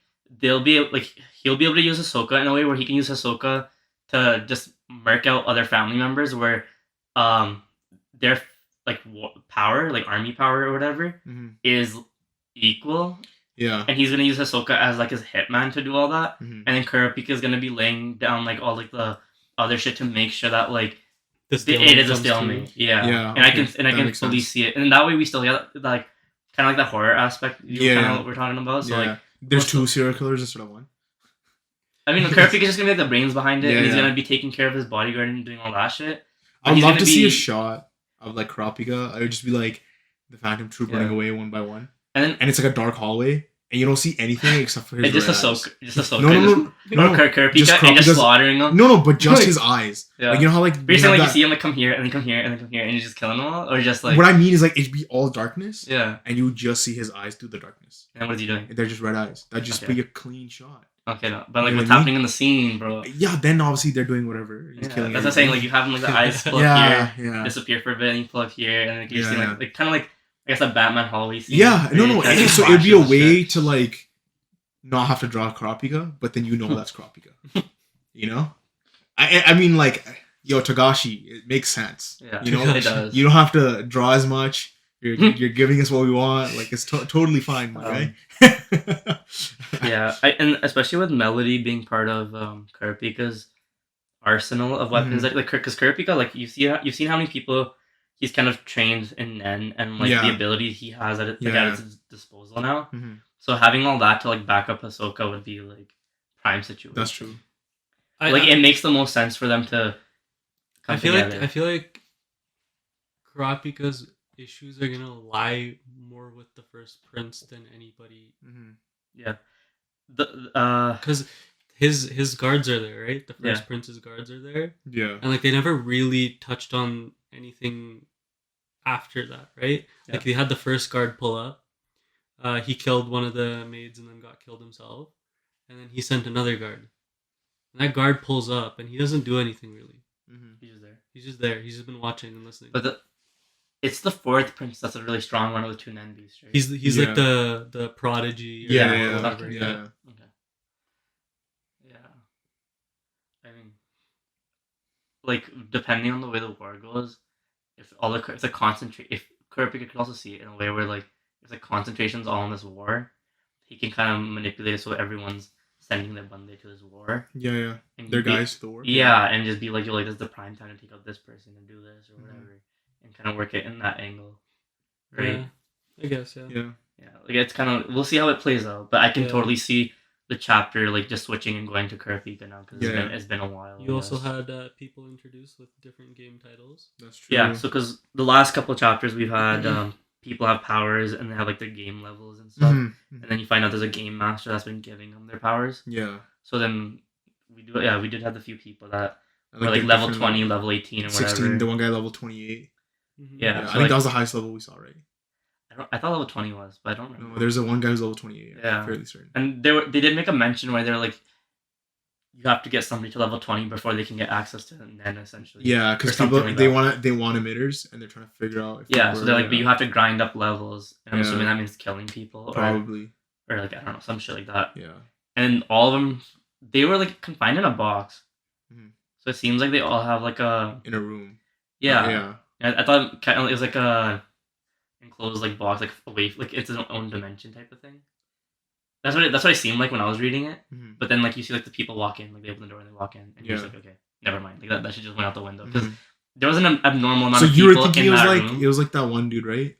they'll be like he'll be able to use Hisoka in a way where he can use Hisoka to just murk out other family members where their like power, like army power or whatever, is equal. Yeah. And he's gonna use Hisoka as like his hitman to do all that, Mhm. and then Kurapika's gonna be laying down like all like the other shit to make sure that like it is a stalemate. Yeah. Yeah, And I okay. can That makes fully sense. see it, and that way we still get like kind of like the horror aspect. Kind of what we're talking about. So like, there's two serial killers instead of one. I mean, Kurapika's just gonna be like the brains behind it, Yeah, and he's yeah. gonna be taking care of his bodyguard and doing all that shit. But I'd he's love gonna to see be- a shot of like Kurapika. I would just be like the Phantom Troop running away one by one, and it's like a dark hallway, and you don't see anything except for his it's just red eyes. Just Hisoka. No, Kurapika just and just Kurapika's- slaughtering them. No, but just Like- his eyes. Yeah. Like you know how like But you're they saying have like you that- see him like come here and then come here and then come here and you're just killing them all, or just like what I mean is like it'd be all darkness, yeah. and you would just see his eyes through the darkness. And what is he doing? And they're just red eyes. That'd just Okay. be a clean shot. Okay, no. But like You know what's what I mean? happening in the scene, bro? Yeah, then obviously they're doing whatever. He's Yeah, killing. that's what I'm saying. Like everybody. you have him like the eyes pull up yeah, here, yeah. disappear for a bit, and you pull up here, and like you're Yeah, seeing yeah. like kind of like I guess a Batman hallway scene. Yeah, where no, you kinda so see it'd be a flashes and way shit. to like not have to draw Kurapika, but then you know that's Kurapika. You know, I mean like yo Togashi, it makes sense. Yeah, You know, it does. you don't have to draw as much. You're giving us what we want. Like it's totally fine, right? Yeah, and especially with Melody being part of Kurapika's arsenal of weapons, Mhm. like because Kurapika, like you've seen how many people he's kind of trained in Nen and like the Yeah. ability he has at Yeah. his disposal now. Mhm. So having all that to like back up Hisoka would be like prime situation. That's true. It makes the most sense for them to come I feel together. like Kurapika's issues are gonna lie more with the first prince than anybody, Yeah. The because his guards are there, right? The first Yeah. prince's guards are there, Yeah. and like they never really touched on anything after that, right? Yeah. Like they had the first guard pull up. He killed one of the maids and then got killed himself, and then he sent another guard. And that guard pulls up and he doesn't do anything really. he's just there. He's just there. He's just been watching and listening. But it's the fourth prince that's a really strong one of the two Nen beasts, right? He's Yeah. like the prodigy. Or Yeah, whatever. yeah. Okay. Yeah. I mean, like depending on the way the war goes, if Kurapika could also see it in a way where like if the concentration's all on this war, he can kind of manipulate it so everyone's sending their bande to this war. Yeah. And They're be- guys to the war. Yeah, and just be like, yo, like this is the prime time to take out this person and do this or Mhm. whatever, and kind of work it in that angle, right? Yeah, I guess. Yeah. Yeah. Yeah, like it's kind of we'll see how it plays out, but I can Yeah. totally see the chapter like just switching and going to Kurapika now because Yeah. it's been a while. You I also guess. had people introduced with different game titles. That's true. Yeah, so because the last couple of chapters we've had people have powers and they have like their game levels and stuff, Mhm. and then you find out there's a game master that's been giving them their powers. Yeah. So then we did have the few people that I were like the level different 20, level 18, or 16. whatever. The one guy level 28. Mhm. Yeah, I so think like, that was the highest level we saw, right? I thought level 20 was, but I don't remember. No, there's a one guy who's level 28. Yeah. I'm fairly certain. And they did make a mention where they're like, you have to get somebody to level 20 before they can get access to Nen, essentially. Yeah, Or because something people like they that. want emitters and they're trying to figure out. If Yeah, people so they're are- like, but you have to grind up levels, and I'm Yeah. assuming that means killing people, probably. or like I don't know, some shit like that. Yeah. And all of them, they were like confined in a box, Mhm. so it seems like they all have like a In a room. yeah. I thought it was like a enclosed like box, like away, like it's its own dimension type of thing. That's what it seemed like when I was reading it. Mhm. But then like you see like the people walk in, like they open the door and they walk in, and you're just Yeah. like, okay, never mind, like that shit just went out the window because Mhm. there was an abnormal amount So of you people were thinking in it was that like room. it was like that one dude, right?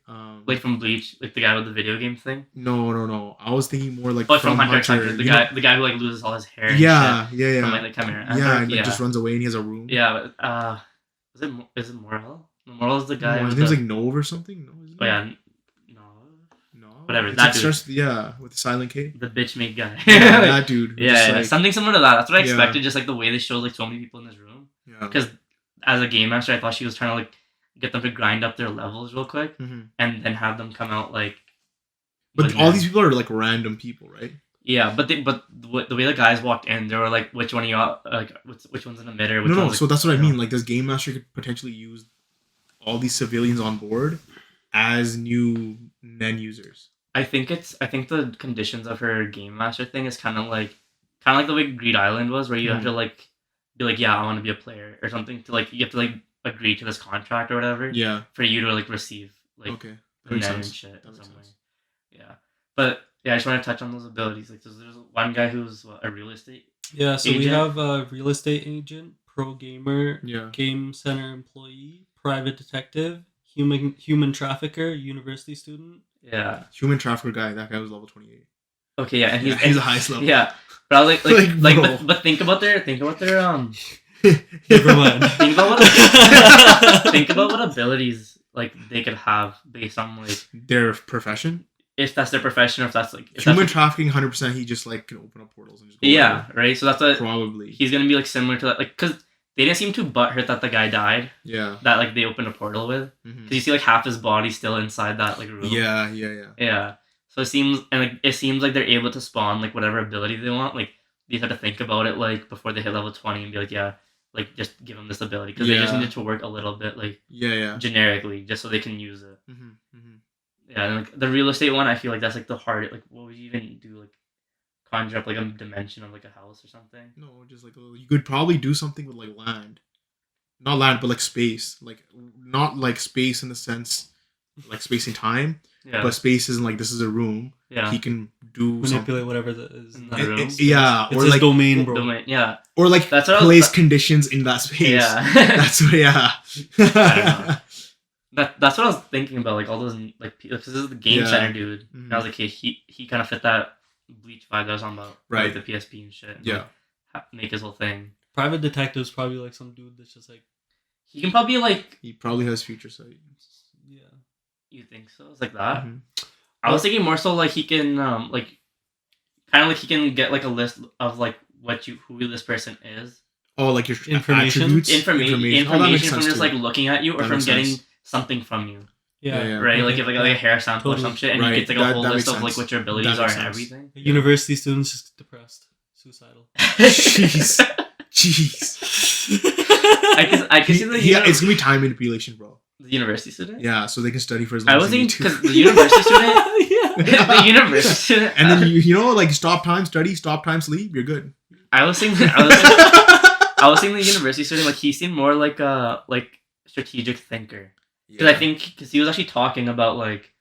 Like from Bleach, like the guy with the video game thing. No. I was thinking more like But from Hunter x Hunter, the you know- guy who like loses all his hair. And Yeah, shit yeah. From like the Chimera. Yeah, and yeah. it just runs away and he has a room. Yeah, but is it Morel? No, Morel's the guy. No, his with name's the- like Nove or something. No, isn't Oh it? yeah, No. whatever, It's that like dude. starts- yeah, with the silent K. the bitch made guy. Yeah, that dude. who's just Yeah, like- something similar to that. That's what I Yeah. expected. Just like the way they showed like so many people in this room. Yeah. Because as a game master, I thought she was trying to like get them to grind up their levels real quick Mhm. and then have them come out like. But with all Nen. these people are like random people, right? Yeah, but the way the guys walked in, they were like, which one are you like? Which one's in the middle? Which No, one's, so like, that's what I you know? mean. Like, this game master could potentially use all these civilians on board as new Nen users. I think the conditions of her game master thing is kind of like the way Greed Island was, where you have to like be like, yeah, I want to be a player or something, to like you have to like agree to this contract or whatever. Yeah. For you to like receive like Okay. the Nen and shit in some way. Yeah, but yeah, I just want to touch on those abilities. Like, there's one guy who's a real estate. Yeah, so agent. we have a real estate agent, pro gamer, Yeah. game center employee, private detective, human trafficker, university student. Yeah. Human trafficker guy. That guy was level 28. Okay, yeah, and he's the highest level. Yeah, but I was Like, but think about their Never mind. think about what abilities like they could have based on like their profession. If that's their profession, or if that's like human trafficking, 100%. He just like can open up portals and just go. Yeah, right. So that's probably he's gonna be like similar to that, like, because they didn't seem too butthurt that the guy died. Yeah. That like they opened a portal with, because you see like half his body still inside that like room. Yeah. Yeah. So it seems like they're able to spawn like whatever ability they want. Like, they just have to think about it like before they hit level 20 and be like, yeah, like just give them this ability, because they just need it to work a little bit like generically, just so they can use it. Yeah, and like the real estate one, I feel like that's like the hard. Like, what would you even do? Like, conjure up like a dimension of like a house or something? No, just like you could probably do something with like land, not land, but like space. Like, not like space in the sense like space and time. Yeah. But space isn't like this is a room. Yeah. He can do manipulate whatever that is in that room. Yeah, it's or his like domain, bro. Yeah. Or like that's place conditions in that space. Yeah. That's what. Yeah. I don't know. That's what I was thinking about, like all those like, because this is the game center dude. And I was like, hey, he kind of fit that Bleach vibe that I was on about, right? Like the PSP and shit. And yeah. Like, make his whole thing. Private detective's probably like some dude that's just like, he can probably like, he probably has future sight. Yeah. You think so? It's like that. I was thinking more so like he can like kind of like he can get like a list of like who this person is. Oh, like your information from just like looking at you, or from getting something from you. Yeah. Right? Like if like a hair sample or some shit, and you get like a whole list of like what your abilities are and everything. University students just depressed, suicidal. Jeez. I can see the it's gonna be time manipulation, bro. The university student? Yeah, so they can study for as long as they need to. Because the university student, the university student, and then you know, like, stop time study, stop time sleep, you're good. I was thinking the university student, like, he seemed more like a strategic thinker. Because I think he was actually talking about like,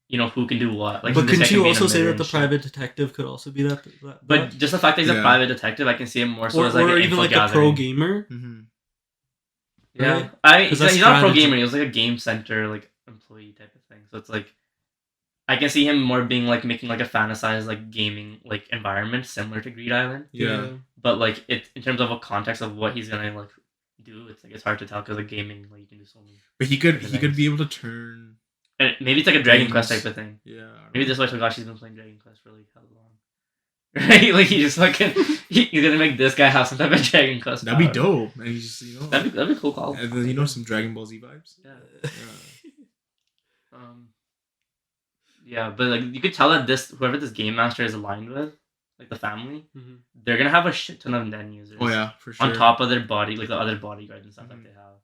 you know, who can do what. Like, but couldn't you also say that the private detective could also be that? But just the fact that he's a private detective, I can see him more so as like or an even like gathering. a pro gamer. Yeah, right? He's not a pro gamer. He was like a game center like employee type of thing. So it's like, I can see him more being like making like a fantasized like gaming like environment similar to Greed Island. Yeah. But like it in terms of a context of what he's gonna like do, it's hard to tell, because like gaming, like you can do so many. But he could be able to turn. And maybe it's like a Dragon Quest type of thing. Yeah. Maybe that's why Togashi's been playing Dragon Quest for like how long. Right, like he just fucking he's gonna make this guy have some type of Dragon Quest. That'd be dope, and he's just, you know, that'd be cool call. And then, you know, some Dragon Ball Z vibes. Yeah. Yeah, but like you could tell that whoever this game master is aligned with, like the family, they're gonna have a shit ton of Nen users. Oh yeah, for sure. On top of their body, like the other bodyguards and stuff that they have.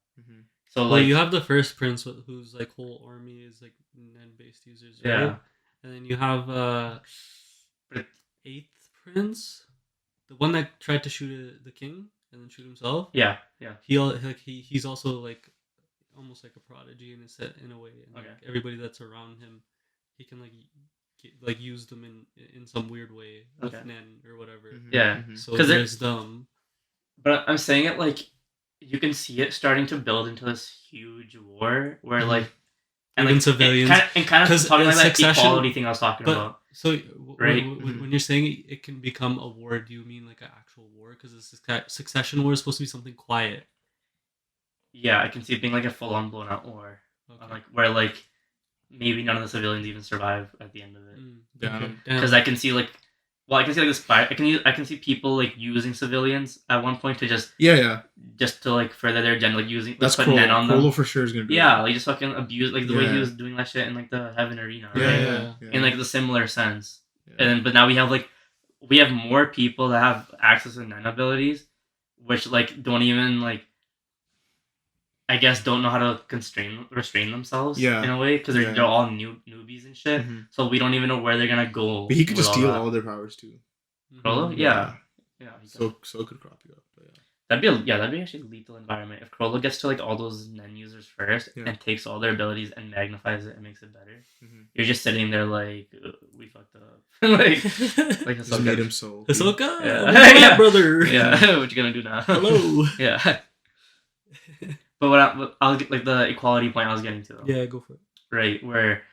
So like, you have the first prince whose like whole army is like Nen based users, right? Yeah. And then you have eighth prince, the one that tried to shoot the king and then shoot himself. Yeah. He's also like almost like a prodigy in a way. And like everybody that's around him, he can like use them in some weird way with Nen or whatever. Yeah. So there's them. But I'm saying it like you can see it starting to build into this huge war where like and like civilians and kind of talking like that equality thing I was talking about. So right, when you're saying it can become a war, do you mean like an actual war? Because the succession war is supposed to be something quiet. Yeah, I can see it being like a full on blown out war, like where like maybe none of the civilians even survive at the end of it. Because I can see like. Well, I can see like the spy. I can see people like using civilians at one point to just just to like further their agenda, like using that's put cool. Nen on them. Polo for sure is gonna do like just fucking abuse like the way he was doing that shit in like the Heaven Arena, right? In like the similar sense, and then but now we have like we have more people that have access to nen abilities, which like don't even like, I guess, don't know how to restrain themselves in a way, because they're all newbies and shit. Mm-hmm. So we don't even know where they're gonna go. But he could just steal all their powers too. Crollo? Yeah. So could crop you up. But that'd be actually a lethal environment. If Crollo gets to like all those nen users first and takes all their abilities and magnifies it and makes it better, you're just sitting there like, we fucked up. like just made him so. Hisoka? Yeah. Brother. Yeah. What you gonna do now? Hello. Yeah. But I'll get like the equality point I was getting to. Though. Yeah, go for it. Right, where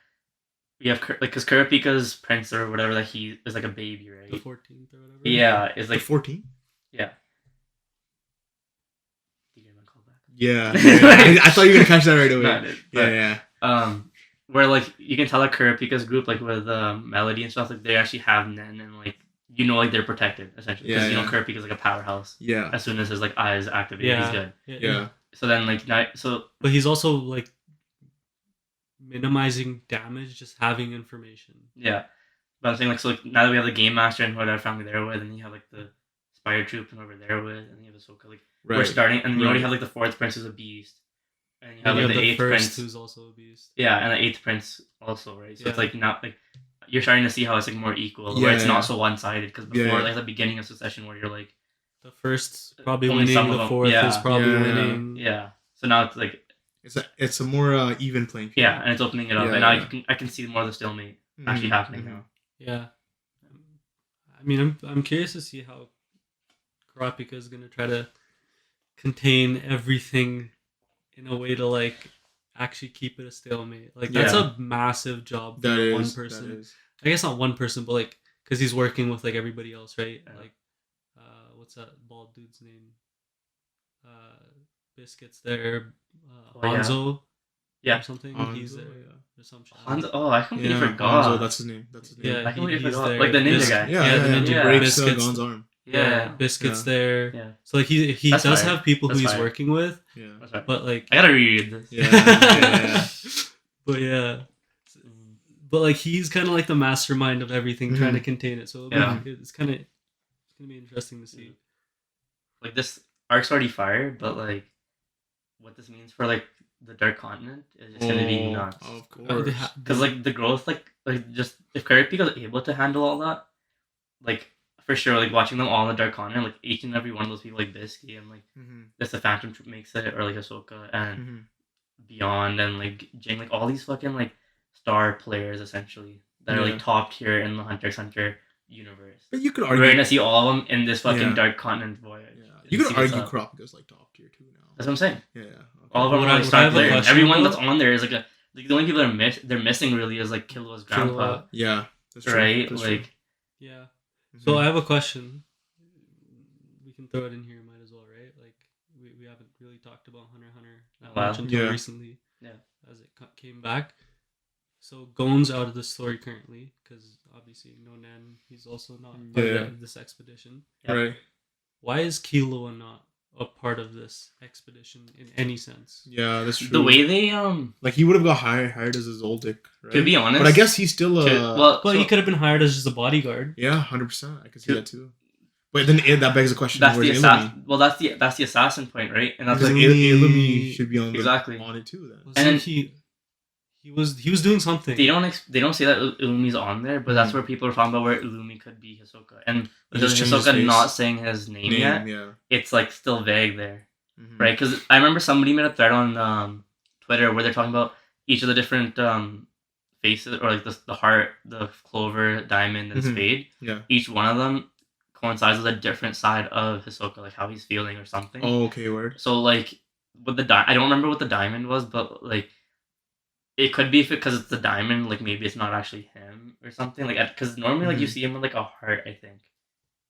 we have like, because Kurapika's prince or whatever, that he is like a baby, right? The 14th or whatever. Yeah, is like the 14th. Yeah. Yeah. I thought you were gonna catch that right away. No, but, yeah. Where like you can tell that Kurapika's group, like with Melody and stuff, like they actually have nen, and like like they're protected essentially, because Kurapika's like a powerhouse. Yeah. As soon as his like eyes activate, he's good. Yeah. So then like but he's also like minimizing damage, just having information. Yeah. But I'm saying like, so like now that we have the Game Master and whatever family there with, and you have like the Spire Troop and whoever there with, and you have Ahsoka, like we're starting, and you already have like the 4th Prince who's a beast, and you have like the 8th Prince who's also a beast. Yeah, and the 8th Prince also, right? So it's like now like you're starting to see how it's like more equal, where it's not so one sided, because before like the beginning of Succession, where you're like the 1st probably winning, the 4th is probably winning. Yeah. So now it's like it's a more even playing field. Yeah, and it's opening it up, and now I can see more of the stalemate actually happening now. Yeah. I mean, I'm curious to see how Kurapika is gonna try to contain everything in a way to like actually keep it a stalemate. Like that's a massive job for one person. I guess not one person, but like because he's working with like everybody else, right? Yeah. Like, what's that bald dude's name? Biscuit's there. Hanzo. Yeah. Or something. Hanzo, he's there. Or some shit. Hanzo. Oh, I completely forgot. Hanzo, that's his name. Yeah, I completely forgot. Like the ninja guy. Yeah, the ninja breaks Gon's arm. Yeah, Biscuit's there. Yeah. So like he does have people who he's working with. Yeah. But like I gotta reread this. Yeah. But yeah. But like he's kind of like the mastermind of everything, trying to contain it. So it's gonna be interesting to see. Like this arc's already fired, but like what this means for like the Dark Continent is just gonna be nuts. Of course. Because like the growth, like just if Kurapika is able to handle all that, like for sure, like watching them all in the Dark Continent, like each and every one of those people, like Bisky and like this the Phantom Troop makes it, or like Ahsoka and Beyond and like Jing, like all these fucking like star players essentially that are like top tier in the Hunter x Hunter universe. But you could argue we're gonna see all of them in this fucking Dark Continent voyage. Yeah. You could argue Kurapika's like top tier too now. That's what I'm saying. Yeah. All of them are like star players. Everyone that's on there is like the only people they're missing really is like Killua's grandpa. Yeah. That's true. Right? That's like true. Yeah. So I have a question. We can throw it in here, might as well, right? Like we haven't really talked about Hunter x Hunter that much until recently. Yeah. As it came back. So Gon's out of the story currently because obviously no Nen. He's also not part of this expedition. Right. Why is Killua not a part of this expedition in any sense? Yeah, that's true. The way they like he would have got hired as a Zoldyck, right? To be honest, but I guess he's still he could have been hired as just a bodyguard. Yeah, 100%. I could see that too. But then that begs the question: that's where's the Illumi? Well, that's the assassin point, right? And that's like Illumi should be on on it too. Then and he was doing something. They don't say that Illumi's on there, but that's where people are talking about where Illumi could be Hisoka, and because Hisoka not saying his name yet, it's like still vague there, right? Because I remember somebody made a thread on Twitter where they're talking about each of the different faces, or like the heart, the clover, diamond, and spade. Yeah, each one of them coincides with a different side of Hisoka, like how he's feeling or something. Oh, okay, word. So like with I don't remember what the diamond was, but like. It could be because it's the diamond, like maybe it's not actually him or something. Like, because normally like you see him with like a heart, I think,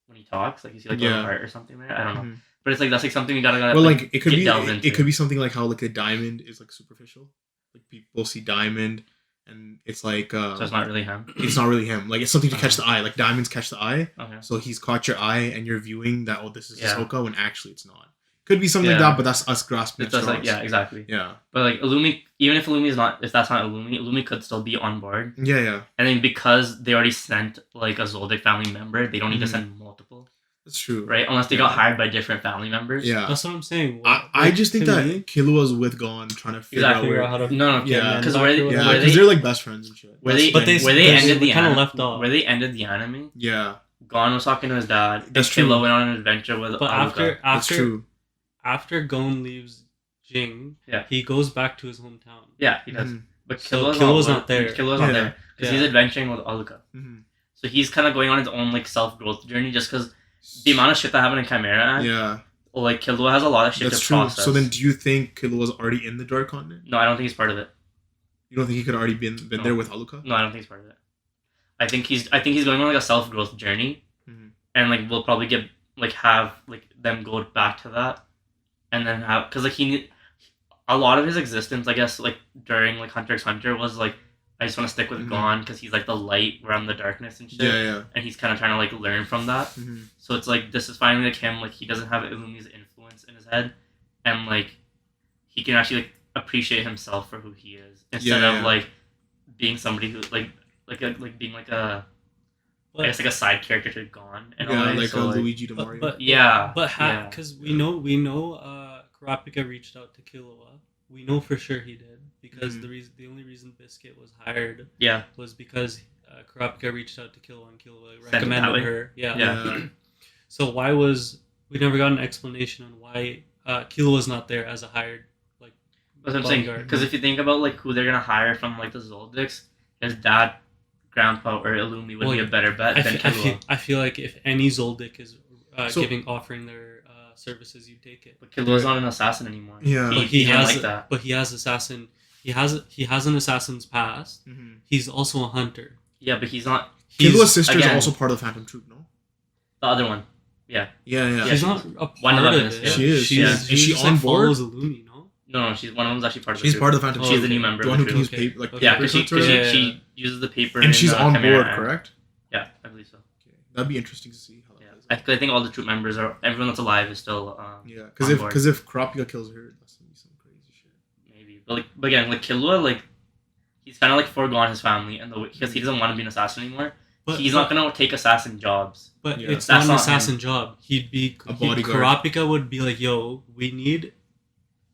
when he talks, like you see like a heart or something there. I don't know, but it's like that's like something you gotta well, like it could be it could be something like how like a diamond is like superficial, like people see diamond and it's like so it's not really him. It's not really him. Like it's something to catch the eye. Like diamonds catch the eye. Okay. So he's caught your eye and you're viewing that this is Ahsoka when actually it's not. Could be something like Yeah. that, but that's us grasping It's at just like, straws. yeah, exactly. Yeah. But like Illumi, even if Illumi's not, if that's not Illumi could still be on board. Yeah, yeah. And then because they already sent like a Zoldyck family member, they don't need to send multiple, That's true. right? Unless they got hired by different family members. Yeah. That's what I'm saying. I just think to that me, Killua's with Gon trying to figure Exactly. out where. how to No, Yeah. because where Yeah, where because they they're like best friends and shit. where they But they- where they they ended the kinda anime, left off. where they ended the anime. Yeah, Gon was talking to his dad. That's and true. Killua went on an adventure with But Aluka. that's true. after Gon leaves Jing, Yeah. he goes back to his hometown. Yeah, he does. Mhm. But So Killua's not there. Killua's Yeah. not there because he's adventuring with Aluka. Mhm. So he's kind of going on his own like self growth journey just because the amount of shit that happened in Chimera. Yeah, Like Killua has a lot of shit that's to true. process. So then, do you think Killua's already in the Dark Continent? No, I don't think he's part of it. You don't think he could already been No. there with Aluka? No, I don't think he's part of it. I think he's going on like a self growth journey, Mhm. and like we'll probably get like have like them go back to that, and then have because like a lot of his existence, I guess, like during like Hunter x Hunter was like I just want to stick with Mhm. Gon because he's like the light around the darkness and shit, Yeah, yeah. and he's kind of trying to like learn from that. Mhm. So it's like this is finally like him, like he doesn't have Illumi's influence in his head, and like he can actually like appreciate himself for who he is instead Yeah, of yeah. like being somebody who being like a I guess like a side character to Gon in a Yeah, way. like So, a Luigi to Mario. But yeah, but because we know Kurapika reached out to Killua. We know for sure he did because Mhm. the only reason Biscuit was hired yeah, was because Kurapika reached out to Killua and Killua it that recommended way? her. Yeah. Yeah. So why was we never got an explanation on why Killua was not there as a hired like that's what I'm saying. bodyguard? Because if you think about like who they're gonna hire from like the Zoldicks, his dad, Grandpa, or Illumi would be a better bet than Killua. I feel like if any Zoldyck is So- offering their services, you take it. But Killua's not an assassin anymore. Yeah. But he didn't has like that. But he has assassin. He has an assassin's past. Mhm. He's also a hunter. Yeah, but he's not Killua's sister is again- also part of the Phantom Troop, no? the other one. Yeah, yeah. She's not a part one of them of is, it. yeah. She is. She's, Yeah. Is she she just, on like, board? follows Illumi, no? No, she's one of them's actually part of the She's troop. part of the Phantom Oh, Troop. She's the new okay. member The of one who the can use troop. paper, like Okay. Yeah, paper because clips or whatever? she uses the paper And she's on Chimera board, Ant. correct? Yeah, I believe so. Okay. That'd be interesting to see how that Yeah, plays out. I think all the troop members are everyone that's alive is still Yeah, on board. because if Kurapika kills her, that's gonna be some crazy shit. maybe. But again, like Killua, like he's kind of like foregone his family and because he doesn't want to be an assassin anymore. But He's not gonna take assassin jobs. But Yeah. it's That's not an not assassin job. He'd be A bodyguard. Kurapika would be like, "Yo, we need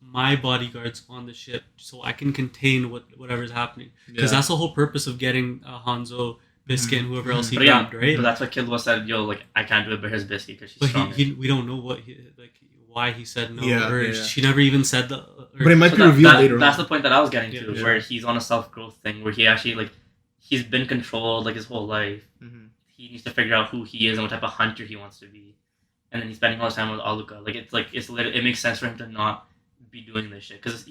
my bodyguards on the ship so I can contain whatever's happening." Because that's the whole purpose of getting Hanzo, Biscuit, and whoever else he But again, grabbed, right? but that's what Killua said. Yo, like I can't do it, but here's Biscuit because she's But stronger. we don't know why he said no. Yeah, or yeah, yeah. she never even said that. But it might So be revealed later that's on. the point that I was getting to, Yeah. where he's on a self growth thing, where he actually like he's been controlled like his whole life. Mhm. He needs to figure out who he is and what type of hunter he wants to be, and then he's spending all his time with Aluka. It makes sense for him to not be doing this shit because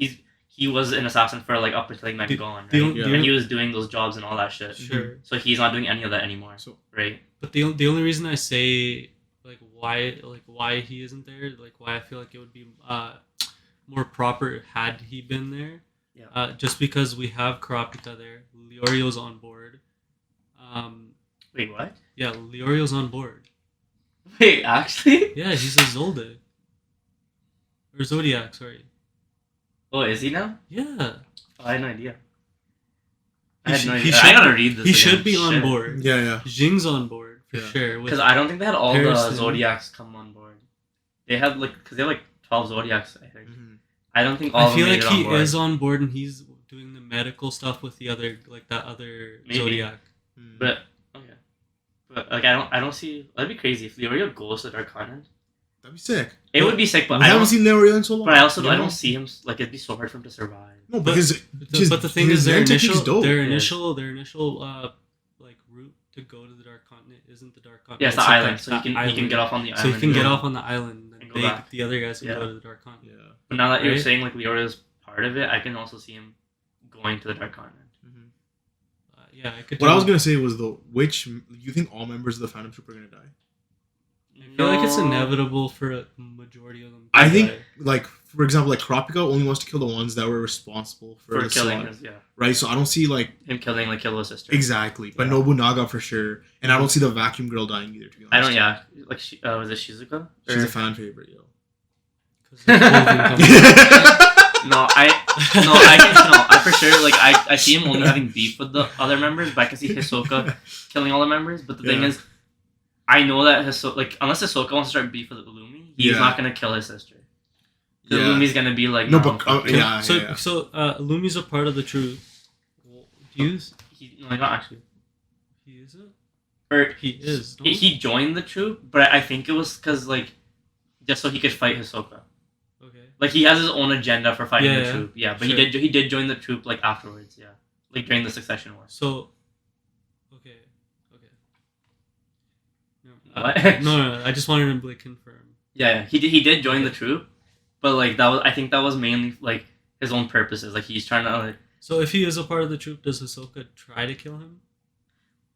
he was an assassin for like up until like Mega Gone, right? Yeah. And he was doing those jobs and all that shit. Sure. So he's not doing any of that anymore, So right? But the only reason I say why he isn't there, like why I feel like it would be more proper had he been there. Yeah. Just because we have Kurapika there, Leorio's on board. Wait, what? Yeah, Leorio's on board. Wait, actually? Yeah, he's a Zoldyck. Or Zodiac, sorry. Oh, is he now? Yeah. Oh, I had no idea. He I had should- no he idea. should- I gotta read this. He again. should be on Shit. board. yeah. Jing's on board for Yeah. sure. with- Because I don't think they had all Harrison. the Zodiacs come on board. They had because they have like 12 Zodiacs, I think. Mhm. I don't think all I of them feel made like it he on board. is on board and he's doing the medical stuff with the other, like that other Maybe. Zodiac. Mhm. But okay, but like I don't see. That'd be crazy if Leorio goes to Dark Continent. That'd be sick. It would be sick, but We I haven't don't. seen Leorio in so long. But I also you I know? don't see him like it'd be so hard for him to survive. No, But- because But the thing his is, their zen technique's initial, dope. their Yeah. initial, like route to go to the Dark Continent isn't the Dark Continent. Yeah, it's the like island, so he can island. get off on the So island. he can and get go. off on the island, And and go back. the other guys can Yeah. go to the Dark Continent. Yeah. But now that you're Right? saying like Leorio's part of it, I can also see him going to the Dark Continent. Mhm. Yeah, I could. What I was too. gonna say was though, which you think all members of the Phantom Troop are gonna die? I feel like it's inevitable for a majority of them. to I think, die. like for example, like Kurapika only wants to kill the ones that were responsible for for the killing slaughter, his, yeah, right? So I don't see like him killing like Killua's sister. exactly, but Yeah. Nobunaga for sure, and I don't see the vacuum girl dying either. To be honest, I don't. Yeah, like was it Shizuka? She's Or- a fan favorite, yo. I for sure like I see him only having beef with the other members, but I can see Hisoka killing all the members. But the thing is, I know that unless Hisoka wants to start beef with Illumi, he's not gonna kill his sister. Illumi's gonna be like So Illumi's a part of the truth. No, not actually. He isn't. Or he is. He joined the troop, but I think it was because like just so he could fight Hisoka. Okay. Like he has his own agenda for fighting the troop. Yeah, but sure. he did join the troop like afterwards. Yeah, like during the Succession War. So. Okay. What? No. I just wanted to like confirm. Yeah, he did join the troop, but like I think that was mainly like his own purposes. Like he's trying to like. So if he is a part of the troop, does Hisoka try to kill him?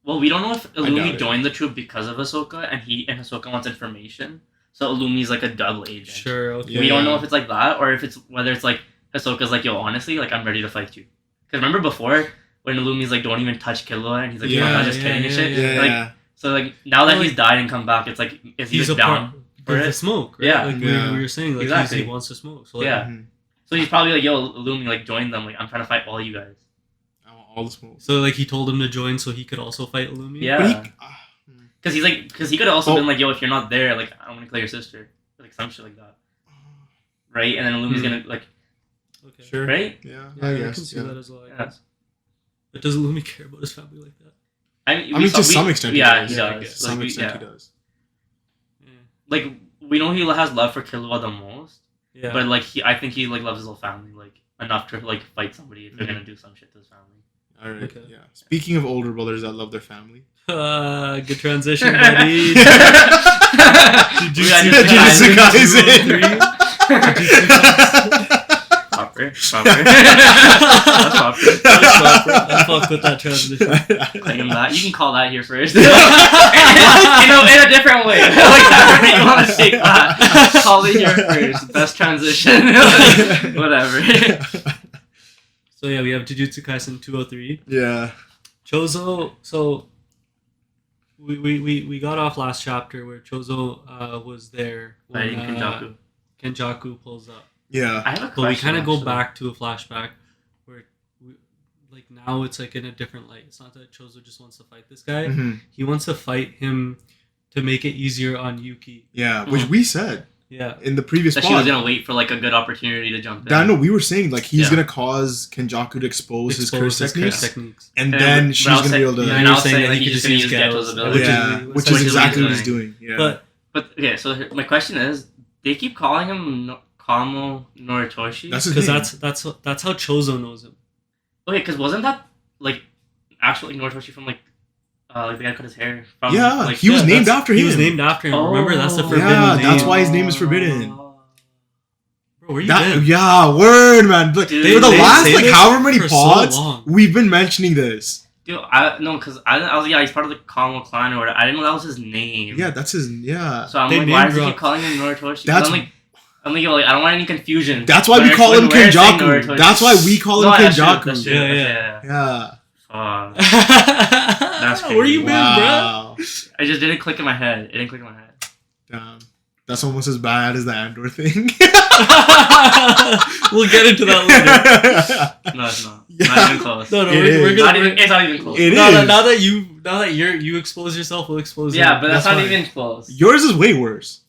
Well, we don't know if Illumi joined the troop because of Hisoka, and Hisoka wants information. So Illumi's like a double agent. Sure. Okay. We don't know if it's like that or if it's whether it's like Hisoka's like, yo, honestly, like I'm ready to fight you. Because remember before when Illumi's like, don't even touch Killua, and he's like, I'm just kidding and shit. Yeah. Like so like now that he's died and come back, it's like is he just down for the it? smoke? Right? Yeah. Like we were saying, like exactly. he wants to smoke. So like, yeah. So he's probably like, yo, Illumi, like join them. Like I'm trying to fight all you guys. All the smoke. So like he told him to join so he could also fight Illumi. Yeah. Because he could have also been like, yo, if you're not there, like I'm gonna kill your sister, like some shit like that, right? And then Illumi's gonna like, okay, sure, right? Yeah, I can see that as well. I guess. But does Illumi care about his family like that? I mean, to some extent, he does. To some extent, he does. Like we know he has love for Killua the most. Yeah. But like I think he like loves his whole family like enough to like fight somebody if they're gonna do some shit to his family. All right. Okay. Yeah. Speaking of older brothers that love their family. Good transition, buddy. Jujutsu Kaisen. Proper. That's fuck with that transition. You can call that here first. in a different way. Like however you want to take that. Call it here first. Best transition. Whatever. So yeah, we have Jujutsu Kaisen 203. Yeah. Choso. So we got off last chapter where Choso was there when Kenjaku pulls up. Yeah. I have a question. But we kind of go back to a flashback where like now it's like in a different light. It's not that Choso just wants to fight this guy. Mm-hmm. He wants to fight him to make it easier on Yuki. Yeah, which we said. Yeah. In the previous that she was gonna wait for like a good opportunity to jump in. I know we were saying like he's gonna cause Kenjaku to expose his curse techniques. And then she's gonna be able to. And I was saying that he just gonna use Geto's ability. Which is exactly what he's doing. Yeah. But okay, so my question is, they keep calling him Kamo Noritoshi. Because that's how Choso knows him. Okay, because wasn't that like actually Noritoshi from like the guy cut his hair from? Yeah, like, he was named after him. He was named after him. Remember, that's the forbidden name. That's why his name is forbidden. Bro, where you been? Yeah, word, man. Like, for the last like however many pods, we've been mentioning this. Dude, because I was he's part of the Kamo clan or whatever. I didn't know that was his name. Yeah, that's his. Yeah. So I'm like, why does he keep calling him Noritoshi? I'm like, I don't want any confusion. That's why we call him Kenjaku. That's why we call him Kenjaku. That's true. Yeah. That's crazy. Where you been, bro? I just didn't click in my head. It didn't click in my head. Damn. That's almost as bad as the Andor thing. We'll get into that later. No, it's not. Yeah. Not even close. No, it's not even close. Now that you expose yourself, we'll expose you. Yeah, but that's not even close. Yours is way worse.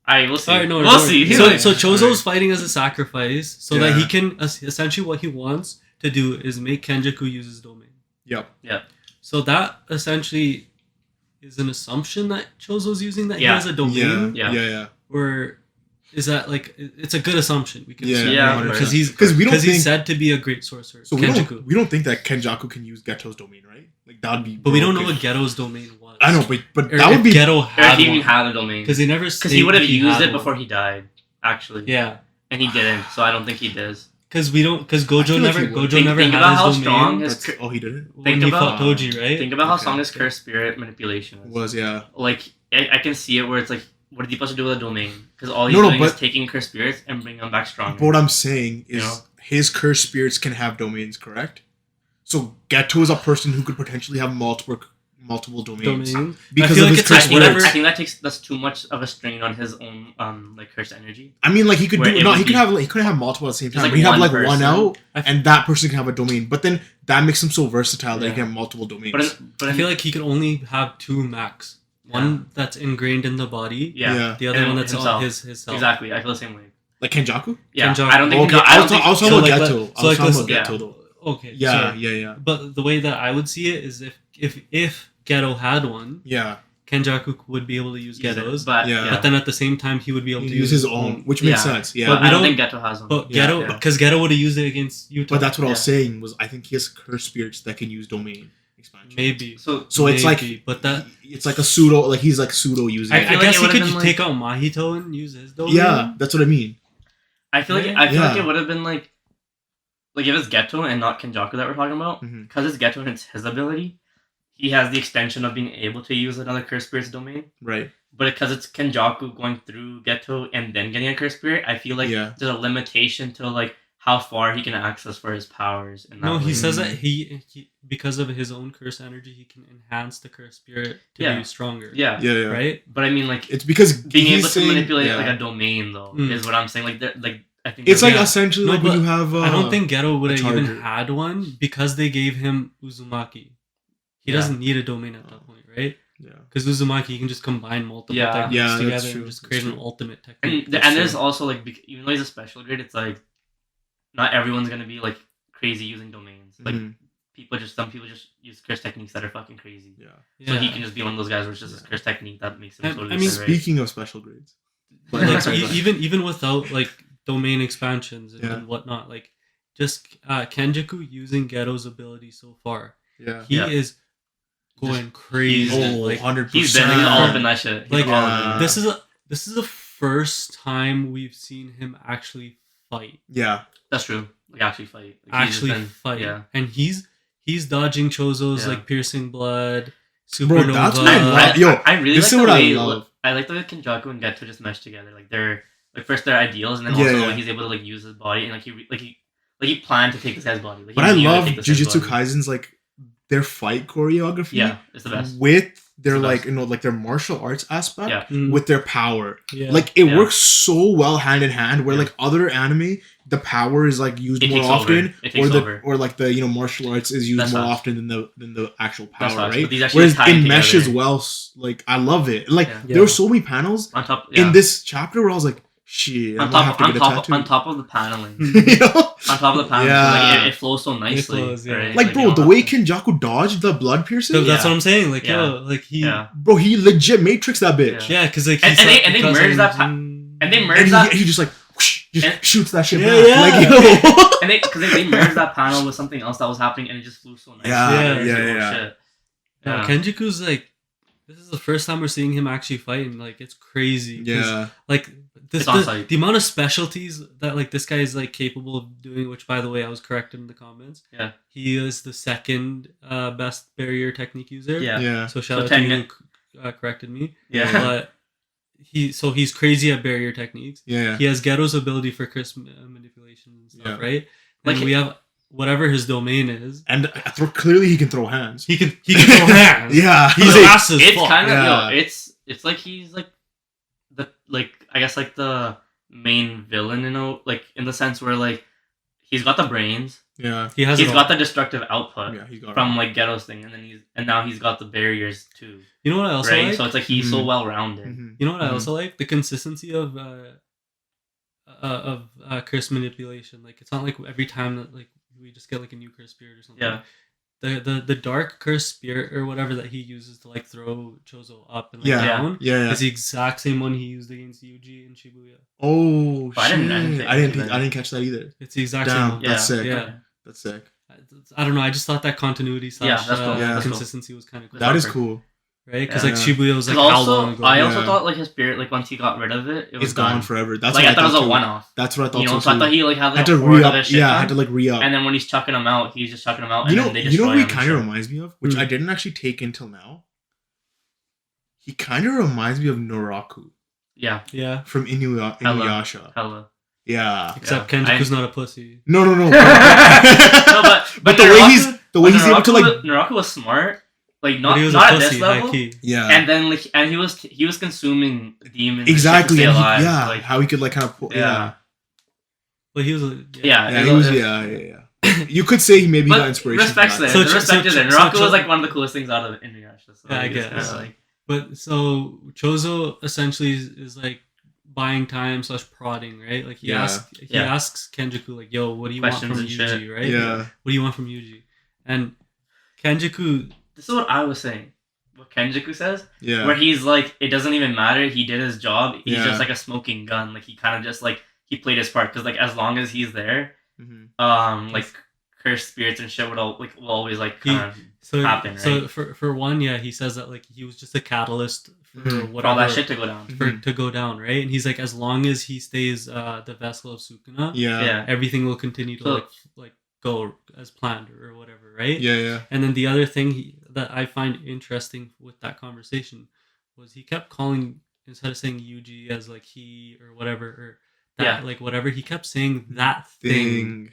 Alright, we'll see. We'll see. So Choso's fighting as a sacrifice so that he can essentially what he wants to do is make Kenjaku use his domain. Yep. So that essentially is an assumption that Choso's using that he has a domain. Yeah. Or is that like it's a good assumption? We can because he's said to be a great sorcerer. So we don't think that Kenjaku can use Geto's domain, right? Like that would be. But we don't know what Geto's domain was. I know, but that would be. Geto had he even had a domain because he would have used it before he died. Actually. Yeah. And he didn't, so I don't think he does. Because Gojo never think had about how his strong domain. He didn't. When he fought Toji, right? Think about how strong his cursed spirit manipulation was. Yeah. Like I can see it where it's like, what are you supposed to do with a domain? Because all he's doing is taking cursed spirits and bringing them back stronger. But what I'm saying is, his cursed spirits can have domains, correct? So Geto is a person who could potentially have multiple multiple domains. Domain. Because I feel of like his it's like cursed whatever. words. I think that's too much of a strain on his own like cursed energy. I mean, like he could Where do it no, would he could be- have like he couldn't have multiple at the same Just, time. like, But he'd have one like one person. out, I f- and that person can have a domain. But then that makes him so versatile that he Yeah. can have multiple domains. But I feel like he could only have 2 max. One that's ingrained in the body. yeah. The other And one that's himself. on his self. Exactly. I feel the same way. Like Kenjaku. Yeah. Kenjaku. I don't think. Okay, I don't I think. was so talking about like, Geto. so I was like, talking about let's- Geto though. Okay. Yeah, so- yeah. But the way that I would see it is if Geto had one, Yeah. Kenjaku would be able to use use it, Geto's. But Yeah. But then at the same time, he would be able He to use his own, which makes Yeah. sense. Yeah. But we I don't don't- think Geto has one. But Yeah, Geto, yeah. because Geto would have used it against Utah. But that's what I was Yeah. saying was I think he has cursed spirits that can use domain expansion. maybe. So So it's like Maybe, but that it's like a pseudo, like he's like pseudo using I, it. feel like guess it he would've could been, like- take out Mahito and use his domain. Yeah, that's what I mean. I feel like Yeah. like Yeah. it would have been like if it's Geto and not Kenjaku that we're talking about, Mhm. because it's Geto and it's his ability, he has the extension of being able to use another cursed spirit's domain. Right. But because it's Kenjaku going through Geto and then getting a cursed spirit, I feel like Yeah. there's a limitation to like how far he can access for his powers. In that No, way. he says that he because of his own curse energy, he can enhance the curse spirit to Yeah. be stronger. Yeah. Yeah. Right. But I mean, like It's because being he's able to saying- manipulate yeah. like a domain though Mm. is what I'm saying. Like I think It's like Yeah. essentially No, like when but you have. I don't think Geto would a have even charger. had one because they gave him Uzumaki. He Yeah. doesn't need a domain at that point, right? Yeah. Because Uzumaki, you can just combine multiple Yeah. techniques Yeah, that's together true, and just that's create an true. ultimate technique. and That's and there's true. also like even though he's a special grade, it's like not everyone's gonna be like crazy using domains. Like Mhm. some people just use curse techniques that are fucking crazy. Yeah. So he Yeah. can just be one of those guys where it's just a curse technique that makes him I totally mean, great. Speaking of special grades. But like Sorry, go ahead. even without like domain expansions and, Yeah. and whatnot, like just Kenjaku using Geto's ability so far, Yeah. he Yeah. is going crazy. he's- Oh, like 100%. He's been all up in that shit. He's Like, all up in this is the first time we've seen him actually fight. Yeah. That's true. Like actually fight. Like, he's just Actually been- fight. Yeah. And he's dodging Choso's Yeah. like piercing blood, Bro, supernova. that's what I love. Yo, I really this like is the what I way love. I like the way Kenjaku and Geto just mesh together. Like they're like first their ideals, and then Yeah, also yeah. like he's able to like use his body, and he planned to take this guy's body. Like, But he I knew to love take this guy's Jujutsu body. Kaisen's like their fight choreography. Yeah, it's the best. With their It's the like best. like their martial arts aspect Yeah. Mm, with their power. yeah. Like it Yeah. works so well hand in hand. Where Yeah. like other anime, the power is like used It more takes over. often, It takes or the over. or like the martial arts is used That's more facts. often than the actual That's power, facts, right? but these actually Whereas tie it meshes together. well. Like I love it. Like Yeah. there were so many panels On top, in this chapter where I was like, shit, I on might have top, to get a tattoo. on top of the paneling, You know? on top of the paneling, Yeah. like, it flows so nicely. flows, yeah. right? Like you bro, don't the have way to- Kenjaku dodged the blood piercing, So that's Yeah. what I'm saying. Like Yeah. like he yeah, bro, he legit matrix that bitch. yeah, because like And- he's and like, they because merge I'm- that and they merge And that. he just like whoosh, just And- shoots that shit Yeah, back. yeah. Like yo. And they merged that panel with something else that was happening, and it just flew so nicely. Yeah, It's like, oh, yeah. shit. No, Yeah. Kenjaku's like, this is the first time we're seeing him actually fighting. Like, it's crazy. 'cause, Yeah. Like, It's on site. the amount of specialties that, like, this guy is, like, capable of doing, which, by the way, I was corrected in the comments. Yeah. He is the second best barrier technique user. Yeah. Yeah. So shout So out to 10 you min- who corrected me. Yeah. But he's crazy at barrier techniques. Yeah. He has Geto's ability for curse manipulation and stuff, Yeah. right? Like, And we have whatever his domain is. And clearly he can throw hands. He can throw hands. Yeah. He's Like, fast as It's fuck. kind of Yeah. it's like he's like the I guess like the main villain, like in the sense where like he's got the brains, yeah. He has he's it all. got the destructive output Yeah, he's got from like Geto's thing, and now he's got the barriers too, You know what I also right? like? So it's like he's so Mhm. well rounded. Mhm. You know what I Mhm. also like? The consistency of curse manipulation. Like, it's not like every time that like we just get like a new curse spirit or something. Yeah. The dark curse spirit or whatever that he uses to like throw Choso up and like Yeah. down Yeah. is the exact same one he used against Yuji and Shibuya. Oh But I shit! didn't I didn't think- catch that either. It's the exact same Damn, one. that's sick. Yeah. That's sick. I don't know. I just thought that continuity / Yeah, that's cool. Yeah. That's cool. consistency was kind of cool. That is perfect. cool. Right? Because Yeah. like Shibuya was like Because how also, long ago? I also Yeah. thought like his spirit, like once he got rid of it, it was It's gone done. forever. That's Like what I thought it was a too. one-off. That's what I thought. You know, so so I thought too. he like had like had a to horde re of up. his shit Yeah, I done, had to like re up. and then when he's chucking them out, he's just chucking them out, You and know, then they you know destroy what he him and kind of shit. reminds me of, which Hmm. I didn't actually take until now. He kind of reminds me of Noraku Yeah, Yeah. from Inuyasha. hella. Yeah. Except Yeah. Kenjaku's not a pussy. No. No, but But the way Naraku- he's able to like Naraku was smart, like But not he was not a at pussy, this high level. key. Yeah. And then like he was consuming demons Exactly. to stay And alive. yeah. Like, How he could like kind of pull. Yeah. But he was a yeah, Yeah. He was. Yeah. You could say maybe he got But inspiration. respect's from there. that. So The respect is there. so Naraka was Cho- like one of the coolest things out of Inuyasha. So Yeah, I like, it's guess. kinda like, But so Chozo essentially is like buying time / prodding, right? Like he Yeah. asks Kenjaku like, "Yo, what do you want Questions from and Yuji?" shit. Right? Yeah. What do you want from Yuji? And Kenjaku, this is what I was saying. What Kenjaku says, Yeah. where he's like, it doesn't even matter. He did his job. He's Yeah. just like a smoking gun. Like he kind of just like he played his part because like as long as he's there, Mhm. like cursed spirits and shit will always like He- kind of so happen, so right? for one, yeah, he says that like he was just a catalyst for Mhm. For all whatever that shit to go down. to go down, right? And he's like, as long as he stays the vessel of Sukuna, Yeah. Yeah. everything will continue to So- like go as planned or whatever, right? Yeah. And then the other thing that I find interesting with that conversation was he kept calling, instead of saying Yuji as like he or whatever, or that, Yeah. like whatever, he kept saying that thing. Thing.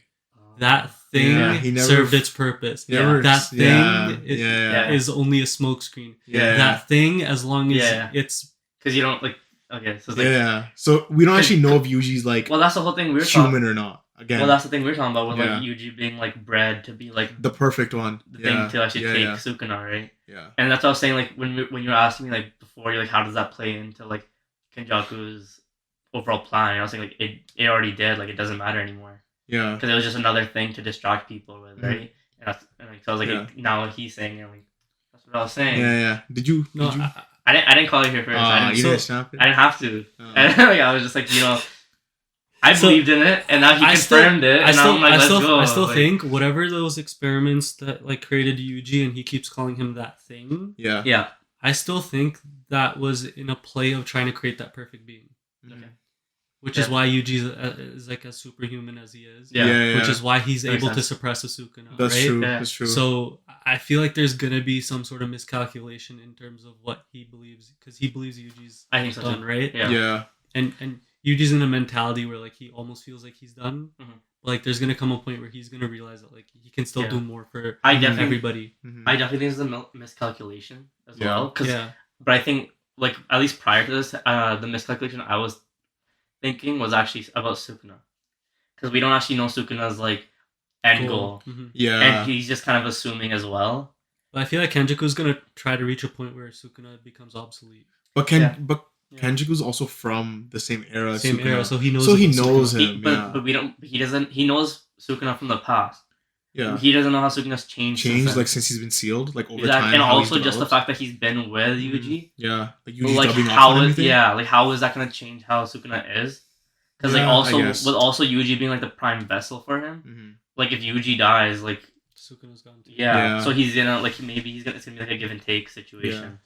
That thing Yeah, he never served its purpose. Never. That thing Yeah. is only a smokescreen. Yeah. That thing, as long as Yeah. it's Because you don't like. Okay, so it's like, Yeah. So we don't actually know if Yuji's like well, that's the whole thing we were talking. human or not. Again, Well, that's the thing we were talking about with Yeah. like Yuji being like bred to be like the perfect one. the Yeah. thing to actually yeah, take yeah. Sukuna, right? Yeah. And that's what I was saying. Like when you were asking me like before, you're like, how does that play into like Kenjaku's overall plan? And I was saying like it already did. Like it doesn't matter anymore Yeah. because it was just another thing to distract people with, right? And like, so I was like, Yeah. now what he's saying, and like that's what I was saying. Yeah. Did you? no. Did you? I didn't call you here first. I You didn't. didn't snap it. I didn't have to. Oh. And like, I was just like, I So, believed in it, and now he I still- confirmed it, and I'm like, let's go. I still Like, think whatever those experiments that like created Yuji, and he keeps calling him that thing. Yeah. yeah, I still think that was in a play of trying to create that perfect being, Mhm. Okay. which is Yeah. why Yuji is like as superhuman as he is. Yeah. Which is why he's Makes able to sense. suppress Asukuna. That's right? true. Yeah. That's true. So I feel like there's gonna be some sort of miscalculation in terms of what he believes, because he believes Yuji's I think so done, too. right? Yeah. Yeah. And Yuji's in a mentality where like he almost feels like he's done. Mhm. But, like there's gonna come a point where he's gonna realize that like he can still Yeah. do more for I definitely, everybody. Mhm. I definitely think it's a miscalculation as Yeah. well. Cause, Yeah. but I think like at least prior to this, the miscalculation I was thinking was actually about Sukuna, because we don't actually know Sukuna's like end goal, Mhm. Yeah. and he's just kind of assuming as well. But I feel like Kenjaku's gonna try to reach a point where Sukuna becomes obsolete. But Yeah. Yeah. Kenjaku's also from the same era. as Same Sukuna. era, so he knows. So he about knows Sukuna. him. But yeah. we don't. He doesn't. He knows Sukuna from the past. Yeah. He doesn't know how Sukuna's changed. since Changed then. like since he's been sealed, like over Exactly. time. and how he's also just the developed. fact that he's been with Yuji. Yeah. Like But, Yuji's like dubbing off how and is everything. like how is that gonna change how Sukuna is? Because like Yeah, I also guess. with also Yuji being like the prime vessel for him. Mhm. Like if Yuji dies, like Sukuna's gone too. yeah. Yeah. So he's gonna like maybe it's gonna be like a give and take situation.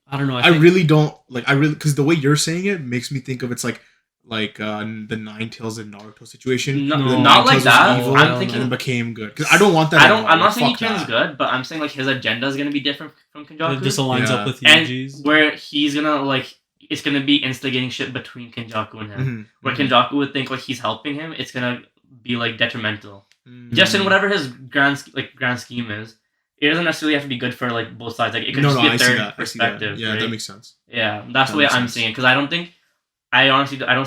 I don't know. I think, really don't like. I really because the way you're saying it makes me think of it's like the Nine Tails and Naruto situation. No, where the not Nine like Tails was that. evil I'm and thinking. then became good. Because I don't want that. I don't. anymore. I'm not Like, saying he fuck turns that. good, but I'm saying like his agenda is gonna be different from Kenjaku. it just aligns Yeah. up with and Yuji's. where he's gonna like it's gonna be instigating shit between Kenjaku and him. Mhm. Where Mhm. Kenjaku would think like he's helping him, it's gonna be like detrimental. Mhm. Just in whatever his grand scheme is. It doesn't necessarily have to be good for like both sides. Like it could No, just no, be a I see third that. I see that. perspective. Yeah, right? that makes sense. Yeah, that's That the way makes I'm sense. seeing it because I don't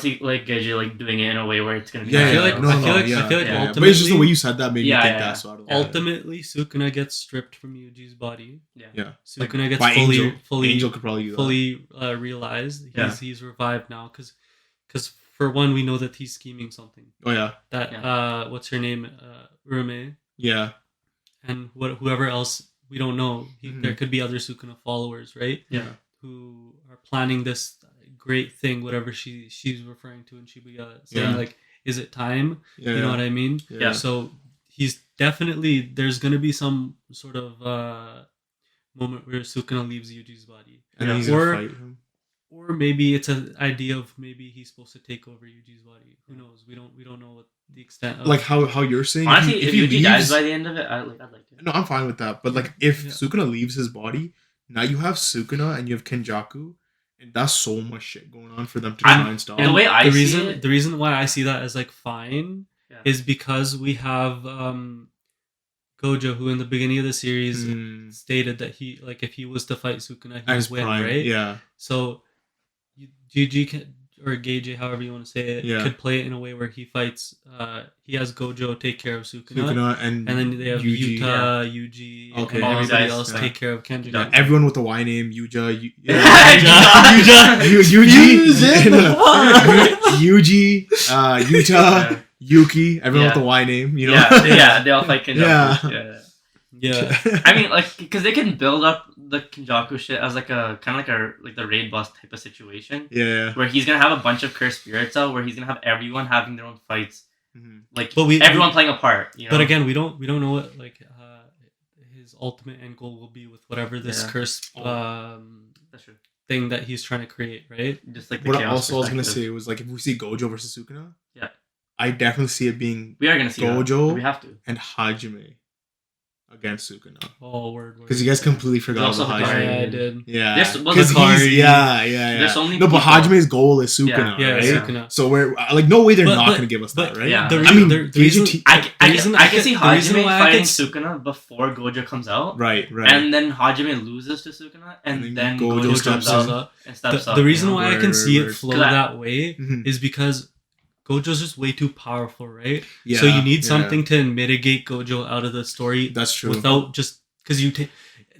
see like Geji like doing it in a way where it's gonna be. Yeah, I feel yeah, like- no, I no, feel like- yeah, I feel like yeah, yeah. But ultimately- it's just the way you said that made me Yeah, think yeah, that. yeah. So I don't. Ultimately, Sukuna gets stripped from Yuji's body. Yeah. Sukuna gets By fully Angel could probably do that. fully realized he's revived now because for one we know that he's scheming something Oh yeah. that what's her name Urume Yeah. and whoever else we don't know Mhm. there could be other Sukuna followers, right? Yeah. Who are planning this great thing, whatever she's referring to in Shibuya, saying Yeah. like, is it time? Yeah. You know what I mean? Yeah. So he's definitely there's gonna be some sort of moment where Sukuna leaves Yuji's body, And then he's Or- gonna fight him. or maybe it's an idea of maybe he's supposed to take over Yuji's body. Who knows? We don't know what the extent of Like how you're saying. Honestly, if he Yuji dies leaves- by the end of it, I'd like to. No, I'm fine with that. But like, if Yeah. Sukuna leaves his body, now you have Sukuna and you have Kenjaku, and that's so much shit going on for them to I'm- try and stop. in the way I the see reason it- the reason why I see that as like fine Yeah. is because we have Gojo, who in the beginning of the series stated that he like if he was to fight Sukuna, he would win, right? Yeah. So GG or Geiji, however you want to say it, could play it in a way where he fights. He has Gojo take care of Sukuna and then they have Yuji, Yuji, okay, and everybody else take care of Kenjaku. Yeah, everyone with the Y name, Yuji, Yuta, Yuki, everyone with the Y name, you know? Yeah, they all fight Kenjaku. Yeah. I mean, like, because they can build up the Kenjaku shit as like a kind of like the raid boss type of situation. Yeah. Where he's gonna have a bunch of cursed spirits out, where he's gonna have everyone having their own fights, like everyone playing a part. You know? But again, we don't know what like his ultimate end goal will be with whatever this cursed thing that he's trying to create, right? Just like the what also I was gonna say was like if we see Gojo versus Sukuna, I definitely see it being we are gonna see Gojo we have to and Hajime against Sukuna. Oh, word. Because you guys completely forgot about Hajime. Yeah, I did. Yeah. Because he's There's so many but Hajime's goal is Sukuna, right? Sukuna. So we're like, no way they're not gonna give us that, right? Yeah. The reason I can see Hajime fighting Sukuna before Gojo comes out. Right. And then Hajime loses to Sukuna, and then Gojo steps up. The reason why I can see it flow that way is because Gojo's just way too powerful, right? Yeah, so you need something to mitigate Gojo out of the story. That's true. Without just because you take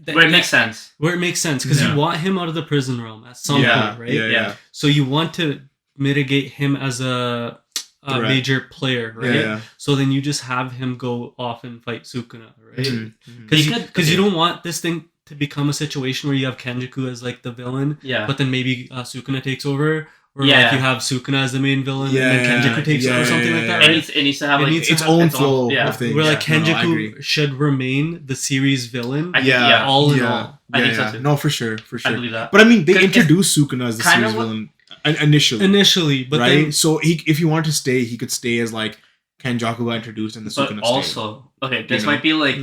where it makes sense. Where it makes sense because you want him out of the prison realm at some point, right? Yeah. So you want to mitigate him as a major player, right? Yeah. So then you just have him go off and fight Sukuna, right? Because you don't want this thing to become a situation where you have Kenjaku as like the villain, but then maybe Sukuna takes over. Or like you have Sukuna as the main villain, and then Kenjaku takes over, or something like that. Right? It needs to have like its own flow of things. Where like Kenjaku should remain the series villain. All in all. I think so too. No, for sure. I believe that. But I mean, they introduced Sukuna as the series villain initially, but right? Then, so if he wanted to stay, he could stay as like Kenjaku got introduced and the Sukuna. But also, this might be like.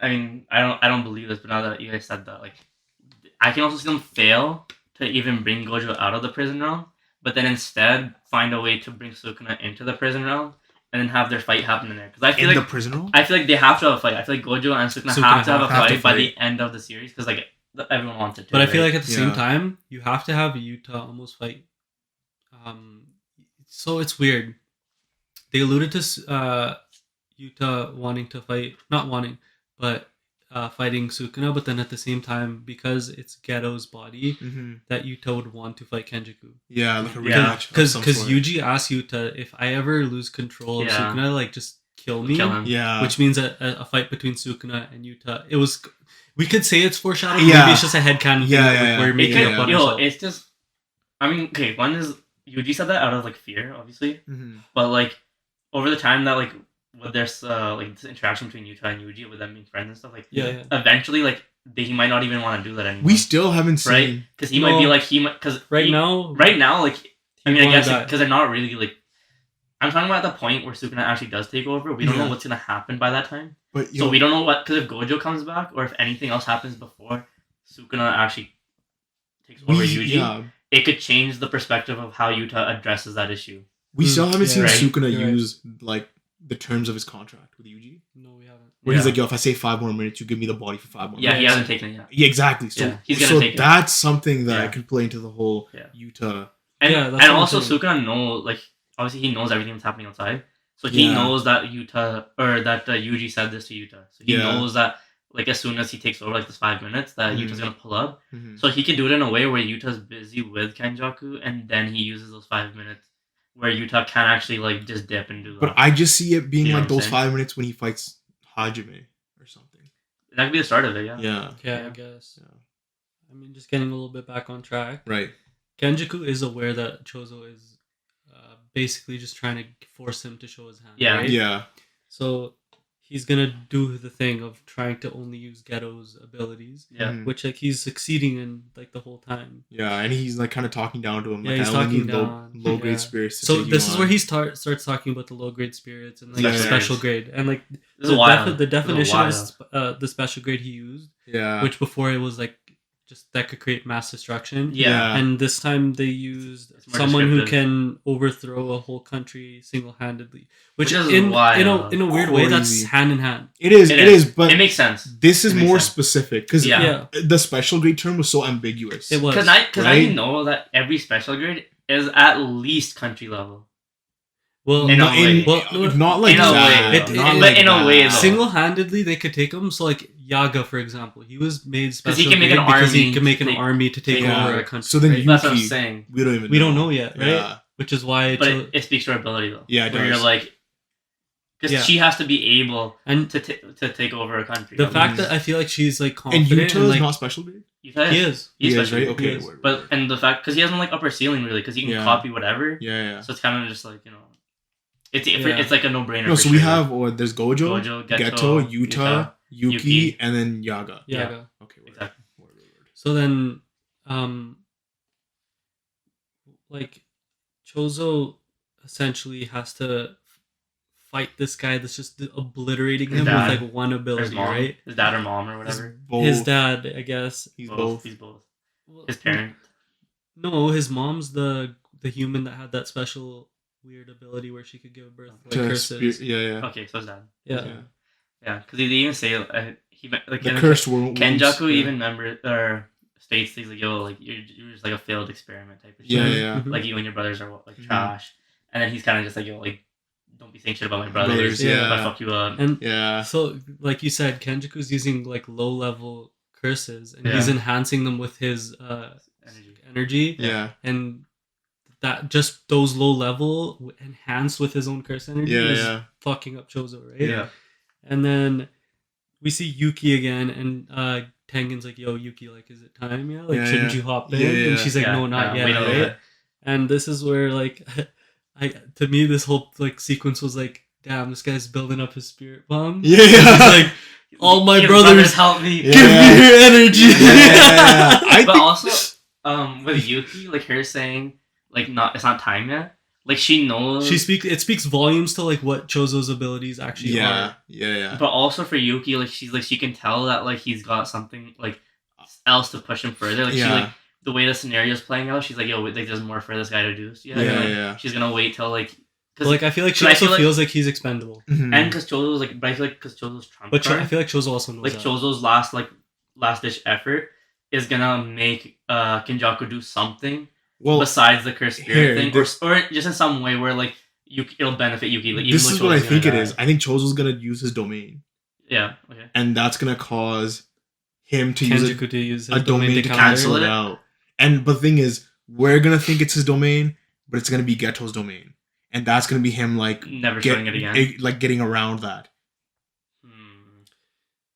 I mean, I don't believe this, but now that you guys said that, like, I can also see them fail to even bring Gojo out of the prison realm. But then instead find a way to bring Sukuna into the prison realm and then have their fight happen in there. Because I feel like the prison realm? I feel like they have to have a fight. I feel like Gojo and Sukuna have to have a fight by the end of the series because like everyone wants it to. But I feel like at the same time you have to have Yuta almost fight. So it's weird. They alluded to Yuta wanting to fight, not wanting, but fighting Sukuna, but then at the same time, because it's Geto's body, that Yuta would want to fight Kenjaku. Yeah, like a rematch. Because Yuji asked Yuta, if I ever lose control of Sukuna, like just kill me. Yeah. Which means a fight between Sukuna and Yuta. It was. We could say it's foreshadowing. Maybe it's just a headcanon thing. We're making up on ourselves. It's just. I mean, okay. One is Yuji said that out of like fear, obviously, but like over the time that like. With there's like this interaction between Yuta and Yuji with them being friends and stuff like eventually like he might not even want to do that anymore. We still haven't seen right because he might be like because right now like I mean I guess because they're not really like I'm talking about the point where Sukuna actually does take over. We don't know what's gonna happen by that time, so we don't know what because if Gojo comes back or if anything else happens before Sukuna actually takes over Yuji, it could change the perspective of how Yuta addresses that issue. We still haven't seen Sukuna use like the terms of his contract with Yuji. No, we haven't. Where he's like, yo, if I say 5 more minutes, you give me the body for 5 more minutes. He hasn't taken it yet. Yeah, exactly. So, he's gonna take that's something that I can play into the whole Yuta. And also Sukuna knows, like, obviously he knows everything that's happening outside. So he knows that Yuta, or that Yuji said this to Yuta. So he knows that, like, as soon as he takes over, like, this 5 minutes, that Yuta's gonna pull up. So he can do it in a way where Yuta's busy with Kenjaku, and then he uses those 5 minutes where Yuta can actually like just dip and do that. But I just see it being like those 5 minutes when he fights Hajime or something. That could be the start of it, I guess. Yeah. I mean, just getting a little bit back on track. Right. Kenjaku is aware that Choso is basically just trying to force him to show his hand. Right? Yeah. So he's gonna do the thing of trying to only use Geto's abilities. Which like he's succeeding in like the whole time. Yeah, and he's like kind of talking down to him. Yeah, he's talking down. Low grade spirits. So this is where he starts talking about the low grade spirits and like special grade and like the definition of the special grade he used. Yeah. Which before it was like just that could create mass destruction. Yeah. And this time they used It's more someone who descriptive. can overthrow a whole country single-handedly, which is in wild. a weird way that's Crazy. hand in hand. It is, but it makes sense. this is It makes more sense. specific because Yeah. the special grade term was so ambiguous. It was Because I right? know that every special grade is at least country level. well In a way. Not like In a that. way. It- Not it- like but in a that. way, though. single-handedly they could take him. So like Yaga, for example, he was made 'Cause special he can make an grade because he army can make an to army to take take over over. a country. So then right? That's what I'm Yuki, saying. we don't even we know. don't know yet, right? Yeah. Which is why But it speaks to her ability, though. Yeah, it Where does. you're like... Because Yeah. she has to be able and to take over a country. the fact that I feel like she's like And confident Utah and is like not special grade? Utah he is. is. He's He is, special. right? Okay. Yes. word, But word. and the fact... Because he has no, like, upper ceiling, really. Because he can Yeah. copy whatever. Yeah. So it's kind of just like, you know... It's Yeah. it's like a no-brainer. No, for so we sure. have there's Gojo, Gojo, Geto, Yuta, Yuki, Yuki. and then Yaga. Yaga. Okay, word. Exactly. Word. So then, like, Choso essentially has to fight this guy that's just obliterating His him dad. with like one His ability, mom, right? his dad or mom or He's whatever. both. His dad, I guess. He's both. He's both. Well, His parent. No, his mom's the human that had that special weird ability where she could give birth to To curses. yeah. Okay, so his dad. Yeah. Yeah, because they even say he like The cursed wounds. Kenjaku yeah. even states things like, yo, like you're just like a failed experiment type of shit. Yeah. Mhm. Like you and your brothers are like Mhm. trash, and then he's kind of just like, yo, like don't be saying shit about my brothers. Brothers, yeah. If I fuck you up. And Yeah. so, like you said, Kenjaku's using like low level curses, and Yeah. he's enhancing them with his energy, Yeah. and that just those low level enhanced with his own curse energy Yeah. is Yeah. fucking up Choso, right? Yeah. And then we see Yuki again, and Tengen's like, "Yo, Yuki, like, is it time? Yeah, like, Yeah, shouldn't yeah. you hop in?" Yeah, And yeah. she's like, "No, not yet." wait a little Right? bit. And this is where like, to me, this whole like sequence was like, "Damn, this guy's building up his spirit bomb." Yeah. He's like, all my Your brothers, help me. Yeah. give me your energy. Yeah. I But think also, with Yuki, like her saying, like it's not time yet. Like she knows. It speaks volumes to like what Choso's abilities actually are. Yeah. But also for Yuki, like she can tell that like he's got something like else to push him further. Like she like the way the scenario's playing out, she's like, yo, like there's more for this guy to do. So, Yeah. She's gonna wait till like. But like I feel like she 'cause I also feel like- feels like he's expendable. Mhm. And because Choso's like, but I feel like because Choso's trump But card, I feel like Choso also knows like that. Choso's last ditch effort is gonna make Kenjaku do something Well, besides the cursed spirit here, thing, or just in some way where like it'll benefit Yuki. Like, even this though is what I Choso's think it gonna is. die. I think Choso's gonna use his domain, Yeah. Okay. and that's gonna cause him to use Kenjaku to use his a domain to cancel cancel it. it out. And but the thing is, we're gonna think it's his domain, but it's gonna be Geto's domain, and that's gonna be him like Never showing it again. like getting around that. Hmm.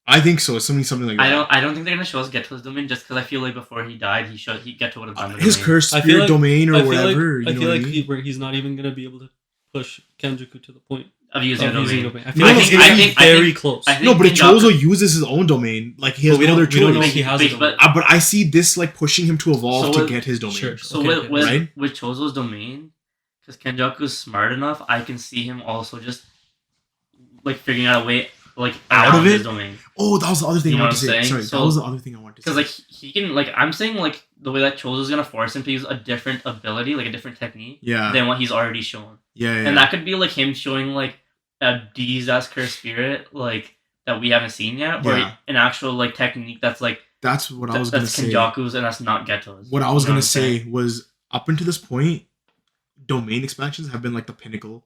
I think so. It's something like that. I don't think they're gonna show us Geto's domain just because I feel like before he died, Geto would have done the His domain. cursed I feel spirit like- domain or I feel whatever. like, I you know feel what like I mean? where he's not even gonna be able to push Kenjaku to the point of using of a using domain. domain. I No, feel like no, it's I gonna be think- very close. I think No, but if Kenjaku- Choso uses his own domain, like he has But we no other don't know choice. if he has a But- domain. But I see this like pushing him to evolve So to with- get his domain. Sure. So Okay, with okay. with, Right? with Choso's domain, because Kenjaku's smart enough, I can see him also just like figuring out a way like Out around of it? his domain. Oh, that was the other thing You I know wanted to what say. I'm Sorry, saying? that So- was the other thing I wanted to say. Because like he can like I'm saying like the way that Choso's gonna force him to use a different ability, like a different technique yeah, than what he's already shown. yeah. And that could be like him showing like a D's cursed spirit like that we haven't seen yet, or Yeah. an actual like technique that's like That's what I was gonna that's say. Kenjaku's and that's not Geto's. What I was You know gonna I'm saying? say was up until this point, domain expansions have been like the pinnacle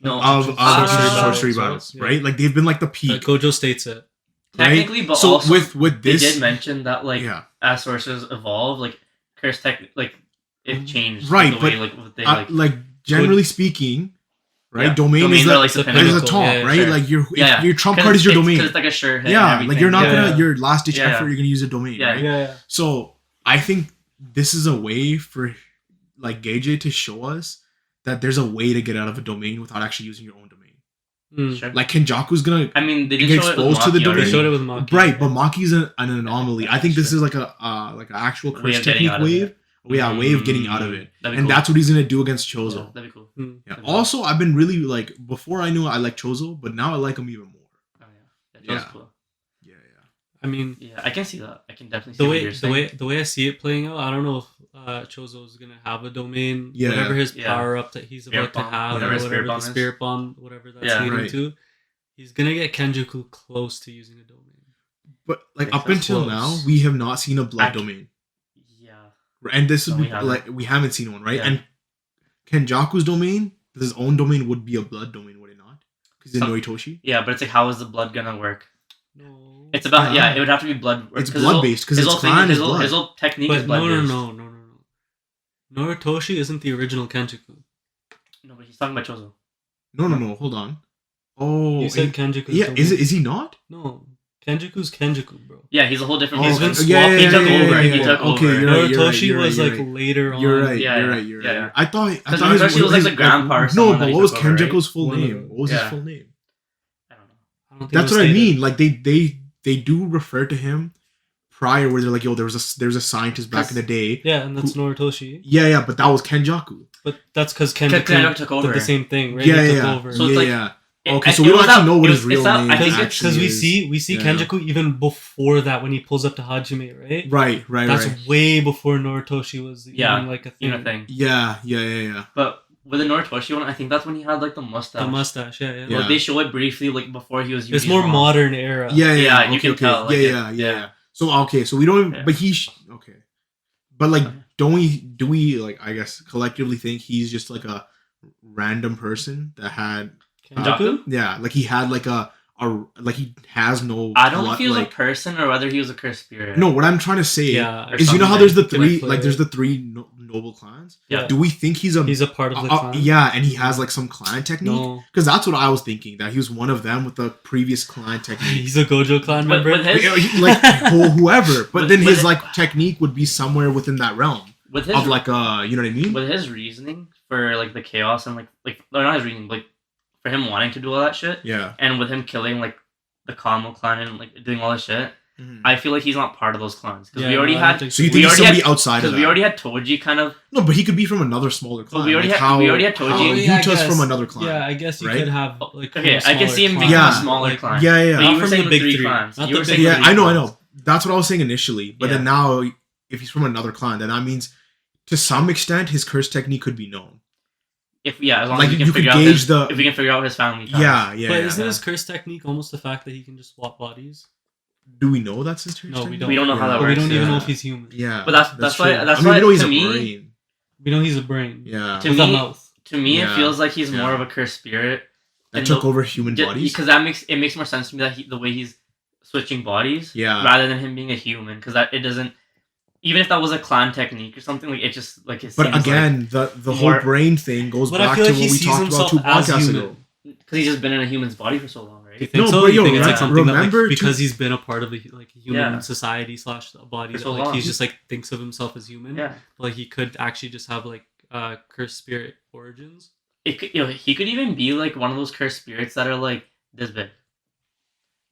No, of Sorcery sorcery battles, battles, yeah. right? Like they've been like the peak, Gojo states it. technically, but so also with they this, did mention that like yeah, as sorcerers evolve, like curse tech, like it changed, Right, The way, but like what they like generally speaking, right? Yeah, Domain domains is are, like like, the is a pinnacle. top, Yeah, right? sure. Like your Yeah, your trump card is your domain. because it's like a sure hit. Yeah, and like you're not Yeah, gonna yeah. your last ditch Yeah, effort. yeah. You're gonna use a domain, Yeah. right? Yeah. So I think this is a way for like Geiji to show us that there's a way to get out of a domain without actually using your own domain. Mm. Like Kenjaku's gonna I mean, they did get show it with exposed to the Maki domain. They already. showed it with Maki. right, but Maki's an anomaly. I think this Sure. is like an actual Way curse of getting technique out of wave. it. Yeah, way of getting out of it, That'd be and cool. that's what he's gonna do against Yeah, Choso. that'd be cool. Mm. Yeah. That'd be cool. Also, I've been really like before I knew I liked Choso, but now I like him even more. Oh, yeah. That was Yeah. cool. Yeah, I mean, Yeah, I can see that. I can definitely see what you're saying. the way I see it playing out, I don't know if Chozo is gonna have a domain, Yeah. whatever his Yeah. power up that he's Spirit about to bomb, have, whatever or his spirit whatever the bomb is. spirit bomb, whatever that's Yeah. leading Right. to, he's gonna get Kenjaku close to using a domain. But like Makes up sense. until Close. now, we have not seen a blood I- domain, Yeah. and this No, would we be haven't. like we haven't seen one, right? Yeah. And Kenjaku's domain, his own domain, would be a blood domain, would it not? Because in Some- Noitoshi, Yeah, but it's like, how is the blood gonna work? No, It's about Yeah. it would have to be blood. It's 'cause his blood whole- based because his its whole thing, clan his is whole, blood. his whole technique is but blood based. no. Noritoshi isn't the original Kenjaku. No, but he's talking about Chozo. No. Hold on. Oh, You said Kenjaku's yeah. domain. Is he not? No, Kenjaku's Kenjaku, bro. Yeah, he's a whole different. He's okay. been Yeah, swapping. He took over. He yeah. took Okay, over. you're right. Noritoshi was you're like right. later on. You're right. Yeah, You're yeah, right. You're yeah. right. I thought Noritoshi was like the grandpa or No, someone but that what he was took over, right? Kenjaku's full One of name? them. What was his Yeah. full name? I don't know. I don't think That's it was what I stated. mean. Like they do refer to him prior, where they're like, yo, there's a scientist back in the day. Yeah, and that's Noritoshi. Yeah, but that was Kenjaku. But that's because Kenjaku Kenjaku took did over. the same thing, right? Yeah, he took yeah. over. So it's like- yeah. It- Okay, so it we don't was actually that- know what it his was- real it's that- name I think actually it's- Because we is. see Yeah. Kenjaku even before that when he pulls up to Hajime, right? Right. That's way before Noritoshi was Yeah, even like a thing. You know, thing. Yeah. But with the Noritoshi one, I think that's when he had like the mustache. The mustache, yeah. Yeah. Like, they show it briefly, like before he was. It's Yuji's more mom. modern era. Yeah, Yeah, you okay, can okay. tell, like, Yeah. So we don't. Yeah. But okay. But like, Okay. do we like? I guess collectively think he's just like a random person that had. Kenjaku? Yeah, like he had like a like he has no. I don't know if he was like, a person or whether he was a cursed spirit. No, what I'm trying to say Yeah. is, you know how there's the Can I three, play like there's it? the three noble clans. Yeah. Do we think he's a part of the clan. yeah, and he has like some clan technique? No. Because that's what I was thinking, that he was one of them with the previous clan technique. He's a Gojo clan But member. with his- Like whoever, but With- then with his it- like technique would be somewhere within that realm with his of like you know what I mean? with his reasoning for like the chaos and like no, not his reasoning, like for him wanting to do all that shit, Yeah. and with him killing like the Kamo clan and like doing all this shit, Mhm. I feel like he's not part of those clans because Yeah, we already no, I don't had think So you we think he's already somebody had- outside of because that? we already had Toji kind of. No, but he could be from another smaller clan. we already like had- we already had Toji. how Oh, yeah, I Yuta's guess. from another clan. Yeah, I guess you right? could have like. Okay, from a I can see him smaller being Yeah. from a smaller like, clan. Yeah. But Not you were from saying the the big three three. clans. Not You the were big saying Yeah, three I know. clans. That's what I was saying initially. But then Yeah. now, if he's from another clan, then that means to some extent his curse technique could be known. As long Like, as we can you could figure out gauge his, the- if we can figure out his family ties. Yeah. But isn't yeah. his curse technique almost the fact that he can just swap bodies? Do we know that's his curse No, we technique? don't. We don't know how that But we works. don't even yeah. know if he's human. Yeah. But that's why- true. that's I mean, why we know he's to a me- brain. We know he's a brain. Yeah. To With a me- mouth. To me, Yeah. it feels like he's more Yeah. of a cursed spirit. That and took the- over human bodies. Because that makes more sense to me that the way he's switching bodies, Yeah. rather than him being a human. Because that it doesn't. Even if that was a clan technique or something, like it just like it. But seems again, the more- whole brain thing goes But I back feel to like what he we sees talked about himself 2 as podcasts human. ago. because he's just been in a human's body for so long, Do you right? think No, so? but You yo, think it's like re- something that remember like, because to- he's been a part of the like human Yeah. society / a body For that so like long. he's just like thinks of himself as human. Yeah, Like he could actually just have like cursed spirit origins. it could, he could even be like one of those cursed spirits that are like this big.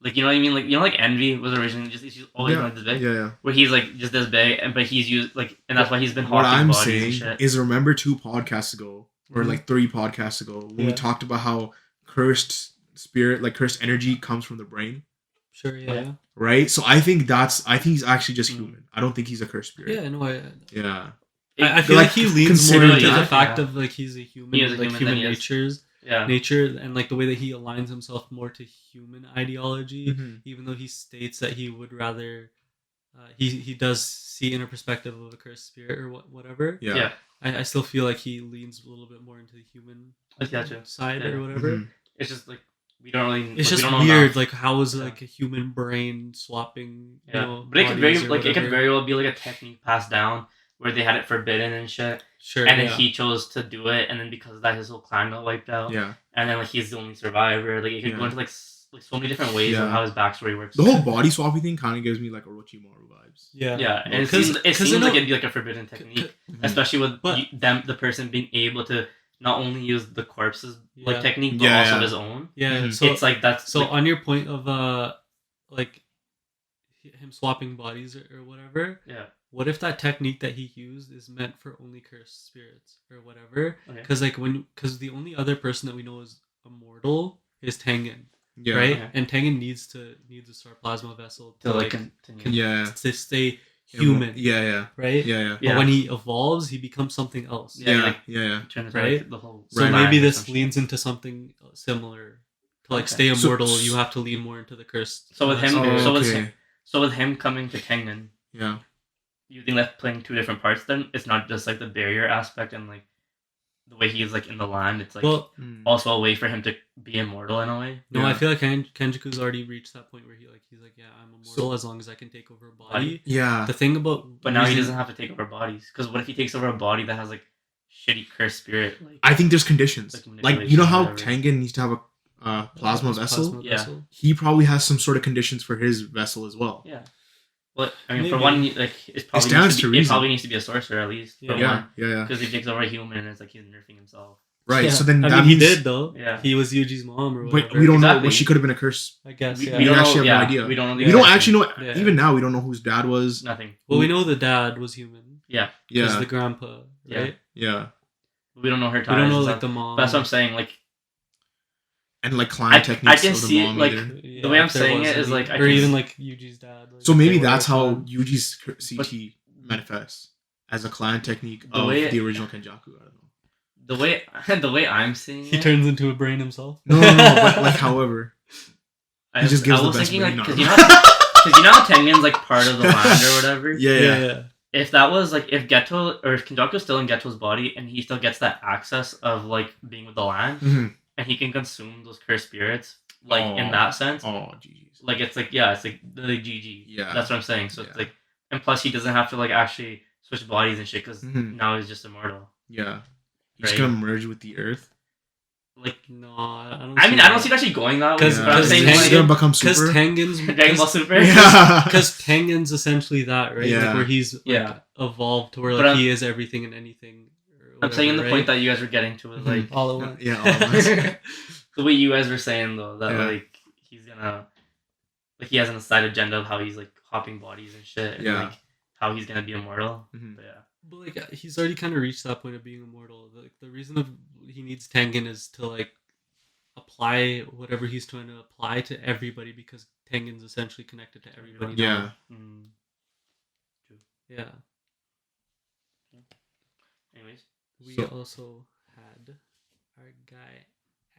Like you know what I mean? Like like Envy was originally he's always Yeah. like this big. Yeah. Where he's like just this big, but he's used like, and that's why he's been What hawking I'm bodies saying and shit. is, remember 2 podcasts ago, or Mhm. like 3 podcasts ago, when we Yeah. talked about how cursed spirit, like cursed energy, comes from the brain, Sure, yeah. right? So I think he's actually just Mm. human. I don't think he's a cursed spirit. Yeah, no, Yeah. I feel like, like he leans more considering into the that, fact yeah. of like he's a human, He is a like human, human then he is. nature, Yeah, and like the way that he aligns himself more to human ideology, Mhm. even though he states that he would rather, he does see in a perspective of a cursed spirit or whatever. Yeah. yeah. I still feel like he leans a little bit more into the human I gotcha. side Yeah. or whatever. Mhm. It's just like we don't really. It's we just don't know weird, enough. like how is Yeah. like a human brain swapping? Yeah, You know, but it could very bodies or like it could whatever. very well be like a technique passed down where they had it forbidden and shit, Sure, and then yeah. he chose to do it, and then because of that, his whole clan got wiped out, Yeah. and then like he's the only survivor. Like it could Yeah. go into like like so many different ways Yeah. of how his backstory works. The whole body swapping thing kind of gives me like Orochimaru vibes. yeah, and it 'Cause- seems 'cause in a- like it'd be like a forbidden technique, especially with But- the person being able to not only use the corpse's like Yeah. technique, but Yeah, also yeah. his own. Yeah, Mhm. so it's like that's so like, on your point of like him swapping bodies or whatever, yeah. what if that technique that he used is meant for only cursed spirits or whatever? Okay. Because like because the only other person that we know is immortal is Tengen. Yeah. right? Yeah. And Tengen needs a star plasma vessel To like continue. Yeah. to stay human, Yeah. right? Yeah. But when he evolves, he becomes something else. Yeah, like- Yeah. Turn into, Right? like, the whole So Right. maybe land or this some shit. leans into something similar. To like Okay. stay So- immortal, you have to lean more into the cursed. So with him, spirit. so with him coming to Tengen, Yeah. you think that's playing two different parts? Then it's not just like the barrier aspect and like the way he's like in the land. It's like well, also a way for him to be immortal in a way. no, Yeah. I feel like Kenjiku's already reached that point where he's like, yeah, I'm immortal as long as I can take over a body. Yeah. The thing about But now he reason- doesn't have to take over bodies. Because what if he takes over a body that has like shitty cursed spirit? Like I think there's conditions. Like, you know how manipulation, Tengen needs to have a plasma vessel? plasma Yeah. vessel? He probably has some sort of conditions for his vessel as well. yeah. But I mean, for Maybe. one, like it probably stands needs to to be, it reason. probably needs to be a sorcerer at least. Yeah. Yeah. Yeah. Because if he takes over a human, it's like he's nerfing himself. Right. Yeah. So then I that mean, means he did though. Yeah. He was Yuji's mom or whatever. but we don't know. Exactly. But she could have been a curse. I guess. We, Yeah. we don't actually know. have no Yeah, idea. we don't know. The We don't exact- actually know. Yeah. Even now, we don't know whose dad was. nothing. Well, we know the dad was human. Yeah, He's Yeah. the grandpa, right? Yeah. we don't know her We ties. don't know and like stuff. the mom. But that's what I'm saying. Like And like client techniques can of the see it, mom like, either. Yeah, the way I'm if there saying was it is, any. like, I or can even s- like Yuji's dad. Like, So if maybe they were that's a how clan. Yuji's CT manifests as a client technique The of way- the original Kenjaku. I don't know. the way I'm seeing he it, turns into a brain himself. No, but like, however, I, he just gives I the was best thinking like brain because arm. you know how Tengen's like part of the land or whatever. Yeah. If that was like if Geto or if Kenjaku's still in Geto's body and he still gets that access of like being with the land Mhm. and he can consume those cursed spirits like in Oh. that sense, Oh, jeez. like it's like yeah, it's like the GG. Yeah. That's what I'm saying. So it's Yeah. like and plus he doesn't have to like actually switch bodies and shit because Mhm. now he's just immortal. Yeah. He's Right. gonna merge with the earth. Like No, I don't. I mean I don't see it actually going that way. 'Cause- But I'm because saying he's like, gonna become because super. Tengen's Dragon Ball Super. Yeah. because Tengen's essentially that, right? Yeah. Like where he's like, Yeah. evolved to where But like I'm- he is everything and anything. Or I'm saying the whatever, point right? that you guys were getting to is like all at once. Yeah, all at once. the way you guys were saying though that Yeah. like he's gonna like he has an side agenda of how he's like hopping bodies and shit and Yeah. like how he's gonna be immortal. Mhm. But yeah. But like he's already kind of reached that point of being immortal. Like the reason of he needs Tengen is to like apply whatever he's trying to apply to everybody because Tengen's essentially connected to everybody. Yeah. Mm. Yeah. Anyways. We So- also had our guy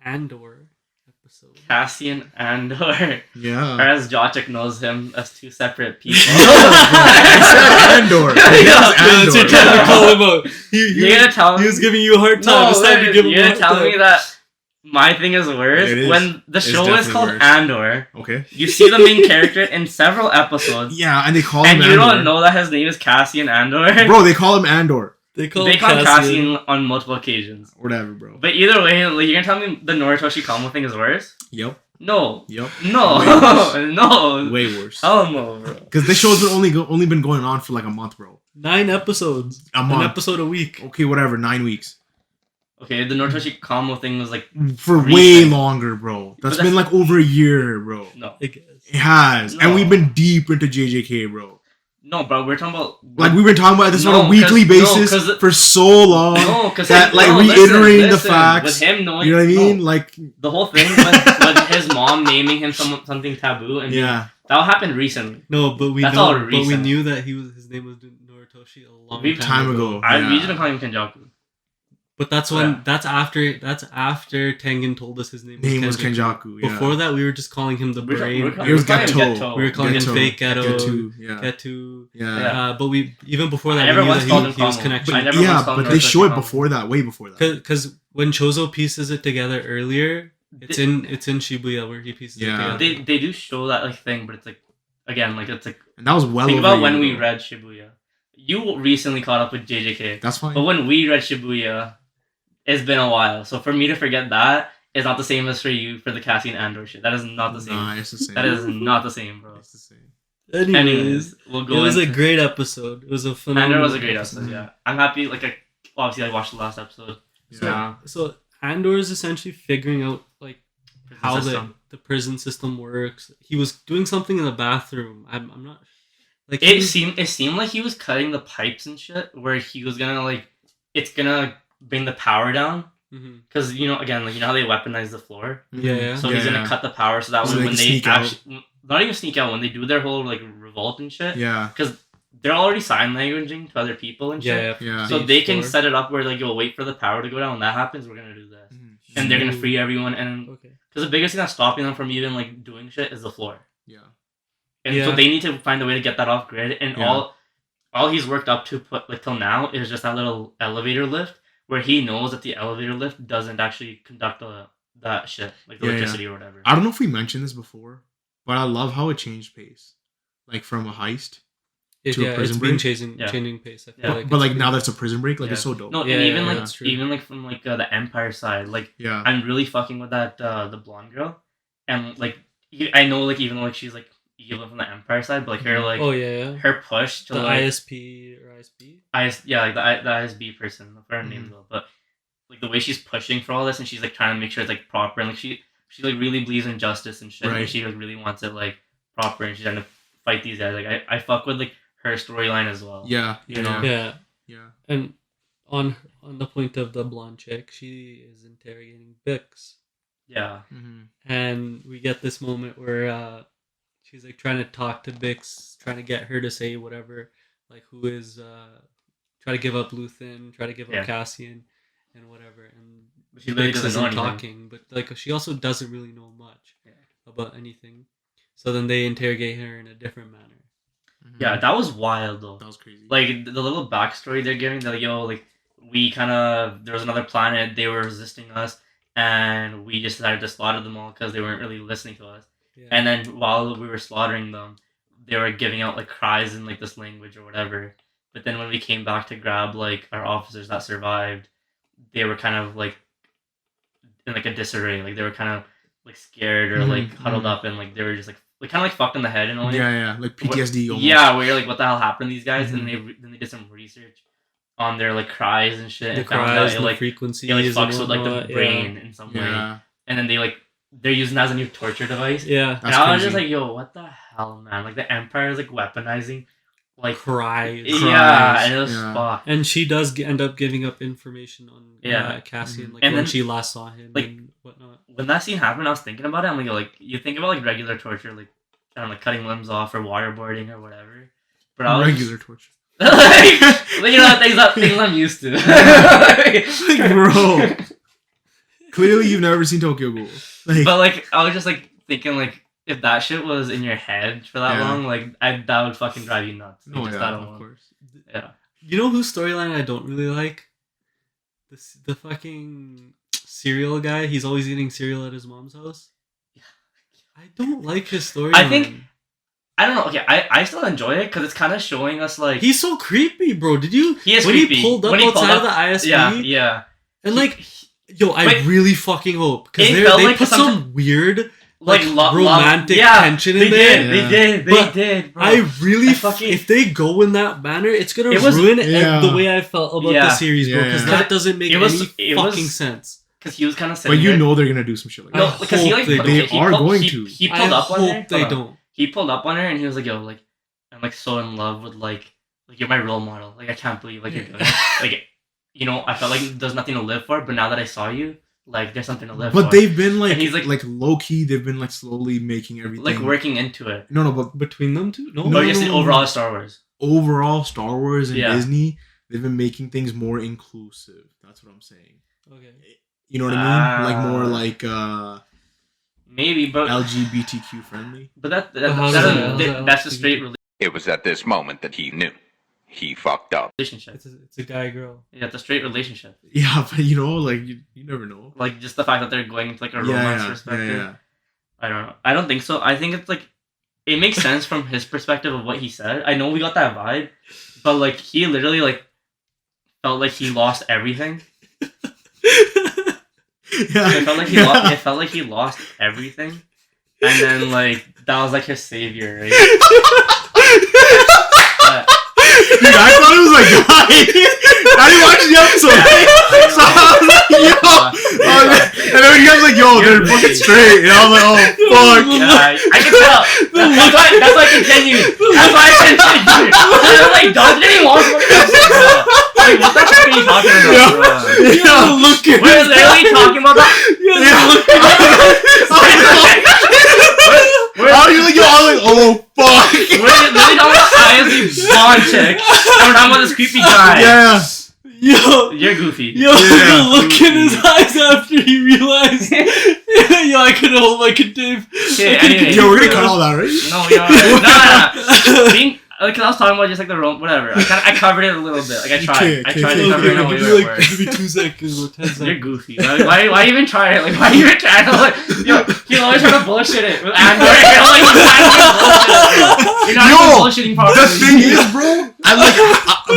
Andor episode. Cassian Andor. Or Yeah. as Jochik knows him as two separate people. I said Andor. His Yeah, name's That's Andor. what you're trying to call him out. You're gonna tell me He was giving you a hard time. No, it's time to give him you're a gonna hard tell time. me that my thing is worse It is. when the It's show is definitely called worse. Andor. Okay. You see the main character in several episodes. Yeah, and they call And him you Andor. don't know that his name is Cassian Andor. Bro, they call him Andor. They call They him call him Cassian. Cassian on multiple occasions. Whatever, bro. But either way, like, you're gonna tell me the Noritoshi Kamo thing is worse? Yep. No. Yep. No. Way worse. No. Way worse. Hell no, bro. Because this show's been only been going on for like a month, bro. 9 episodes. A An month. episode a week. Okay, whatever. 9 weeks. Okay, the Noritoshi Kamo thing was like For way Recent. longer, bro. That's But been like over a year, bro. no. I guess. It has. And No. we've been deep into JJK, bro. No, bro, we're talking about Like we've been talking about this on No, a weekly 'cause- no, basis 'cause for so long. no, because that, like, reiterating the facts. With him knowing, You know what I mean? no, Like, the whole thing with his mom naming him something taboo and yeah. that happened recently. No, but we That's know. all But we recent. knew that his name was Noritoshi a long We've- time ago. Yeah. We just been calling him Kenjaku. But that's when Yeah. that's after Tengen told us his name Name was Kenjaku. Yeah. Before that, we were just calling him the brain. It was calling him Geto. We were calling him Geto. fake Geto. Geto. Yeah. Geto. Yeah. Yeah. But we even before that I we never knew once that called him he was Kamo. connected. I never Yeah, once called but him they Noritoshi show it Kamo. before that, way before that. Because when Choso pieces it together earlier, it's in Shibuya where he pieces Yeah. it together. They do show that like thing, but it's like again like it's like And that was well think over about a when year we ago. read Shibuya. You recently caught up with JJK, That's fine. but when we read Shibuya, it's been a while. So for me to forget that is not the same as for you for the Cassian Andor shit. That is not the same. Nah, it's the same. That is not the same, bro. It's the same. Anyways, We'll it go. was a into- great episode. It was a phenomenal. Andor was a great episode. Yeah, I'm happy. Like, obviously, I watched the last episode. Yeah. So Andor is essentially figuring out like how the system. prison system works. He was doing something in the bathroom. I'm not like It seemed like he was cutting the pipes and shit, where he was gonna like, it's gonna bring the power down, because again, like how they weaponize the floor. Yeah. So he's gonna cut the power so that So way they when can they sneak out. actually not even sneak out, when they do their whole like revolt and shit. Yeah. Because they're already sign languaging to other people and shit. Yeah. So they can set it up where like you'll wait for the power to go down. When that happens, we're gonna do this, and they're gonna free everyone. And because the biggest thing that's stopping them from even like doing shit is the floor. Yeah. And so they need to find a way to get that off grid. And all he's worked up to put like till now is just that little elevator lift where he knows that the elevator lift doesn't actually conduct that shit, like the electricity or whatever. I don't know if we mentioned this before, but I love how it changed pace, like from a heist to a prison break. Changing pace. I feel but like now that's a prison break, like it's so dope. No, and even like from like the Empire side, like I'm really fucking with that the blonde girl, and like I know like even though like she's like evil from the Empire side, but like her like her push to the like ISP or ISB. Like the ISB person, I forgot her name though, but like the way she's pushing for all this and she's like trying to make sure it's like proper and like she like really believes in justice and shit. Right. And she like really wants it like proper and she's trying to fight these guys. Like I fuck with like her storyline as well. Yeah. You know? Yeah. And on the point of the blonde chick, she is interrogating Bix. Yeah. And we get this moment where she's like trying to talk to Bix, trying to get her to say whatever, like who is try to give up Luthen, try to give up Cassian, and whatever. And she really Bix doesn't know isn't talking, but like she also doesn't really know much about anything. So then they interrogate her in a different manner. Yeah, that was wild though. That was crazy. Like the little backstory they're giving, they're like, like we there was another planet, they were resisting us, and we just decided to slaughter them all because they weren't really listening to us. And then while we were slaughtering them, they were giving out like cries in like this language or whatever. But then when we came back to grab like our officers that survived, they were kind of like in like a disarray. Like they were kind of like scared or like huddled up and like they were just like kind of like fucked in the head in a way. Yeah, like PTSD almost. Yeah, where you're like, what the hell happened to these guys? And then they did some research on their like cries and shit. The and cries, found out it, the like, frequencies, it like fucks with like the brain in some way. And then they're using that as a new torture device. Yeah. And I was just like, yo, what the hell, man? Like the Empire is like weaponizing like cries. Yeah, and it was fucked. And she does end up giving up information on Cassian, like and when she last saw him like, and whatnot. When that scene happened, I was thinking about it. I'm like you think about like regular torture, like I don't know, like cutting limbs off or waterboarding or whatever. But I was regular torture. like, things I'm used to. Like, bro. Clearly, you've never seen Tokyo Ghoul. Like, but like, I was just like thinking like, if that shit was in your head for that long, like that would fucking drive you nuts. Oh yeah, of course. Yeah. You know whose storyline I don't really like? The fucking cereal guy. He's always eating cereal at his mom's house. I don't like his storyline. I don't know. Okay, I still enjoy it because it's kind of showing us like he's so creepy, bro. Did you? He is when creepy. He pulled up outside of the ISB. Yeah. And like, yo, I really fucking hope because they like put some weird like romantic tension in there. They did. Bro. I really if they go in that manner, it's gonna ruin the way I felt about the series, bro. Because that doesn't make any fucking sense. Because he was kind of sitting but you know they're gonna do some shit like that. No, because they are going to. He pulled up on her. They don't. He pulled up on her and he was like, "Yo, like, I'm like so in love with like you're my role model. Like, I can't believe like you're doing it. Like, you know, I felt like there's nothing to live for, but now that I saw you, like, there's something to live for." But they've been like, and he's like low key. They've been like slowly making everything like working into it. No, but between them two, overall Star Wars. Overall, Star Wars and Disney, they've been making things more inclusive. That's what I'm saying. Okay. You know what I mean? Like more like maybe, but LGBTQ friendly. But that's a straight relationship. It was at this moment that he knew he fucked up. Relationship. It's a guy girl. Yeah, it's a straight relationship. Yeah, but you know, like you never know. Like just the fact that they're going into like a romance perspective. Yeah. I don't know. I don't think so. I think it's like it makes sense from his perspective of what he said. I know we got that vibe, but like he literally like felt like he lost everything. Yeah. It felt like he lost everything, and then like that was like his savior, right? Dude, I thought it was a guy. I didn't watch the episode. So I was like, yo. And then he was like, yo, they're fucking straight. And I was like, oh, fuck. Yeah, I can tell. That's why I continued. That's why I continued. I was like, dog, didn't watch what the episode, bro. Like, what the fuck are you talking about, bro? Yeah, look at We're literally talking about that. I was like, yo, I was like, oh, fuck. We're literally talking about Iosley Bond chick. And we're talking about this creepy guy. Yeah. Yo, You're goofy. yo, the look in his eyes after he realized. Yo, I couldn't hold my contain. Okay, anyway. Yo, we're gonna cut all that, right? No, we are. No. Being, cause I was talking about just like the role, whatever. I covered it a little bit. Like I tried. I tried to cover it in a way where it works. Give me 2 seconds or 10 seconds. You're goofy. Why even try it? Like, why even try it? Like, yo, he's always trying to bullshit it with Andor. You're like, you're not even bullshitting properly. The thing is, bro,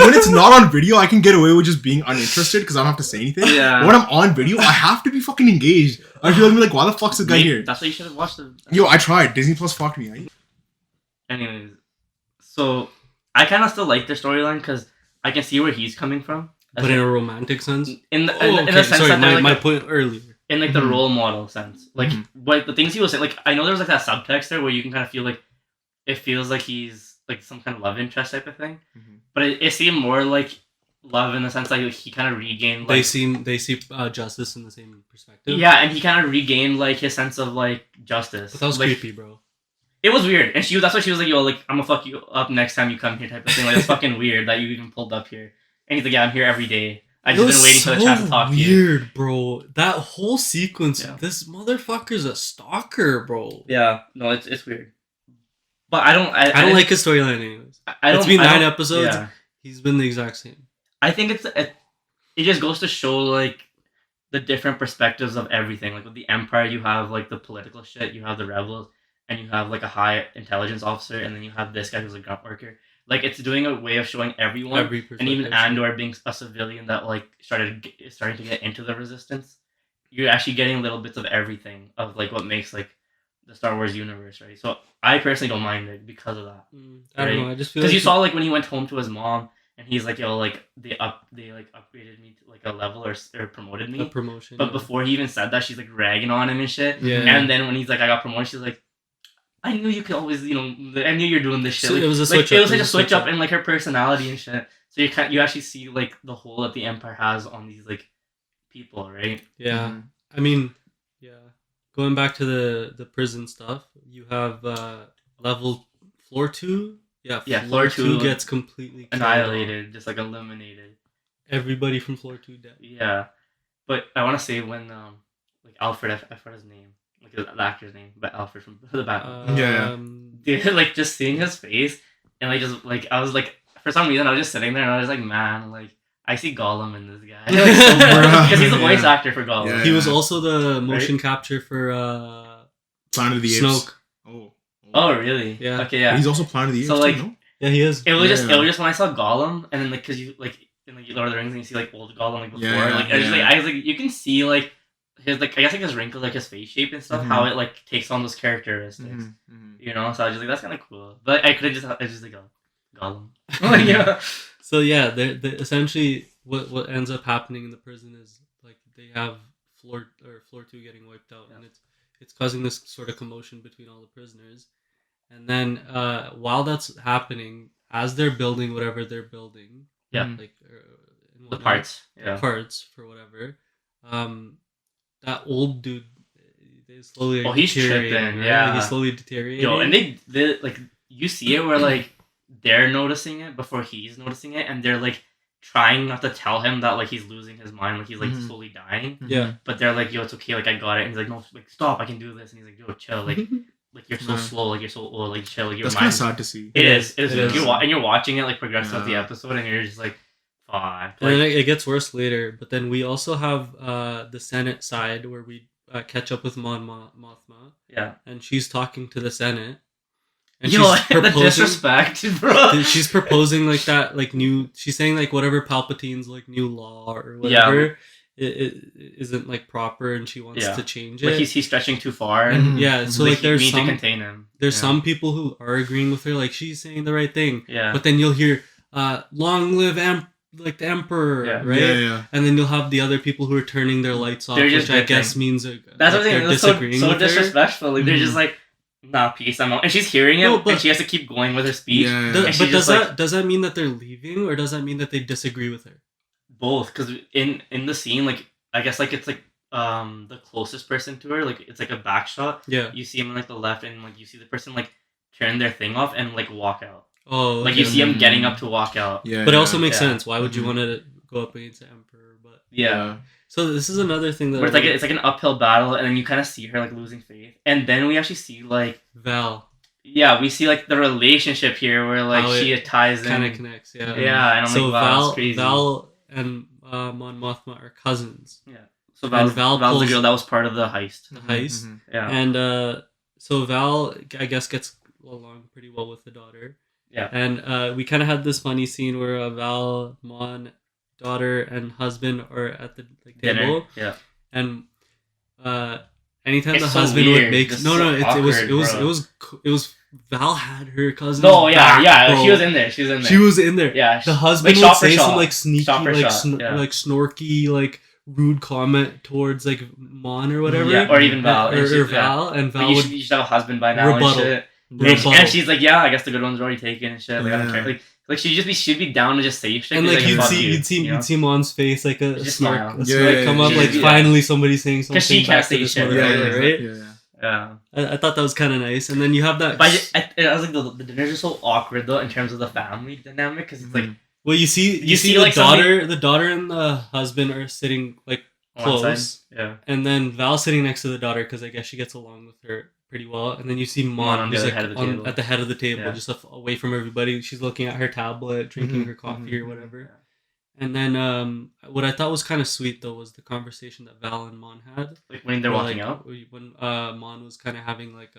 when it's not on video, I can get away with just being uninterested because I don't have to say anything. Yeah. But when I'm on video, I have to be fucking engaged. I feel like, why the fuck's this guy here? That's why you should have watched the. Yo, I tried. Disney Plus fucked me. Anyways, so I kind of still like their storyline because I can see where he's coming from. But in a romantic sense? In the sense sorry, that they're like my point earlier. in like the role model sense, like what the things he was saying. Like I know there was like that subtext there where you can kind of feel like it feels like he's like some kind of love interest type of thing, but it seemed more like love in the sense that he kind of regained. Like, they see justice in the same perspective. Yeah, and he kind of regained like his sense of like justice. But that was like, creepy, bro. It was weird, and that's why she was like, "Yo, like I'm gonna fuck you up next time you come here," type of thing. Like it's fucking weird that you even pulled up here. And he's like, "Yeah, I'm here every day. I just been waiting for the chance to talk to you." Weird, bro. That whole sequence. Yeah. This motherfucker's a stalker, bro. Yeah, no, it's weird. But I don't like his storyline anyways. It's been 9 episodes. Yeah. He's been the exact same. I think it just goes to show like the different perspectives of everything. Like with the Empire, you have like the political shit, you have the rebels, and you have like a high intelligence officer, and then you have this guy who's a grunt worker. Like it's doing a way of showing everyone, and even Andor being a civilian that like starting to get into the resistance. You're actually getting little bits of everything of like what makes like the Star Wars universe, right? So I personally don't mind it because of that. I don't know. I just feel because you saw like when he went home to his mom, and he's like, "Yo, like they upgraded me to like a level or promoted me." A promotion. But before he even said that, she's like ragging on him and shit. Yeah. And then when he's like, "I got promoted," she's like, "I knew you could always, I knew you're doing this shit." So like, it was a switch up. It was like a switch up in like her personality and shit. So you actually see like the hold that the Empire has on these like people, right? Yeah. I mean, yeah. Going back to the prison stuff, you have floor 2. Yeah, floor 2 gets completely annihilated, just like eliminated. Everybody from floor 2 dead. Yeah, but I want to say when like Alfred, I forgot his name, like the actor's name, but Alfred from the Batman. Dude, like just seeing his face and like just like I was like for some reason I was just sitting there and I was like, man, like I see Gollum in this guy because he's the voice actor for Gollum. Yeah. He was also the motion capture for Planet of the Apes. Snoke. Oh really? Yeah. Okay, yeah. He's also Planet of the Apes. So like, too, no? Yeah, he is. It was just when I saw Gollum, and then like because you like in like Lord of the Rings, and you see like old Gollum like before, I was like you can see like his like I guess like his wrinkles, like his face shape and stuff, how it like takes on those characteristics, you know. So I was just like that's kind of cool, but I could have just like Gollum, like, yeah. So yeah, they essentially what ends up happening in the prison is like they have floor 2 getting wiped out, and it's causing this sort of commotion between all the prisoners. And then while that's happening, as they're building whatever they're building, like the parts for whatever, that old dude is slowly he's tripping, right? He's slowly deteriorating. Yo, and they like you see it where like they're noticing it before he's noticing it, and they're like trying not to tell him that like he's losing his mind, like he's like slowly dying. Yeah, but they're like, "Yo, it's okay, like I got it." And he's like, "No, like stop, I can do this." And he's like, "Yo, chill, like." Like you're so slow, like you're so old, like chill, like your That's mind. That's kind of sad to see. It is. You're watching it like progress throughout the episode, and you're just like, fuck. Like, and then it gets worse later. But then we also have the Senate side where we catch up with Mothma. Yeah. And she's talking to the Senate. And she's the disrespect, bro. She's proposing like that, like new. She's saying like whatever Palpatine's like new law or whatever. Yeah. It isn't like proper, and she wants to change it. Like he's stretching too far, and so like there's some to contain him. There's some people who are agreeing with her, like she's saying the right thing. Yeah. But then you'll hear long live like the emperor, Yeah. right? Yeah. And then you'll have the other people who are turning their lights off, They're just which I bitching. guess means That's like, what I'm saying. they're It's disagreeing so with her. disrespectful. Like they're just Mhm. like, nah, peace. I'm out. And she's hearing it, No, but- and she has to keep going with her speech. Yeah. And But she's does just like, that mean that they're leaving, or does that mean that they disagree with her? both, because in the scene, like I guess like it's like the closest person to her, like it's like a back shot. Yeah. You see him on like the left, and like you see the person like turn their thing off and like walk out. Oh, Like okay. you see him getting up to walk out. Yeah. But it also makes Yeah. sense. Why would you Mhm. want to go up against the emperor? But Yeah. so this is another thing that Where it's like an uphill battle, and then you kind of see her like losing faith, and then we actually see like Val we see like the relationship here where like How she it ties kind of in. connects. Yeah. Yeah, and I'm So like, wow, that's crazy. Val and Mon Mothma are cousins. So and Val's the pulls- girl that was part of the heist. The heist. Mhm. Yeah. And so Val, I guess, gets along pretty well with the daughter. Yeah. And we kind of had this funny scene where Val, Mon, daughter, and husband are at the Dinner. table. Yeah. And anytime It's the so husband weird. would make Just no, so it awkward, was Val had her cousin. No, yeah, she was in there. She was in there. She was in there. Yeah. The husband like, would shot for say shot. some like sneaky, Shot for like shot, yeah. like snorky, like rude comment towards like Mon or whatever. Yeah, or even Val. or and she's- Val, and Like, Val you, would should, you should have a husband by now rebuttal. and shit. rebuttal. And she's like, yeah, I guess the good ones are already taken and shit. Like, I don't Yeah. care. Like she'd be down to just say shit. and Be like fuck you'd see Mon's face like a Just snark, smile. a Yeah, snark yeah, come yeah. up, like Yeah. finally somebody's saying something. 'Cause she back can't to say this shit, motherfucker, right? Yeah. I thought that was kind of nice, and then you have that. But I was like, the dinners are so awkward though in terms of the family dynamic because it's like Well, you see the like, the daughter and the husband are sitting like on one close, side. Yeah. and then Val sitting next to the daughter because I guess she gets along with her pretty well, and then you see Mon on the who's other like head of the table. at the head of the table, Yeah. just away from everybody. She's looking at her tablet, drinking Mhm, her coffee mhm. or whatever. And then what I thought was kind of sweet though was the conversation that Val and Mon had. Like when they're Where, walking like, out. when Mon was kind of having like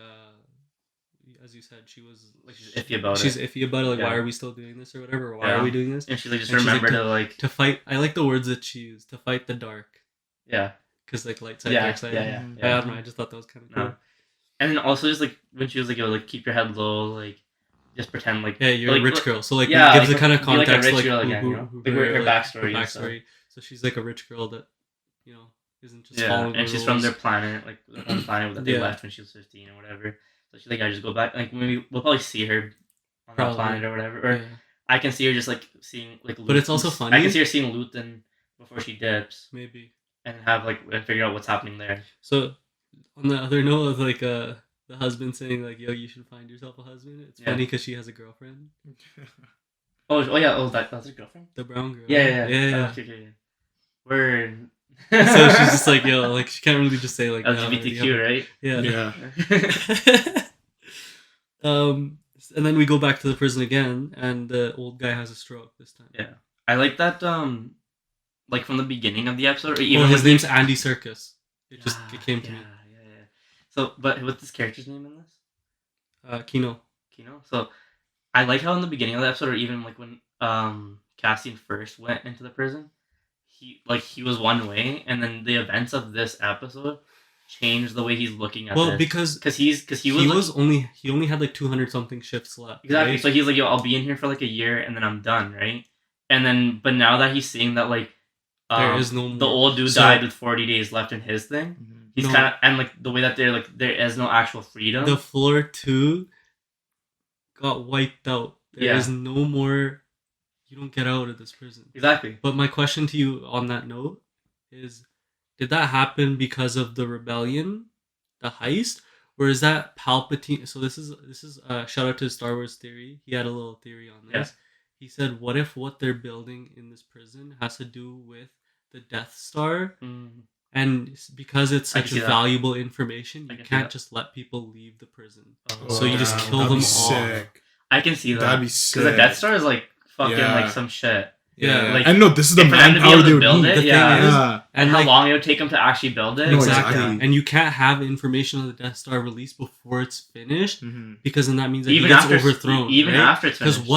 as you said, she was Like she's iffy about she's it. iffy about it, like Yeah. why are we still doing this or whatever, or why Yeah. are we doing this? And she's like, just And she's like, remember to like To fight, I like the words that she used, to fight the dark, yeah. because like light side, Yeah, dark side. yeah, yeah, I yeah. don't know, I just thought that was kind of No. cool. And then also just like when she was like, yo, like keep your head low, like just pretend like Yeah, you're like, a rich like- girl, so like yeah, it gives like, the kind of be like a context, rich like girl again, you know? Like, her backstory and stuff. So she's like a rich girl that isn't just yeah, following and the she's from rules. their planet, like their own planet that they Yeah. left when she was 15 or whatever. So she's like, I just go back. Like maybe we'll probably see her on Probably. that planet or whatever, or Yeah. I can see her just like seeing like. But it's also I funny. can see her seeing Luton before she dips Maybe. and have like and figure out what's happening there. So, on the other note of like the husband saying like, "Yo, you should find yourself a husband." It's Yeah. funny because she has a girlfriend, Oh yeah, that's her girlfriend. the brown girl. Yeah. yeah. Okay. Word. So she's just like, "Yo, like she can't really just say like no, LGBTQ, right? Yeah. Yeah. And then we go back to the prison again, and the old guy has a stroke this time. Yeah. I like that. Like from the beginning of the episode, or even Well, his with name's Andy Serkis. It came to me. Yeah. So, but what's this character's name in this? Kino. Kino. So, I like how in the beginning of the episode, or even like when Cassian first went into the prison, he was one way, and then the events of this episode changed the way he's looking at Well, this. because he only had like 200 something shifts left. exactly. right? So he's like, yo, I'll be in here for like a year, and then I'm done, right? And then, but now that he's seeing that like There is no the more. old dude So- died with 40 days left in his thing. He's No. kind of, and like the way that they're like, there is no actual freedom. The floor 2 got wiped out. There is Yeah. no more. You don't get out of this prison. Exactly. But my question to you on that note is, did that happen because of the rebellion, the heist, or is that Palpatine? So this is shout out to Star Wars Theory. He had a little theory on this. Yeah. He said, what if what they're building in this prison has to do with the Death Star? And because it's I can such see that. valuable information, I you can see can't that. just let people leave the prison. Oh, So you just wow. kill That'd them be all. Sick. I can see that. That'd be Because sick. the Death Star is like fucking Yeah. like some shit. Yeah, like, I know this is the and for them to be manpower able they to would build need. it, The thing yeah. is- Yeah. And how long it would take them to actually build it. No, Exactly. exactly. And you can't have information on the Death Star released before it's finished, Mhm. because then that means that Even he gets after overthrown. even right? after it's Because finished.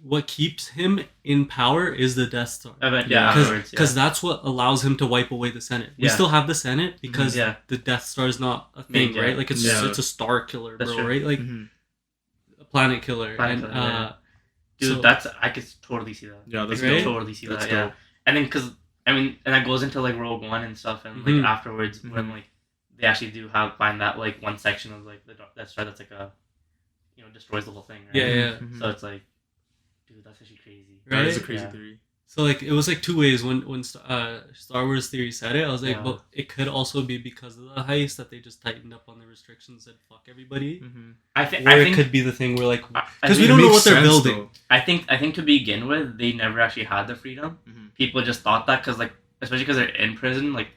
what keeps him in power is the Death Star. Yeah, Yeah. afterwards. Because that's what allows him to wipe away the Senate. We Yeah. still have the Senate because Yeah. the Death Star is not a thing, Yeah. right? Like it's Yeah. it's a star killer, That's bro, true. right? Like Mhm. a planet killer. Planet And killer, yeah. Dude, So- that's I could totally see that. Yeah, that's I could dope. totally see That's that. Yeah, dope. and then because and that goes into like Rogue One and stuff, and like Mhm. afterwards when Mhm. like they actually do find that like one section of like the Death Star that's like a destroys the whole thing. Right? Yeah. Mhm. So it's like, dude, that's actually crazy. That is a Right? crazy Yeah. theory. So like it was like two ways. When Star Wars Theory said it, I was like, Yeah. but it could also be because of the heist that they just tightened up on the restrictions and fuck everybody. Mm-hmm. I think Or I it think could be the thing where like I because we think- don't know Makes what they're sense, building. though. I think to begin with, they never actually had the freedom. Mhm. People just thought that because like especially because they're in prison, like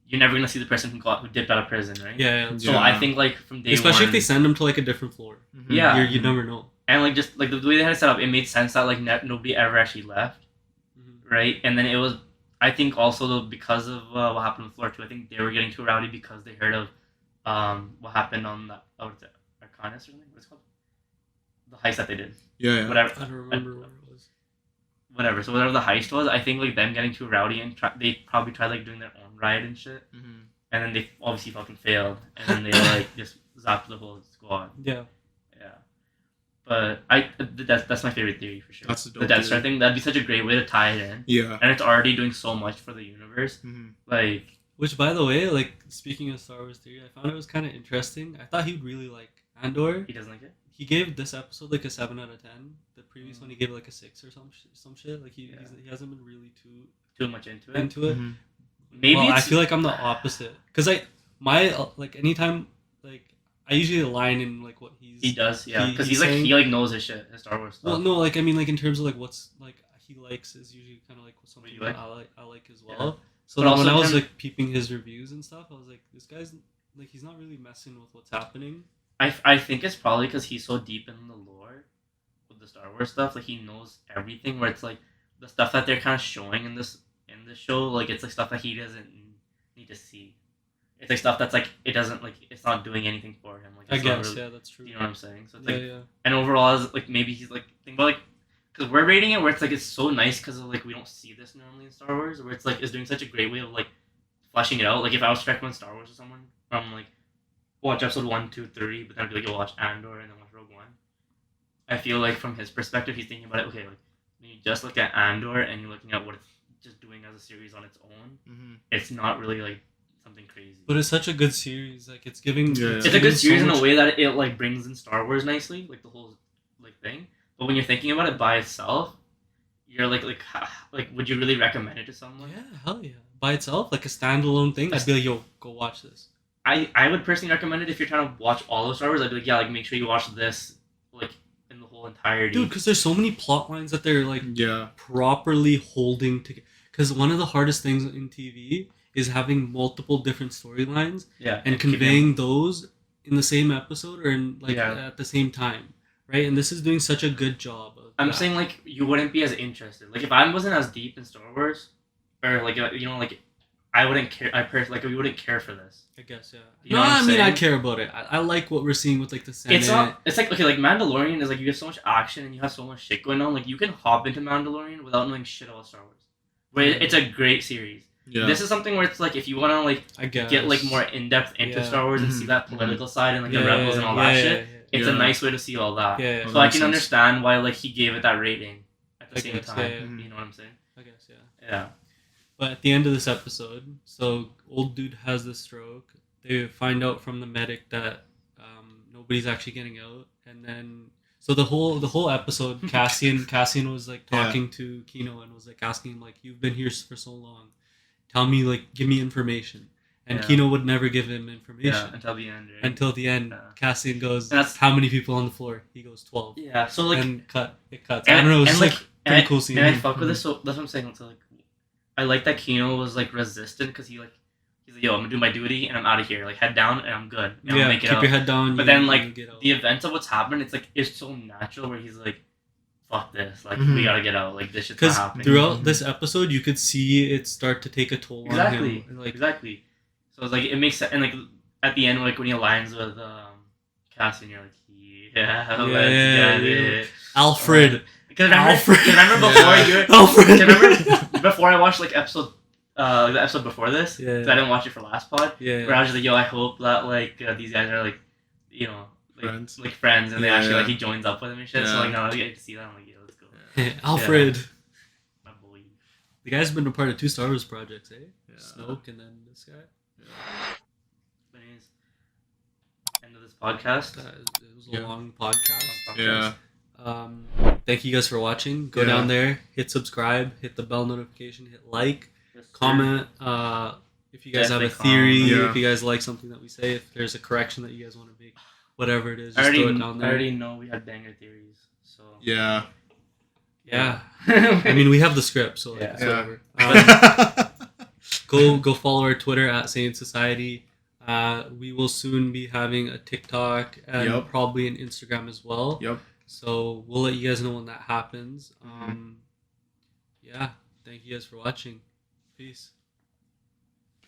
you're never gonna see the person who dipped out of prison, right? Yeah. So Yeah. I think like from day Especially one, if they send them to like a different floor. Mhm. Yeah. You never know. and like just like the way they had it set up, it made sense that like nobody ever actually left, Mhm. right? And then it was, I think also though, because of what happened with Floor 2, I think they were getting too rowdy because they heard of what happened on the what's it, Arcanus or something? What's it called? The heist that they did. Yeah. Whatever. I don't remember what it was. Whatever. So whatever the heist was, I think like them getting too rowdy and they probably tried like doing their own riot and shit, Mhm. and then they obviously fucking failed, and then they like just zapped the whole squad. Yeah. Yeah. But that's my favorite theory for sure. That's a dope the Death Star theory. thing. That'd be such a great way to tie it in, Yeah. and it's already doing so much for the universe. Mhm. Like, Which, by the way, like speaking of Star Wars Theory, I found it was kind of interesting. I thought he'd really like Andor. he doesn't like it. He gave this episode like a 7 out of 10. The previous Mm. one he gave like a 6 or some shit. Like he hasn't been really Too much into it. into it. Mhm. Maybe Well, I it's, feel like I'm the opposite because like anytime like I usually align in like what he does, yeah, because he's he's like saying- he like knows his shit, his Star Wars stuff. Well, no, like I mean like in terms of like what's like he likes is usually kind of like something you that like? I like as Yeah. well. So But then when also I was him- like peeping his reviews and stuff, I was like, this guy's like he's not really messing with what's happening. I think it's probably because he's so deep in the lore with the Star Wars stuff. Like he knows everything. Where it's like the stuff that they're kind of showing in this show, like it's like stuff that he doesn't need to see. It's like stuff that's like it doesn't like it's not doing anything for him. Like I it's not guess really, yeah, that's true. you know what I'm saying? So it's Yeah, like yeah. and overall, is like maybe he's like think about like because we're rating it where it's like it's so nice because like we don't see this normally in Star Wars, where it's like it's doing such a great way of like fleshing it out. Like if I was to recommend Star Wars to someone, like watch episode 1, 2, 3, but then I'd be like, you'll watch Andor and then watch Rogue One. I feel like from his perspective, he's thinking about it. Okay, like when you just look at Andor and you're looking at what it's just doing as a series on its own, Mhm. it's not really like something crazy. But it's such a good series. Like it's giving. Yeah. It's a giving good so series in much- a way that it like brings in Star Wars nicely, like the whole like thing. But when you're thinking about it by itself, you're like would you really recommend it to someone? Yeah, hell yeah. By itself, like a standalone thing, I'd be like, yo, go watch this. I would personally recommend it if you're trying to watch all of Star Wars. I'd be like, yeah, like make sure you watch this like in the whole entirety. Dude, because there's so many plot lines that they're like Yeah. properly holding together. Because one of the hardest things in TV is having multiple different storylines yeah, and keeping- conveying those in the same episode or in like Yeah. at the same time, right? And this is doing such a good job. Of I'm that. saying like you wouldn't be as interested. Like if I wasn't as deep in Star Wars, or like like I wouldn't care. Like we wouldn't care for this. I guess yeah. You know No, what I'm I mean I saying? care about it. I like what we're seeing with like the Senate. It's not. It's like okay, like Mandalorian is like you have so much action and you have so much shit going on. Like you can hop into Mandalorian without knowing shit about Star Wars. Where it's a great series. Yeah. This is something where it's like if you want to like I guess. get like more in depth into Yeah. Star Wars and see Mhm. that political side and like the rebels and all that shit. It's a Yeah. nice way to see all that. Yeah, yeah. Oh, So that I makes can sense. understand why like he gave it that rating at the I same guess, time. yeah, yeah. You know what I'm saying? I guess yeah. Yeah. But at the end of this episode, so old dude has the stroke. They find out from the medic that nobody's actually getting out, and then so the whole episode, Cassian was like Yeah. talking to Kino and was like asking him like, "You've been here for so long, tell me like, give me information." And Yeah. Kino would never give him information Yeah. Until the end. Right? until the end. Yeah. Cassian goes, And that's- "How many people on the floor?" He goes, 12. Yeah. So like. And it cuts. I don't know. It's and, just, like, like and pretty I, cool scene. And I fuck with this, so that's what I'm saying. So like, I like that Kino was like resistant because he's like, yo, I'm gonna do my duty and I'm out of here. Like head down and I'm good. And I'll Yeah, make it keep out. your head down. But you- then you like get out. the events of what's happened, it's like it's so natural where he's like, fuck this. Like Mhm. we gotta get out. Like this shit's not Because happening. throughout this episode, you could see it start to take a toll Exactly. on him. Like, Exactly. So it's like it makes sense. And like at the end, like when he aligns with Cassian, you're like, yeah, let's Yeah, get yeah. it. Alfred. Because remember, Alfred. 'cause remember before Yeah. you were. Alfred. Remember before I watched like episode, the episode before this, Yeah. 'cause I didn't watch it for last pod. Yeah. Where I was just like, yo, I hope that like these guys are like, you know, like Friends. like friends, and they Yeah, actually yeah. like he joins up with him and shit. So Yeah. like now I get to see that. I'm like, yeah, let's go. Alfred. My boy. The guy's been a part of 2 Star Wars projects, eh? Yeah. Snoke and then this guy. But anyways, end of this podcast. It was a Yeah. long podcast. Yeah. Thank you guys for watching. Go Yeah. down there, hit subscribe, hit the bell notification, hit like, Yes, sir. comment. If you guys have a Definitely theory, comment. Yeah. if you guys like something that we say, if there's a correction that you guys want to make, whatever it is, I just throw it already, down I there. already know we had banger theories. So Yeah. Yeah. I mean, we have the script, so like, Yeah. it's Yeah. whatever. Go follow our Twitter at Sane Society. We will soon be having a TikTok and Yep. probably an Instagram as well. Yep. So we'll let you guys know when that happens. Mhm. Yeah. Thank you guys for watching. Peace.